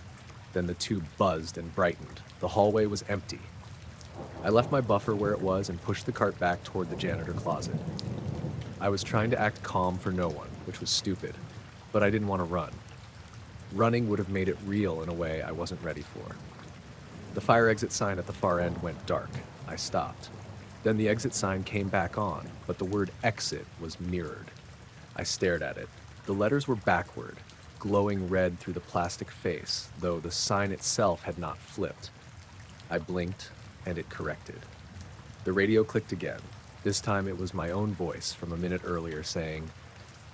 Then the tube buzzed and brightened. The hallway was empty. I left my buffer where it was and pushed the cart back toward the janitor closet. I was trying to act calm for no one, which was stupid, but I didn't want to run. Running would have made it real in a way I wasn't ready for. The fire exit sign at the far end went dark. I stopped. Then the exit sign came back on, but the word exit was mirrored. I stared at it. The letters were backward, glowing red through the plastic face, though the sign itself had not flipped. I blinked, and it corrected. The radio clicked again. This time it was my own voice from a minute earlier saying,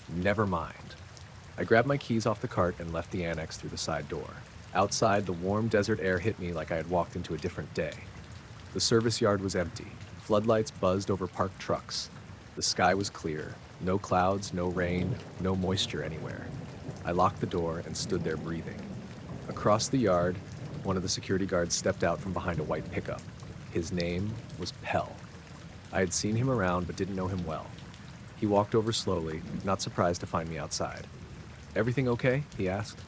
"Never mind." I grabbed my keys off the cart and left the annex through the side door. Outside, the warm desert air hit me like I had walked into a different day. The service yard was empty. Floodlights buzzed over parked trucks. The sky was clear. No clouds, no rain, no moisture anywhere. I locked the door and stood there breathing. Across the yard, one of the security guards stepped out from behind a white pickup. His name was Pell. I had seen him around but didn't know him well. He walked over slowly, not surprised to find me outside. "Everything okay?" he asked.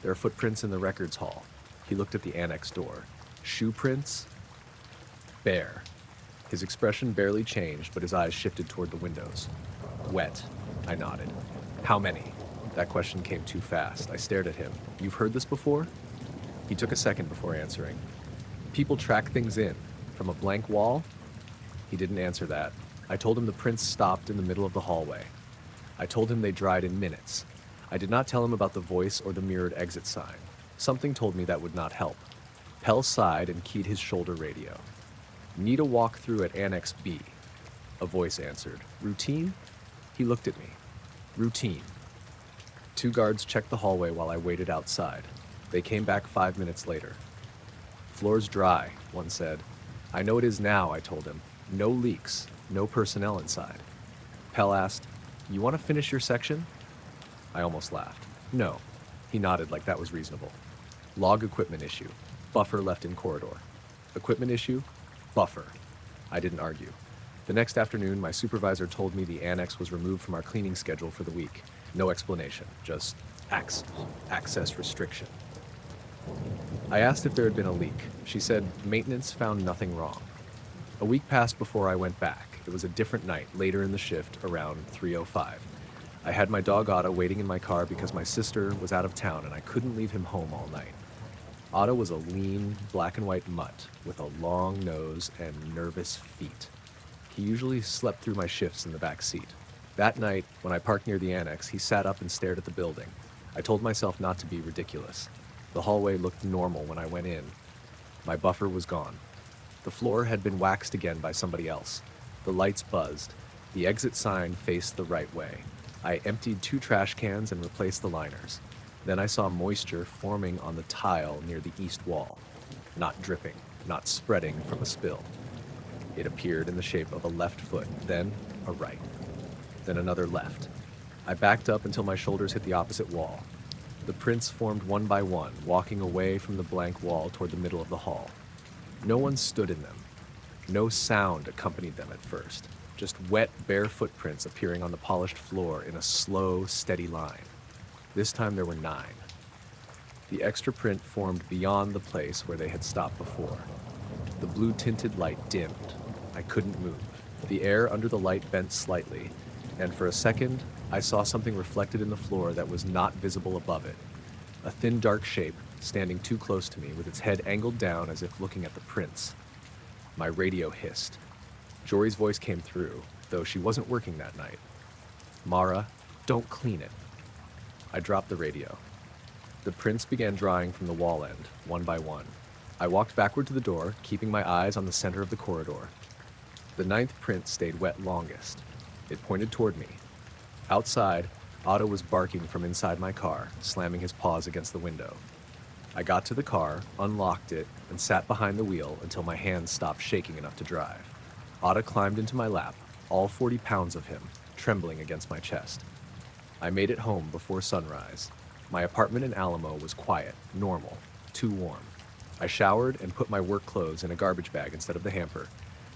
"There are footprints in the records hall." He looked at the annex door. "Shoe prints?" "Bare." His expression barely changed, but his eyes shifted toward the windows. "Wet." I nodded. "How many?" That question came too fast. I stared at him. "You've heard this before?" He took a second before answering. "People track things in. From a blank wall?" He didn't answer that. I told him the prints stopped in the middle of the hallway. I told him they dried in minutes. I did not tell him about the voice or the mirrored exit sign. Something told me that would not help. Pell sighed and keyed his shoulder radio. "Need a walkthrough at Annex B." A voice answered. "Routine?" He looked at me. "Routine." 2 guards checked the hallway while I waited outside. They came back 5 minutes later. "Floor's dry," one said. "I know it is now," I told him. "No leaks, no personnel inside." Pell asked, "You want to finish your section?" I almost laughed. "No." He nodded like that was reasonable. "Log equipment issue. Buffer left in corridor." "Equipment issue? Buffer." I didn't argue. The next afternoon, my supervisor told me the annex was removed from our cleaning schedule for the week. No explanation, just access restriction. I asked if there had been a leak. She said maintenance found nothing wrong. A week passed before I went back. It was a different night, later in the shift, around 3:05. I had my dog Otto waiting in my car because my sister was out of town and I couldn't leave him home all night. Otto was a lean, black and white mutt with a long nose and nervous feet. He usually slept through my shifts in the back seat. That night, when I parked near the annex, he sat up and stared at the building. I told myself not to be ridiculous. The hallway looked normal when I went in. My buffer was gone. The floor had been waxed again by somebody else. The lights buzzed. The exit sign faced the right way. I emptied 2 trash cans and replaced the liners. Then I saw moisture forming on the tile near the east wall. Not dripping, not spreading from a spill. It appeared in the shape of a left foot, then a right, then another left. I backed up until my shoulders hit the opposite wall. The prints formed one by one, walking away from the blank wall toward the middle of the hall. No one stood in them. No sound accompanied them at first. Just wet, bare footprints appearing on the polished floor in a slow, steady line. This time there were 9. The extra print formed beyond the place where they had stopped before. The blue-tinted light dimmed. I couldn't move. The air under the light bent slightly, and for a second, I saw something reflected in the floor that was not visible above it. A thin, dark shape, standing too close to me with its head angled down as if looking at the prints. My radio hissed. Jory's voice came through, though she wasn't working that night. "Mara, don't clean it." I dropped the radio. The prints began drying from the wall end, one by one. I walked backward to the door, keeping my eyes on the center of the corridor. The ninth print stayed wet longest. It pointed toward me. Outside, Otto was barking from inside my car, slamming his paws against the window. I got to the car, unlocked it, and sat behind the wheel until my hands stopped shaking enough to drive. Otto climbed into my lap, all 40 pounds of him, trembling against my chest. I made it home before sunrise. My apartment in Alamo was quiet, normal, too warm. I showered and put my work clothes in a garbage bag instead of the hamper.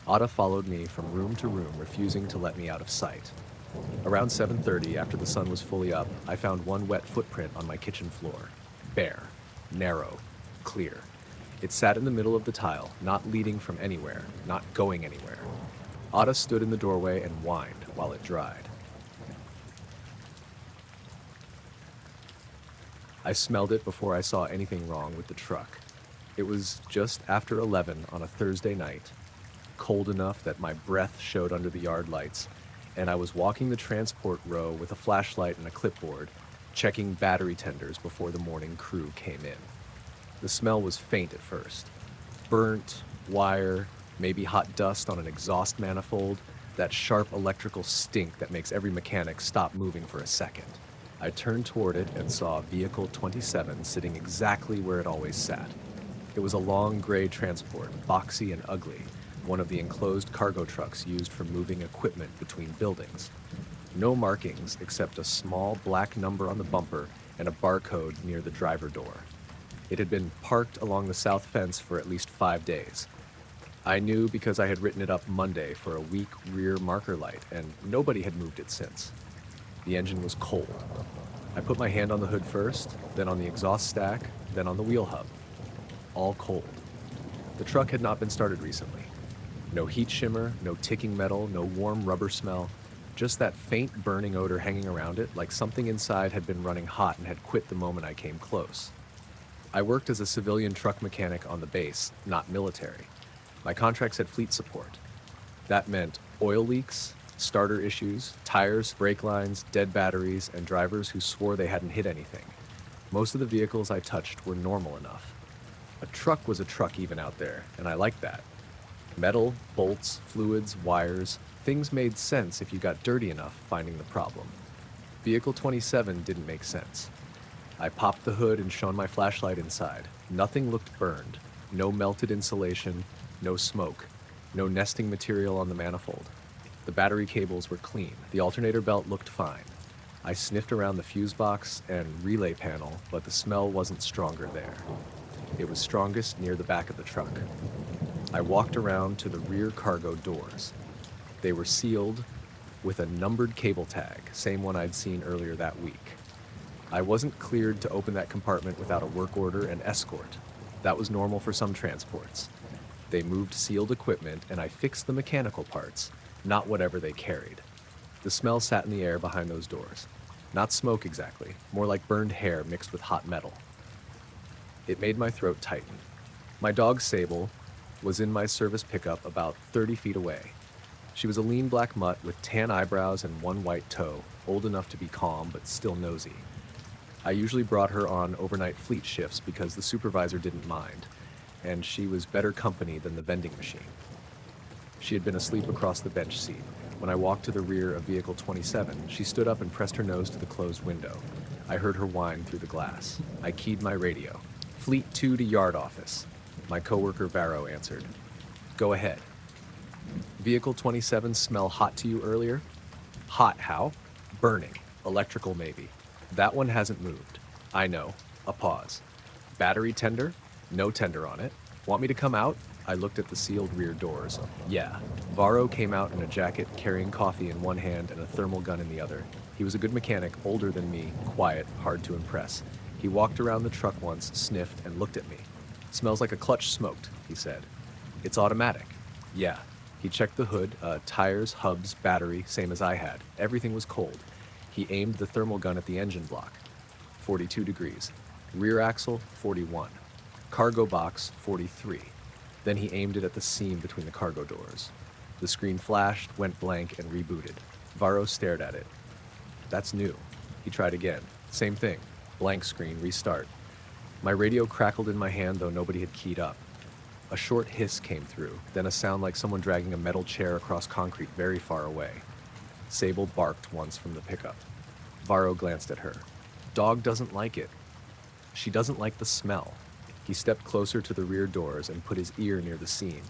Otto followed me from room to room, refusing to let me out of sight. Around 7:30, after the sun was fully up, I found one wet footprint on my kitchen floor. Bare, narrow, clear. It sat in the middle of the tile, not leading from anywhere, not going anywhere. Otto stood in the doorway and whined while it dried. I smelled it before I saw anything wrong with the truck. It was just after 11 on a Thursday night, cold enough that my breath showed under the yard lights, and I was walking the transport row with a flashlight and a clipboard, checking battery tenders before the morning crew came in. The smell was faint at first. Burnt, wire, maybe hot dust on an exhaust manifold, that sharp electrical stink that makes every mechanic stop moving for a second. I turned toward it and saw Vehicle 27 sitting exactly where it always sat. It was a long gray transport, boxy and ugly, one of the enclosed cargo trucks used for moving equipment between buildings. No markings except a small black number on the bumper and a barcode near the driver door. It had been parked along the south fence for at least 5 days. I knew because I had written it up Monday for a weak rear marker light, and nobody had moved it since. The engine was cold. I put my hand on the hood first, then on the exhaust stack, then on the wheel hub. All cold. The truck had not been started recently. No heat shimmer, no ticking metal, no warm rubber smell, just that faint burning odor hanging around it like something inside had been running hot and had quit the moment I came close. I worked as a civilian truck mechanic on the base, not military. My contract said fleet support. That meant oil leaks, starter issues, tires, brake lines, dead batteries, and drivers who swore they hadn't hit anything. Most of the vehicles I touched were normal enough. A truck was a truck even out there, and I liked that. Metal, bolts, fluids, wires, things made sense if you got dirty enough finding the problem. Vehicle 27 didn't make sense. I popped the hood and shone my flashlight inside. Nothing looked burned. No melted insulation, no smoke, no nesting material on the manifold. The battery cables were clean. The alternator belt looked fine. I sniffed around the fuse box and relay panel, but the smell wasn't stronger there. It was strongest near the back of the truck. I walked around to the rear cargo doors. They were sealed with a numbered cable tag, same one I'd seen earlier that week. I wasn't cleared to open that compartment without a work order and escort. That was normal for some transports. They moved sealed equipment, and I fixed the mechanical parts, not whatever they carried. The smell sat in the air behind those doors. Not smoke exactly, more like burned hair mixed with hot metal. It made my throat tighten. My dog Sable was in my service pickup about 30 feet away. She was a lean black mutt with tan eyebrows and one white toe, old enough to be calm but still nosy. I usually brought her on overnight fleet shifts because the supervisor didn't mind, and she was better company than the vending machine. She had been asleep across the bench seat. When I walked to the rear of Vehicle 27, she stood up and pressed her nose to the closed window. I heard her whine through the glass. I keyed my radio. "Fleet 2 to yard office." My coworker Varro answered. "Go ahead." "Vehicle 27 smell hot to you earlier?" "Hot how?" "Burning. Electrical maybe." "That one hasn't moved." "I know." A pause. "Battery tender?" "No tender on it." "Want me to come out?" I looked at the sealed rear doors. "Yeah." Varro came out in a jacket, carrying coffee in one hand and a thermal gun in the other. He was a good mechanic, older than me, quiet, hard to impress. He walked around the truck once, sniffed, and looked at me. "Smells like a clutch smoked," he said. "It's automatic." "Yeah." He checked the hood, tires, hubs, battery, same as I had. Everything was cold. He aimed the thermal gun at the engine block. 42 degrees. Rear axle, 41. Cargo box, 43. Then he aimed it at the seam between the cargo doors. The screen flashed, went blank, and rebooted. Varro stared at it. That's new. He tried again. Same thing. Blank screen, restart. My radio crackled in my hand, though nobody had keyed up. A short hiss came through, then a sound like someone dragging a metal chair across concrete very far away. Sable barked once from the pickup. Varro glanced at her. Dog doesn't like it. She doesn't like the smell. He stepped closer to the rear doors and put his ear near the seam.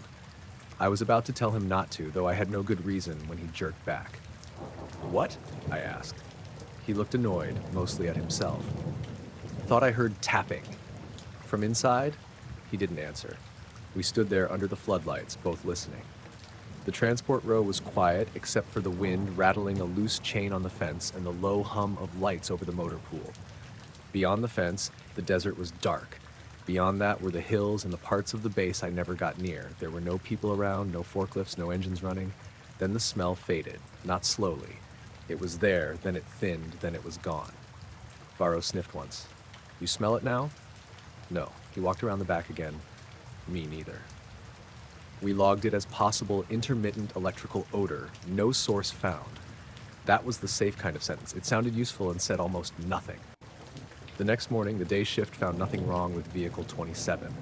I was about to tell him not to, though I had no good reason, when he jerked back. What? I asked. He looked annoyed, mostly at himself. Thought I heard tapping. From inside? He didn't answer. We stood there under the floodlights, both listening. The transport row was quiet, except for the wind rattling a loose chain on the fence and the low hum of lights over the motor pool. Beyond the fence, the desert was dark. Beyond that were the hills and the parts of the base I never got near. There were no people around, no forklifts, no engines running. Then the smell faded, not slowly. It was there, then it thinned, then it was gone. Varro sniffed once. You smell it now? No. He walked around the back again. Me neither. We logged it as possible intermittent electrical odor, no source found. That was the safe kind of sentence. It sounded useful and said almost nothing. The next morning, the day shift found nothing wrong with Vehicle 27.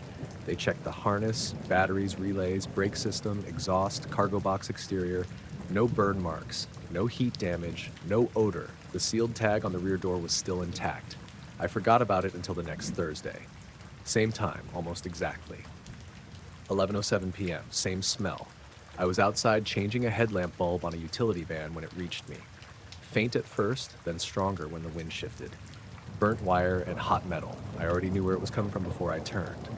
They checked the harness, batteries, relays, brake system, exhaust, cargo box exterior. No burn marks, no heat damage, no odor. The sealed tag on the rear door was still intact. I forgot about it until the next Thursday. Same time, almost exactly. 11:07 p.m., same smell. I was outside changing a headlamp bulb on a utility van when it reached me. Faint at first, then stronger when the wind shifted. Burnt wire and hot metal. I already knew where it was coming from before I turned.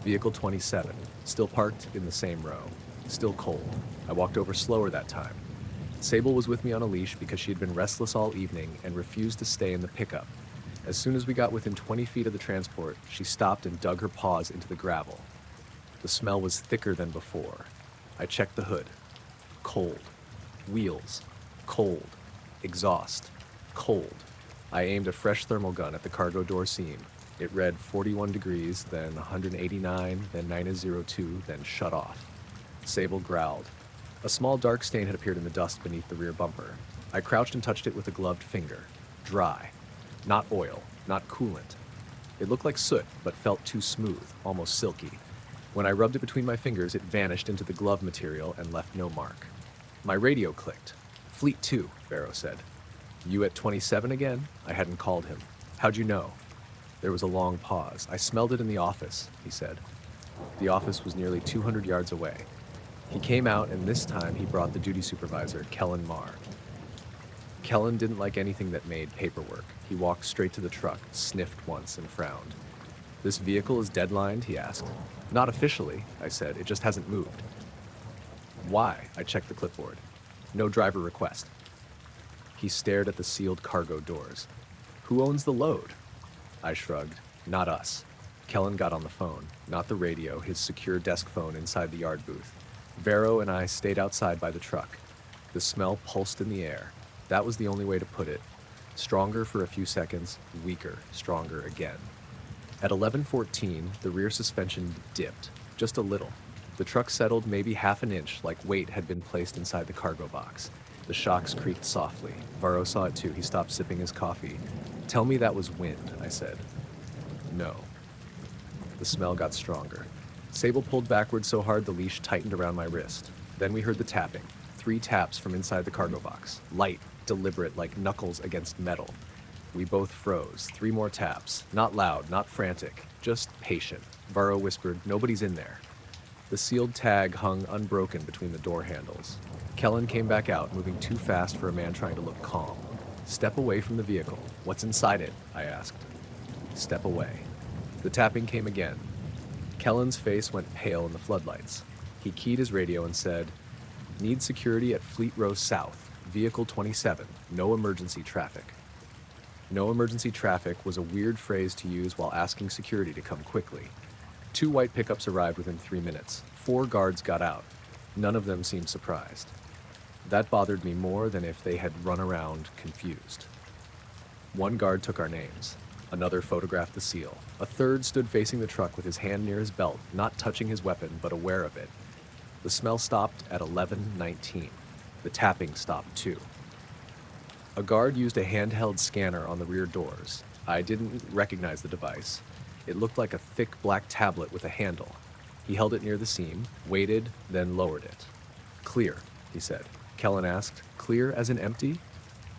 Vehicle 27, still parked in the same row. Still cold. I walked over slower that time. Sable was with me on a leash because she had been restless all evening and refused to stay in the pickup. As soon as we got within 20 feet of the transport, she stopped and dug her paws into the gravel. The smell was thicker than before. I checked the hood. Cold. Wheels. Cold. Exhaust. Cold. I aimed a fresh thermal gun at the cargo door seam. It read 41 degrees, then 189, then 902, then shut off. Sable growled. A small dark stain had appeared in the dust beneath the rear bumper. I crouched and touched it with a gloved finger. Dry. Not oil, not coolant. It looked like soot, but felt too smooth, almost silky. When I rubbed it between my fingers, it vanished into the glove material and left no mark. My radio clicked. Fleet 2, Varro said. You at 27 again? I hadn't called him. How'd you know? There was a long pause. I smelled it in the office, he said. The office was nearly 200 yards away. He came out, and this time he brought the duty supervisor, Kellen Marr. Kellen didn't like anything that made paperwork. He walked straight to the truck, sniffed once, and frowned. This vehicle is deadlined, he asked. Not officially, I said. It just hasn't moved. Why? I checked the clipboard. No driver request. He stared at the sealed cargo doors. Who owns the load? I shrugged. Not us. Kellen got on the phone, not the radio, his secure desk phone inside the yard booth. Varro and I stayed outside by the truck. The smell pulsed in the air. That was the only way to put it. Stronger for a few seconds, weaker, stronger again. At 11:14, the rear suspension dipped, just a little. The truck settled maybe half an inch, like weight had been placed inside the cargo box. The shocks creaked softly. Varro saw it too. He stopped sipping his coffee. Tell me that was wind, I said. No. The smell got stronger. Sable pulled backward so hard the leash tightened around my wrist. Then we heard the tapping. 3 taps from inside the cargo box. Light, deliberate, like knuckles against metal. We both froze. 3 more taps. Not loud, not frantic, just patient. Varro whispered, "Nobody's in there." The sealed tag hung unbroken between the door handles. Kellen came back out, moving too fast for a man trying to look calm. Step away from the vehicle. What's inside it? I asked. Step away. The tapping came again. Kellen's face went pale in the floodlights. He keyed his radio and said, "Need security at Fleet Row South, Vehicle 27, no emergency traffic." No emergency traffic was a weird phrase to use while asking security to come quickly. 2 white pickups arrived within 3 minutes. 4 guards got out. None of them seemed surprised. That bothered me more than if they had run around confused. One guard took our names. Another photographed the seal. A third stood facing the truck with his hand near his belt, not touching his weapon, but aware of it. The smell stopped at 11:19. The tapping stopped too. A guard used a handheld scanner on the rear doors. I didn't recognize the device. It looked like a thick black tablet with a handle. He held it near the seam, waited, then lowered it. "Clear," he said. Kellen asked, "Clear as in empty?"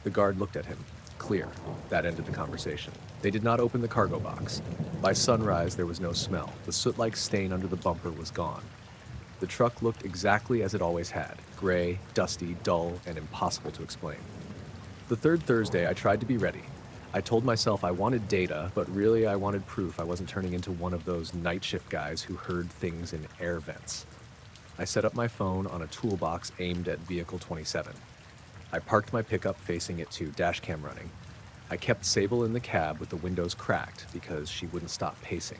The guard looked at him. "Clear." That ended the conversation. They did not open the cargo box. By sunrise, there was no smell. The soot-like stain under the bumper was gone. The truck looked exactly as it always had, gray, dusty, dull, and impossible to explain. The third Thursday, I tried to be ready. I told myself I wanted data, but really I wanted proof I wasn't turning into one of those night shift guys who heard things in air vents. I set up my phone on a toolbox aimed at Vehicle 27. I parked my pickup facing it too, dash cam running. I kept Sable in the cab with the windows cracked because she wouldn't stop pacing.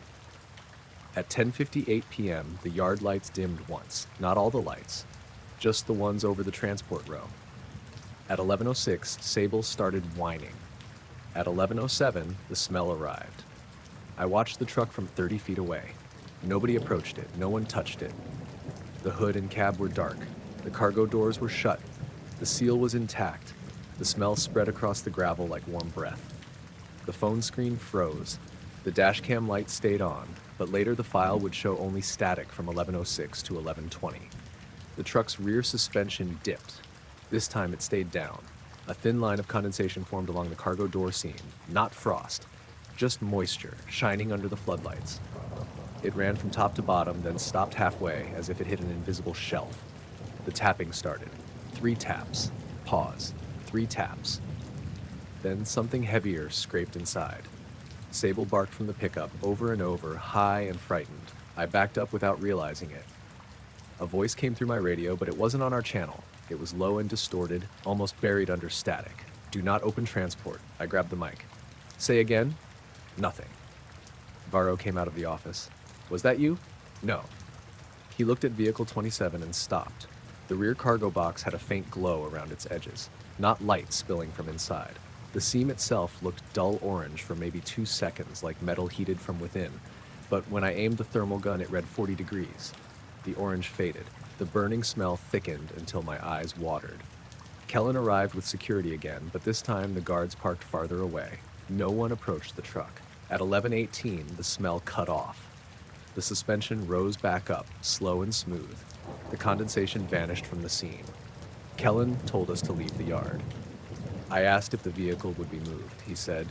At 10:58 p.m., the yard lights dimmed once, not all the lights, just the ones over the transport row. At 11:06, Sable started whining. At 11:07, the smell arrived. I watched the truck from 30 feet away. Nobody approached it, no one touched it. The hood and cab were dark. The cargo doors were shut. The seal was intact. The smell spread across the gravel like warm breath. The phone screen froze. The dashcam light stayed on, but later the file would show only static from 11:06 to 11:20. The truck's rear suspension dipped. This time it stayed down. A thin line of condensation formed along the cargo door seam, not frost, just moisture shining under the floodlights. It ran from top to bottom, then stopped halfway as if it hit an invisible shelf. The tapping started. 3 taps. Pause. 3 taps. Then something heavier scraped inside. Sable barked from the pickup over and over, high and frightened. I backed up without realizing it. A voice came through my radio, but it wasn't on our channel. It was low and distorted, almost buried under static. "Do not open transport." I grabbed the mic. "Say again?" Nothing. Varro came out of the office. "Was that you?" "No." He looked at Vehicle 27 and stopped. The rear cargo box had a faint glow around its edges, not light spilling from inside. The seam itself looked dull orange for maybe 2 seconds, like metal heated from within, but when I aimed the thermal gun, it read 40 degrees. The orange faded. The burning smell thickened until my eyes watered. Kellen arrived with security again, but this time the guards parked farther away. No one approached the truck. At 11:18, the smell cut off. The suspension rose back up, slow and smooth. The condensation vanished from the seam. Kellen told us to leave the yard. I asked if the vehicle would be moved. He said,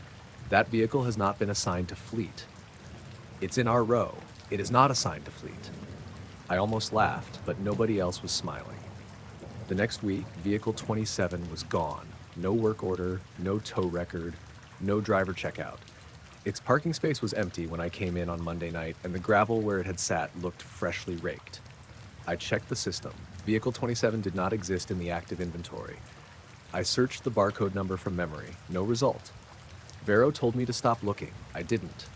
"That vehicle has not been assigned to fleet. It's in our row. It is not assigned to fleet." I almost laughed, but nobody else was smiling. The next week, Vehicle 27 was gone. No work order, no tow record, no driver checkout. Its parking space was empty when I came in on Monday night, and the gravel where it had sat looked freshly raked. I checked the system. Vehicle 27 did not exist in the active inventory. I searched the barcode number from memory. No result. Vero told me to stop looking. I didn't.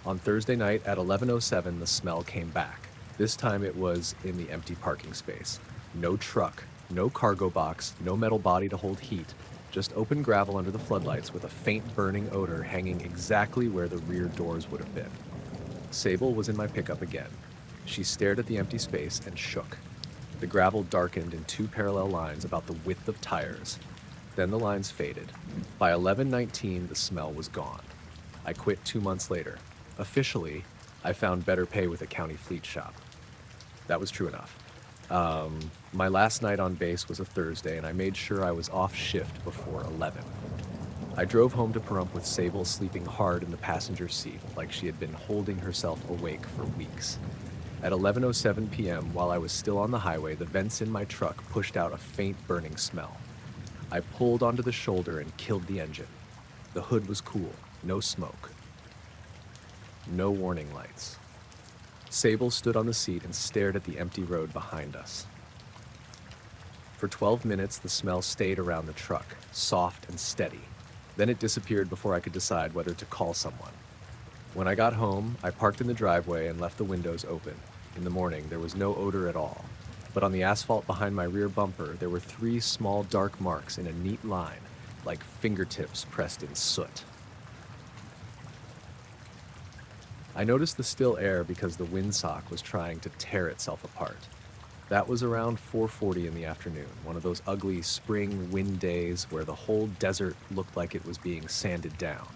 On Thursday night at 11:07, the smell came back. This time it was in the empty parking space. No truck, no cargo box, no metal body to hold heat, just open gravel under the floodlights with a faint burning odor hanging exactly where the rear doors would have been. Sable was in my pickup again. She stared at the empty space and shook. The gravel darkened in 2 parallel lines about the width of tires. Then the lines faded. By 11:19, the smell was gone. I quit 2 months later. Officially, I found better pay with a county fleet shop. That was true enough. My last night on base was a Thursday, and I made sure I was off shift before 11. I drove home to Pahrump with Sable sleeping hard in the passenger seat, like she had been holding herself awake for weeks. At 11:07 p.m., while I was still on the highway, the vents in my truck pushed out a faint burning smell. I pulled onto the shoulder and killed the engine. The hood was cool, no smoke. No warning lights. Sable stood on the seat and stared at the empty road behind us. For 12 minutes, the smell stayed around the truck, soft and steady. Then it disappeared before I could decide whether to call someone. When I got home, I parked in the driveway and left the windows open. In the morning, there was no odor at all. But on the asphalt behind my rear bumper, there were three small dark marks in a neat line, like fingertips pressed in soot. I noticed the still air because the windsock was trying to tear itself apart. That was around 4:40 in the afternoon, one of those ugly spring wind days where the whole desert looked like it was being sanded down.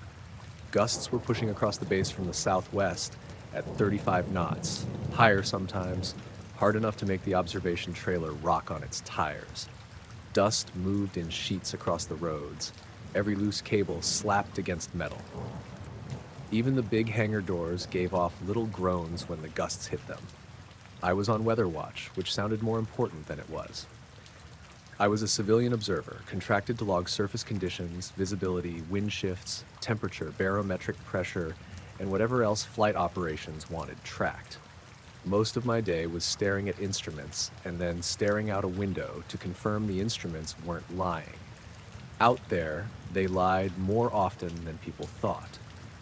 Gusts were pushing across the base from the southwest at 35 knots, higher sometimes, hard enough to make the observation trailer rock on its tires. Dust moved in sheets across the roads. Every loose cable slapped against metal. Even the big hangar doors gave off little groans when the gusts hit them. I was on weather watch, which sounded more important than it was. I was a civilian observer, contracted to log surface conditions, visibility, wind shifts, temperature, barometric pressure, and whatever else flight operations wanted tracked. Most of my day was staring at instruments and then staring out a window to confirm the instruments weren't lying. Out there, they lied more often than people thought.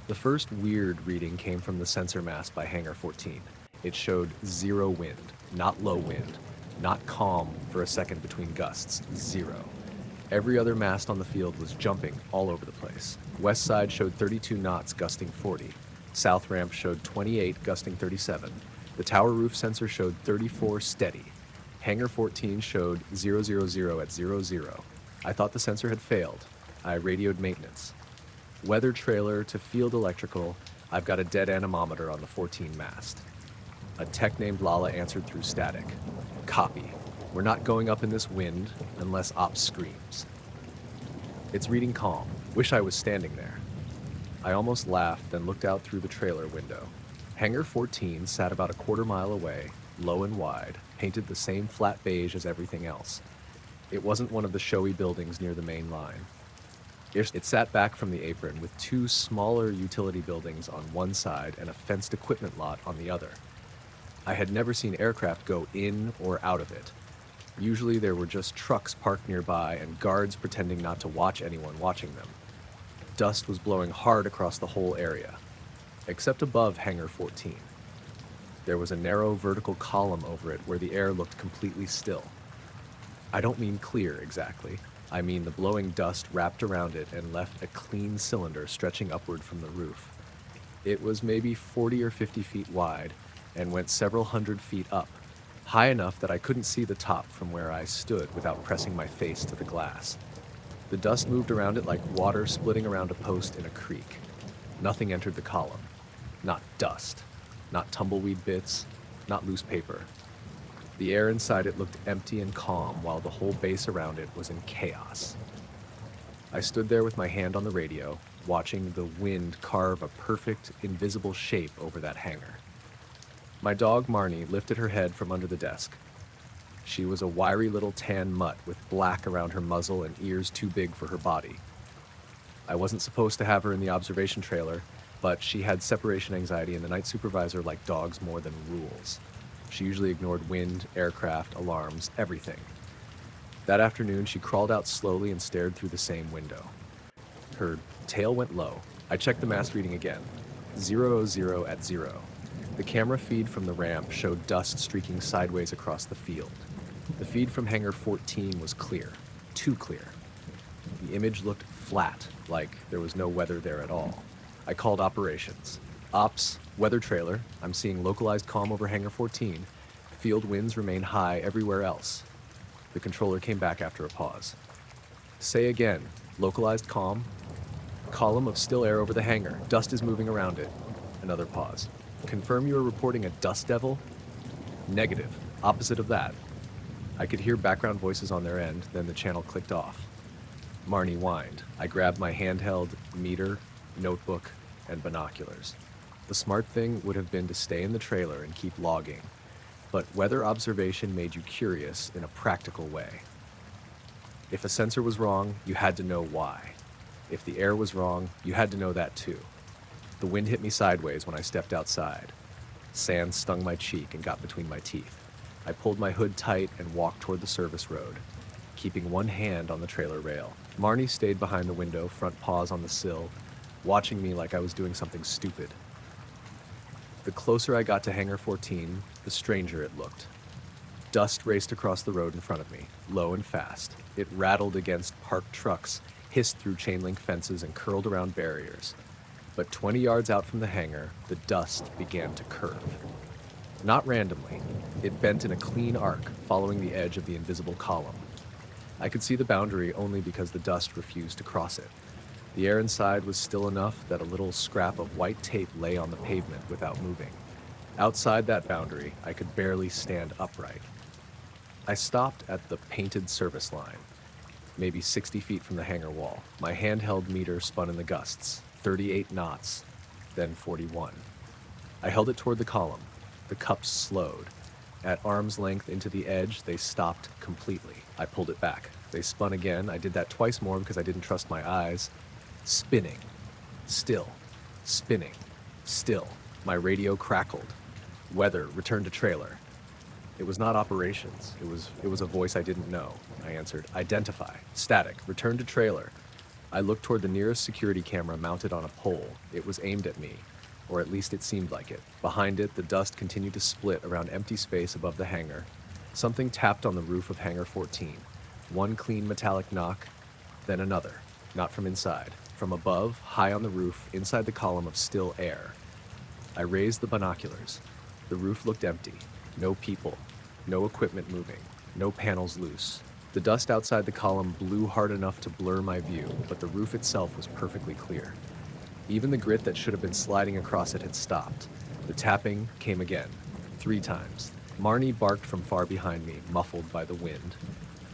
The first weird reading came from the sensor mast by Hangar 14. It showed 0 wind, not low wind, not calm for a second between gusts, 0. Every other mast on the field was jumping all over the place. West side showed 32 knots, gusting 40. South ramp showed 28, gusting 37. The tower roof sensor showed 34 steady. Hangar 14 showed 000 at 00. I thought the sensor had failed. I radioed maintenance. Weather trailer to field electrical, I've got a dead anemometer on the 14 mast. A tech named Lala answered through static. Copy. We're not going up in this wind unless ops screams. It's reading calm. Wish I was standing there. I almost laughed, then looked out through the trailer window. Hangar 14 sat about a quarter mile away, low and wide, painted the same flat beige as everything else. It wasn't one of the showy buildings near the main line. It sat back from the apron with two smaller utility buildings on one side and a fenced equipment lot on the other. I had never seen aircraft go in or out of it. Usually there were just trucks parked nearby and guards pretending not to watch anyone watching them. Dust was blowing hard across the whole area, except above Hangar 14. There was a narrow vertical column over it where the air looked completely still. I don't mean clear exactly. I mean the blowing dust wrapped around it and left a clean cylinder stretching upward from the roof. It was maybe 40 or 50 feet wide and went several hundred feet up, high enough that I couldn't see the top from where I stood without pressing my face to the glass. The dust moved around it like water splitting around a post in a creek. Nothing entered the column. Not dust. Not tumbleweed bits. Not loose paper. The air inside it looked empty and calm while the whole base around it was in chaos. I stood there with my hand on the radio, watching the wind carve a perfect, invisible shape over that hangar. My dog, Marnie, lifted her head from under the desk. She was a wiry little tan mutt with black around her muzzle and ears too big for her body. I wasn't supposed to have her in the observation trailer, but she had separation anxiety and the night supervisor liked dogs more than rules. She usually ignored wind, aircraft, alarms, everything. That afternoon, she crawled out slowly and stared through the same window. Her tail went low. I checked the mast reading again. 000 at 0. The camera feed from the ramp showed dust streaking sideways across the field. The feed from Hangar 14 was clear. Too clear. The image looked flat, like there was no weather there at all. I called operations. Ops, weather trailer, I'm seeing localized calm over Hangar 14. Field winds remain high everywhere else. The controller came back after a pause. Say again, localized calm. Column of still air over the hangar. Dust is moving around it. Another pause. Confirm you are reporting a dust devil? Negative. Opposite of that. I could hear background voices on their end, then the channel clicked off. Marnie whined. I grabbed my handheld meter, notebook, and binoculars. The smart thing would have been to stay in the trailer and keep logging, but weather observation made you curious in a practical way. If a sensor was wrong, you had to know why. If the air was wrong, you had to know that too. The wind hit me sideways when I stepped outside. Sand stung my cheek and got between my teeth. I pulled my hood tight and walked toward the service road, keeping one hand on the trailer rail. Marnie stayed behind the window, front paws on the sill, watching me like I was doing something stupid. The closer I got to Hangar 14, the stranger it looked. Dust raced across the road in front of me, low and fast. It rattled against parked trucks, hissed through chain link fences, and curled around barriers. But 20 yards out from the hangar, the dust began to curve. Not randomly. It bent in a clean arc, following the edge of the invisible column. I could see the boundary only because the dust refused to cross it. The air inside was still enough that a little scrap of white tape lay on the pavement without moving. Outside that boundary, I could barely stand upright. I stopped at the painted service line, maybe 60 feet from the hangar wall. My handheld meter spun in the gusts, 38 knots, then 41. I held it toward the column. The cups slowed. At arm's length into the edge, they stopped completely. I pulled it back. They spun again. I did that twice more because I didn't trust my eyes. Spinning. Still. Spinning. Still. My radio crackled. Weather, return to trailer. It was not operations. It was a voice I didn't know. I answered, identify. Static. Return to trailer. I looked toward the nearest security camera mounted on a pole. It was aimed at me, or at least it seemed like it. Behind it, the dust continued to split around empty space above the hangar. Something tapped on the roof of Hangar 14. One clean metallic knock, then another. Not from inside. From above, high on the roof, inside the column of still air. I raised the binoculars. The roof looked empty. No people. No equipment moving. No panels loose. The dust outside the column blew hard enough to blur my view, but the roof itself was perfectly clear. Even the grit that should have been sliding across it had stopped. The tapping came again, 3 times. Marnie barked from far behind me, muffled by the wind.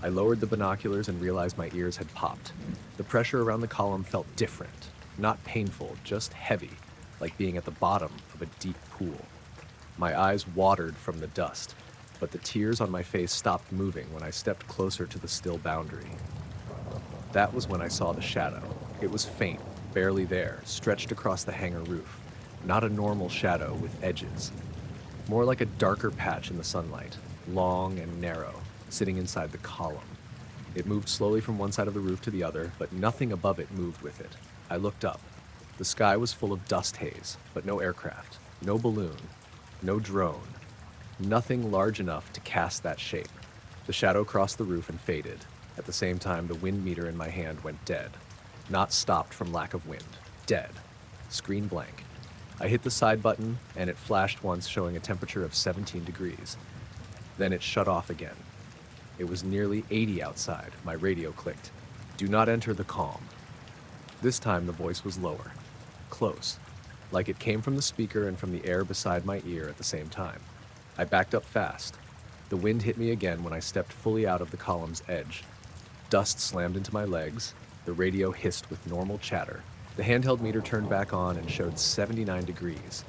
I lowered the binoculars and realized my ears had popped. The pressure around the column felt different, not painful, just heavy, like being at the bottom of a deep pool. My eyes watered from the dust, but the tears on my face stopped moving when I stepped closer to the still boundary. That was when I saw the shadow. It was faint, barely there, stretched across the hangar roof. Not a normal shadow with edges. More like a darker patch in the sunlight, long and narrow, sitting inside the column. It moved slowly from one side of the roof to the other, but nothing above it moved with it. I looked up. The sky was full of dust haze, but no aircraft, no balloon, no drone. Nothing large enough to cast that shape. The shadow crossed the roof and faded. At the same time, the wind meter in my hand went dead. Not stopped from lack of wind. Dead. Screen blank. I hit the side button, and it flashed once, showing a temperature of 17 degrees. Then it shut off again. It was nearly 80 outside. My radio clicked. Do not enter the calm. This time the voice was lower. Close. Like it came from the speaker and from the air beside my ear at the same time. I backed up fast. The wind hit me again when I stepped fully out of the column's edge. Dust slammed into my legs. The radio hissed with normal chatter. The handheld meter turned back on and showed 79 degrees.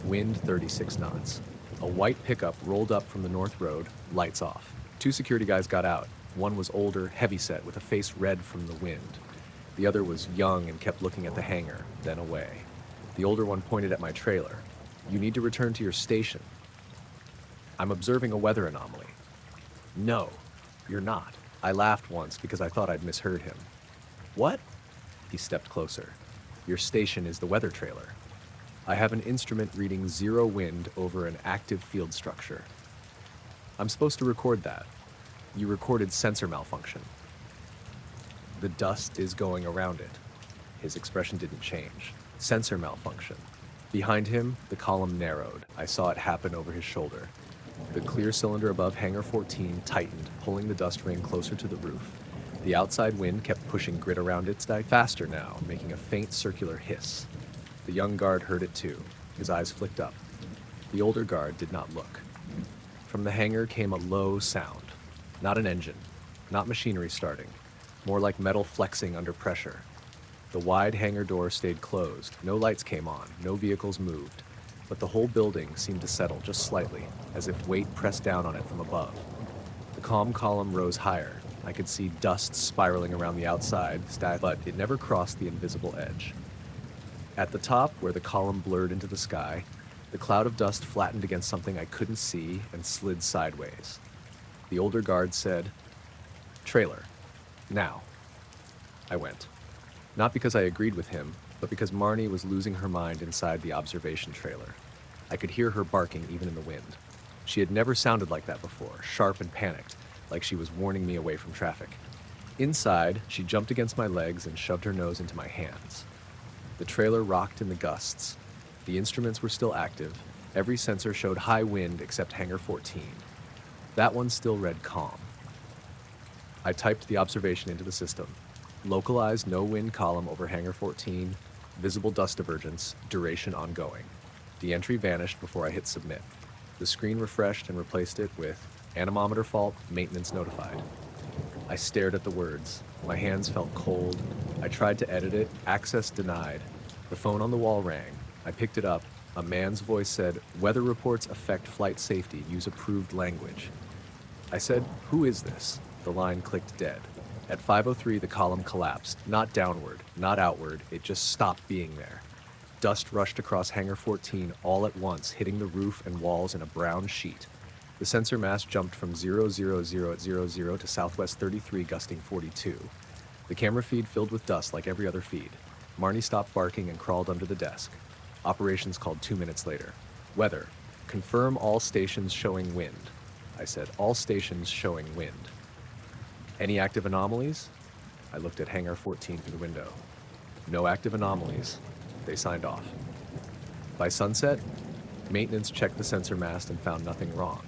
Wind 36 knots. A white pickup rolled up from the north road, lights off. 2 security guys got out. One was older, heavyset, with a face red from the wind. The other was young and kept looking at the hangar, then away. The older one pointed at my trailer. You need to return to your station. I'm observing a weather anomaly. No, you're not. I laughed once because I thought I'd misheard him. What? He stepped closer. Your station is the weather trailer. I have an instrument reading 0 wind over an active field structure. I'm supposed to record that. You recorded sensor malfunction. The dust is going around it. His expression didn't change. Sensor malfunction. Behind him, the column narrowed. I saw it happen over his shoulder. The clear cylinder above Hangar 14 tightened, pulling the dust ring closer to the roof. The outside wind kept pushing grit around its dive faster now, making a faint circular hiss. The young guard heard it too. His eyes flicked up. The older guard did not look. From the hangar came a low sound. Not an engine, not machinery starting, more like metal flexing under pressure. The wide hangar door stayed closed. No lights came on, no vehicles moved, but the whole building seemed to settle just slightly, as if weight pressed down on it from above. The calm column rose higher. I could see dust spiraling around the outside, but it never crossed the invisible edge. At the top, where the column blurred into the sky, the cloud of dust flattened against something I couldn't see and slid sideways. The older guard said, "Trailer. Now." I went. Not because I agreed with him, but because Marnie was losing her mind inside the observation trailer. I could hear her barking even in the wind. She had never sounded like that before, sharp and panicked, like she was warning me away from traffic. Inside, she jumped against my legs and shoved her nose into my hands. The trailer rocked in the gusts. The instruments were still active. Every sensor showed high wind except hangar 14. That one still read calm. I typed the observation into the system. Localized no wind column over hangar 14, visible dust divergence, duration ongoing. The entry vanished before I hit submit. The screen refreshed and replaced it with anemometer fault, maintenance notified. I stared at the words. My hands felt cold. I tried to edit it, access denied. The phone on the wall rang. I picked it up. A man's voice said, "Weather reports affect flight safety. Use approved language." I said, "Who is this?" The line clicked dead. At 5:03, the column collapsed. Not downward, not outward. It just stopped being there. Dust rushed across hangar 14 all at once, hitting the roof and walls in a brown sheet. The sensor mass jumped from 000 at 00 to southwest 33, gusting 42. The camera feed filled with dust like every other feed. Marnie stopped barking and crawled under the desk. Operations called 2 minutes later. Weather. Confirm all stations showing wind. I said, all stations showing wind. Any active anomalies? I looked at hangar 14 through the window. No active anomalies. They signed off. By sunset, maintenance checked the sensor mast and found nothing wrong.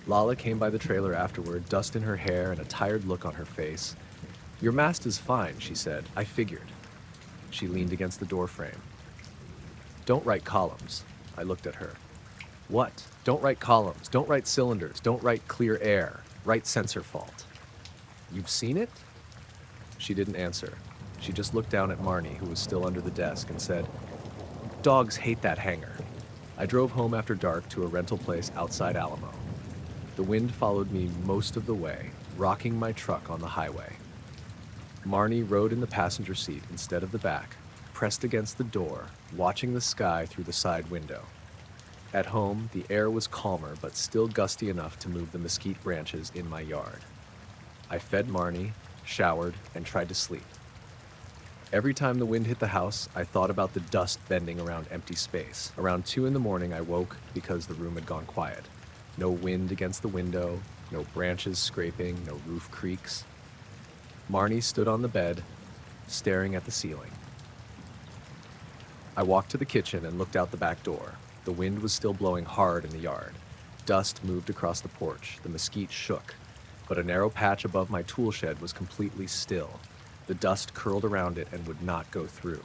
Lala came by the trailer afterward, dust in her hair and a tired look on her face. "Your mast is fine," she said. "I figured." She leaned against the door frame. "Don't write columns." I looked at her. "What?" "Don't write columns. Don't write cylinders. Don't write clear air. Write sensor fault." "You've seen it?" She didn't answer. She just looked down at Marnie, who was still under the desk, and said, "Dogs hate that hangar." I drove home after dark to a rental place outside Alamo. The wind followed me most of the way, rocking my truck on the highway. Marnie rode in the passenger seat instead of the back, pressed against the door, watching the sky through the side window. At home, the air was calmer but still gusty enough to move the mesquite branches in my yard. I fed Marnie, showered, and tried to sleep. Every time the wind hit the house, I thought about the dust bending around empty space. Around 2 in the morning, I woke because the room had gone quiet. No wind against the window, no branches scraping, no roof creaks. Marnie stood on the bed, staring at the ceiling. I walked to the kitchen and looked out the back door. The wind was still blowing hard in the yard. Dust moved across the porch. The mesquite shook, but a narrow patch above my tool shed was completely still. The dust curled around it and would not go through.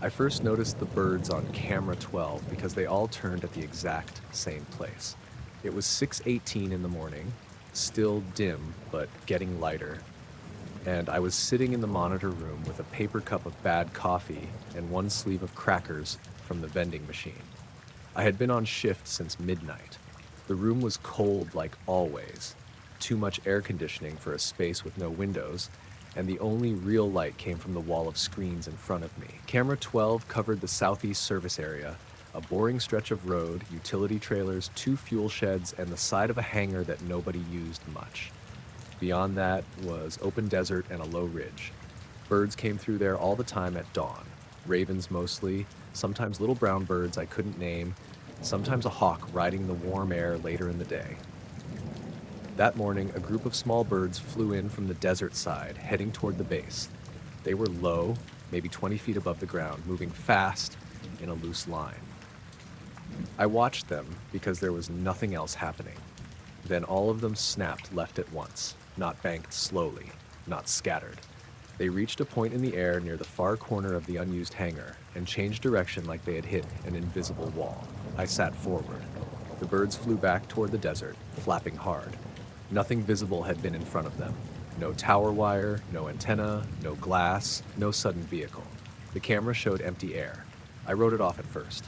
I first noticed the birds on camera 12 because they all turned at the exact same place. It was 6:18 in the morning, still dim but getting lighter, and I was sitting in the monitor room with a paper cup of bad coffee and one sleeve of crackers from the vending machine. I had been on shift since midnight. The room was cold like always, too much air conditioning for a space with no windows, and the only real light came from the wall of screens in front of me. Camera 12 covered the southeast service area, a boring stretch of road, utility trailers, 2 fuel sheds, and the side of a hangar that nobody used much. Beyond that was open desert and a low ridge. Birds came through there all the time at dawn. Ravens mostly, sometimes little brown birds I couldn't name, sometimes a hawk riding the warm air later in the day. That morning, a group of small birds flew in from the desert side, heading toward the base. They were low, maybe 20 feet above the ground, moving fast in a loose line. I watched them because there was nothing else happening. Then all of them snapped left at once, not banked slowly, not scattered. They reached a point in the air near the far corner of the unused hangar and changed direction like they had hit an invisible wall. I sat forward. The birds flew back toward the desert, flapping hard. Nothing visible had been in front of them. No tower wire, no antenna, no glass, no sudden vehicle. The camera showed empty air. I wrote it off at first.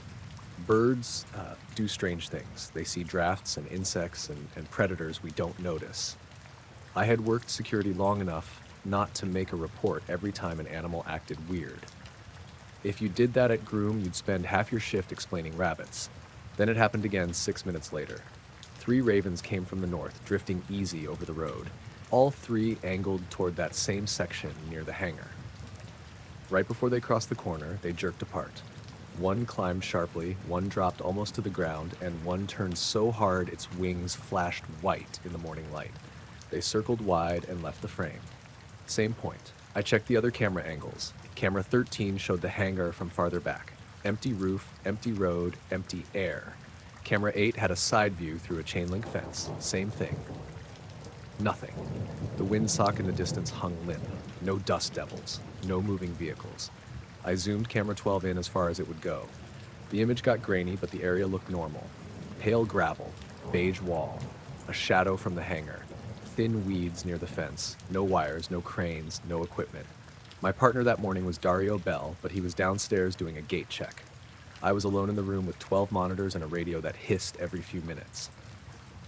Birds do strange things. They see drafts and insects and predators we don't notice. I had worked security long enough not to make a report every time an animal acted weird. If you did that at Groom, you'd spend half your shift explaining rabbits. Then it happened again 6 minutes later. 3 ravens came from the north, drifting easy over the road. All 3 angled toward that same section near the hangar. Right before they crossed the corner, they jerked apart. One climbed sharply, one dropped almost to the ground, and one turned so hard its wings flashed white in the morning light. They circled wide and left the frame. Same point. I checked the other camera angles. Camera 13 showed the hangar from farther back. Empty roof, empty road, empty air. Camera 8 had a side view through a chain link fence. Same thing. Nothing. The windsock in the distance hung limp. No dust devils. No moving vehicles. I zoomed camera 12 in as far as it would go. The image got grainy, but the area looked normal. Pale gravel, beige wall, a shadow from the hangar, thin weeds near the fence, no wires, no cranes, no equipment. My partner that morning was Dario Bell, but he was downstairs doing a gate check. I was alone in the room with 12 monitors and a radio that hissed every few minutes.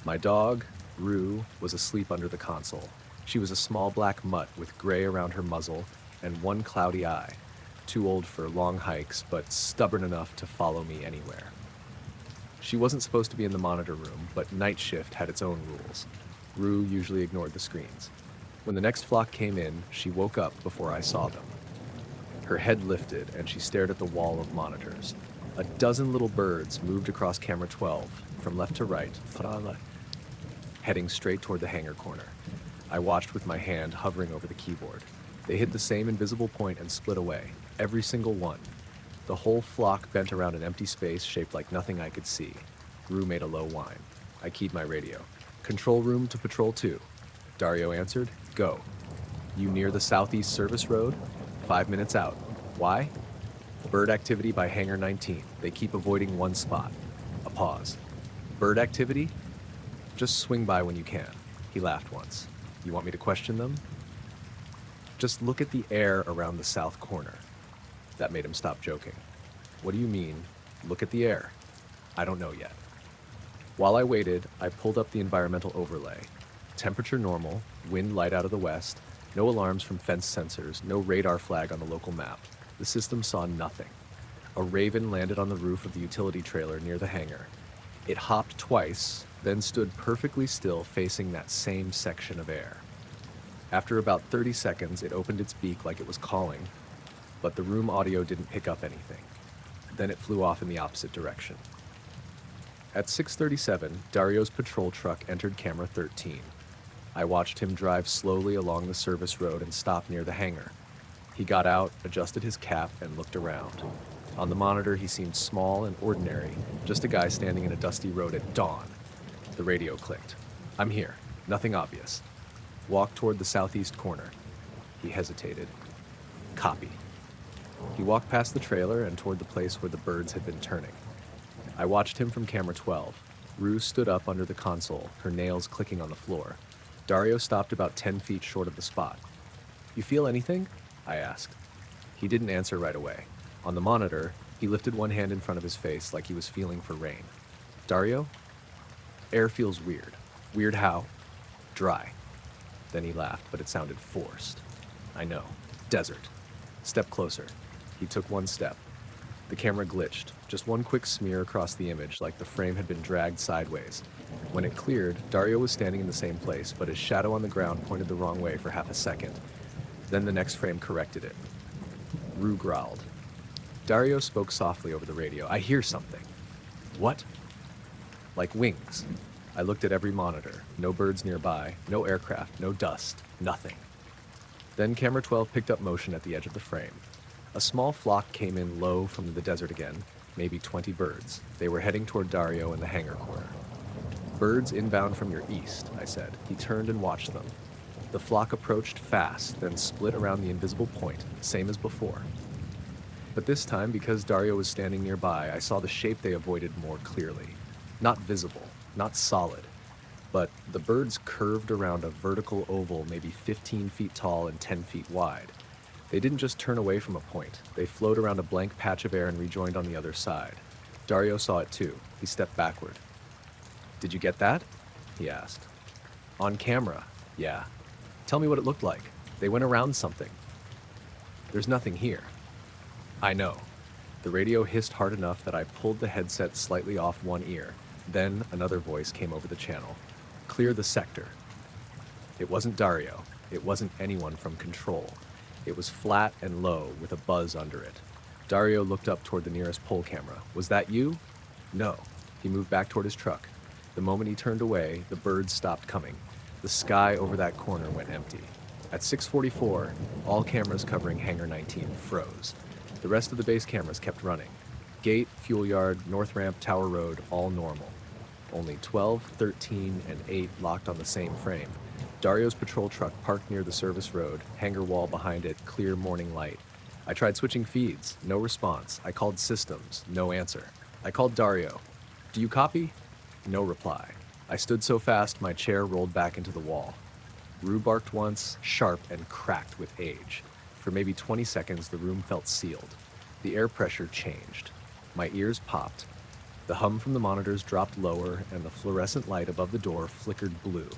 My dog, Rue, was asleep under the console. She was a small black mutt with gray around her muzzle and one cloudy eye. Too old for long hikes, but stubborn enough to follow me anywhere. She wasn't supposed to be in the monitor room, but night shift had its own rules. Rue usually ignored the screens. When the next flock came in, she woke up before I saw them. Her head lifted, and she stared at the wall of monitors. A dozen little birds moved across camera 12, from left to right, heading straight toward the hangar corner. I watched with my hand hovering over the keyboard. They hit the same invisible point and split away, every single one. The whole flock bent around an empty space shaped like nothing I could see. Rue made a low whine. I keyed my radio. Control room to patrol 2. Dario answered, go. You near the southeast service road? 5 minutes out. Why? Bird activity by hangar 19. They keep avoiding one spot. A pause. Bird activity? Just swing by when you can. He laughed once. You want me to question them? Just look at the air around the south corner. That made him stop joking. What do you mean, look at the air? I don't know yet. While I waited, I pulled up the environmental overlay. Temperature normal, wind light out of the west, no alarms from fence sensors, no radar flag on the local map. The system saw nothing. A raven landed on the roof of the utility trailer near the hangar. It hopped twice, then stood perfectly still facing that same section of air. After about 30 seconds, it opened its beak like it was calling, but the room audio didn't pick up anything. Then it flew off in the opposite direction. At 6:37, Dario's patrol truck entered camera 13. I watched him drive slowly along the service road and stop near the hangar. He got out, adjusted his cap, and looked around. On the monitor, he seemed small and ordinary, just a guy standing in a dusty road at dawn. The radio clicked. I'm here. Nothing obvious. Walk toward the southeast corner. He hesitated. Copy. He walked past the trailer and toward the place where the birds had been turning. I watched him from camera 12. Rue stood up under the console, her nails clicking on the floor. Dario stopped about 10 feet short of the spot. You feel anything? I asked. He didn't answer right away. On the monitor, he lifted one hand in front of his face like he was feeling for rain. Dario? Air feels weird. Weird how? Dry. Then he laughed, but it sounded forced. I know. Desert. Step closer. He took one step. The camera glitched, just one quick smear across the image like the frame had been dragged sideways. When it cleared, Dario was standing in the same place, but his shadow on the ground pointed the wrong way for half a second. Then the next frame corrected it. Rue growled. Dario spoke softly over the radio. I hear something. What? Like wings. I looked at every monitor. No birds nearby, no aircraft, no dust, nothing. Then camera 12 picked up motion at the edge of the frame. A small flock came in low from the desert again, maybe 20 birds. They were heading toward Dario in the hangar corner. Birds inbound from your east, I said. He turned and watched them. The flock approached fast, then split around the invisible point, same as before. But this time, because Dario was standing nearby, I saw the shape they avoided more clearly. Not visible, not solid, but the birds curved around a vertical oval maybe 15 feet tall and 10 feet wide. They didn't just turn away from a point. They flowed around a blank patch of air and rejoined on the other side. Dario saw it too. He stepped backward. Did you get that? He asked. On camera, yeah. Tell me what it looked like. They went around something. There's nothing here. I know. The radio hissed hard enough that I pulled the headset slightly off one ear. Then another voice came over the channel. Clear the sector. It wasn't Dario. It wasn't anyone from control. It was flat and low with a buzz under it. Dario looked up toward the nearest pole camera. Was that you? No. He moved back toward his truck. The moment he turned away, the birds stopped coming. The sky over that corner went empty. At 6:44, all cameras covering Hangar 19 froze. The rest of the base cameras kept running. Gate, fuel yard, north ramp, tower road, all normal. Only 12, 13, and 8 locked on the same frame. Dario's patrol truck parked near the service road, hangar wall behind it, clear morning light. I tried switching feeds, no response. I called systems, no answer. I called Dario. Do you copy? No reply. I stood so fast my chair rolled back into the wall. Rue barked once, sharp and cracked with age. For maybe 20 seconds the room felt sealed. The air pressure changed. My ears popped. The hum from the monitors dropped lower and the fluorescent light above the door flickered blue.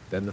Then the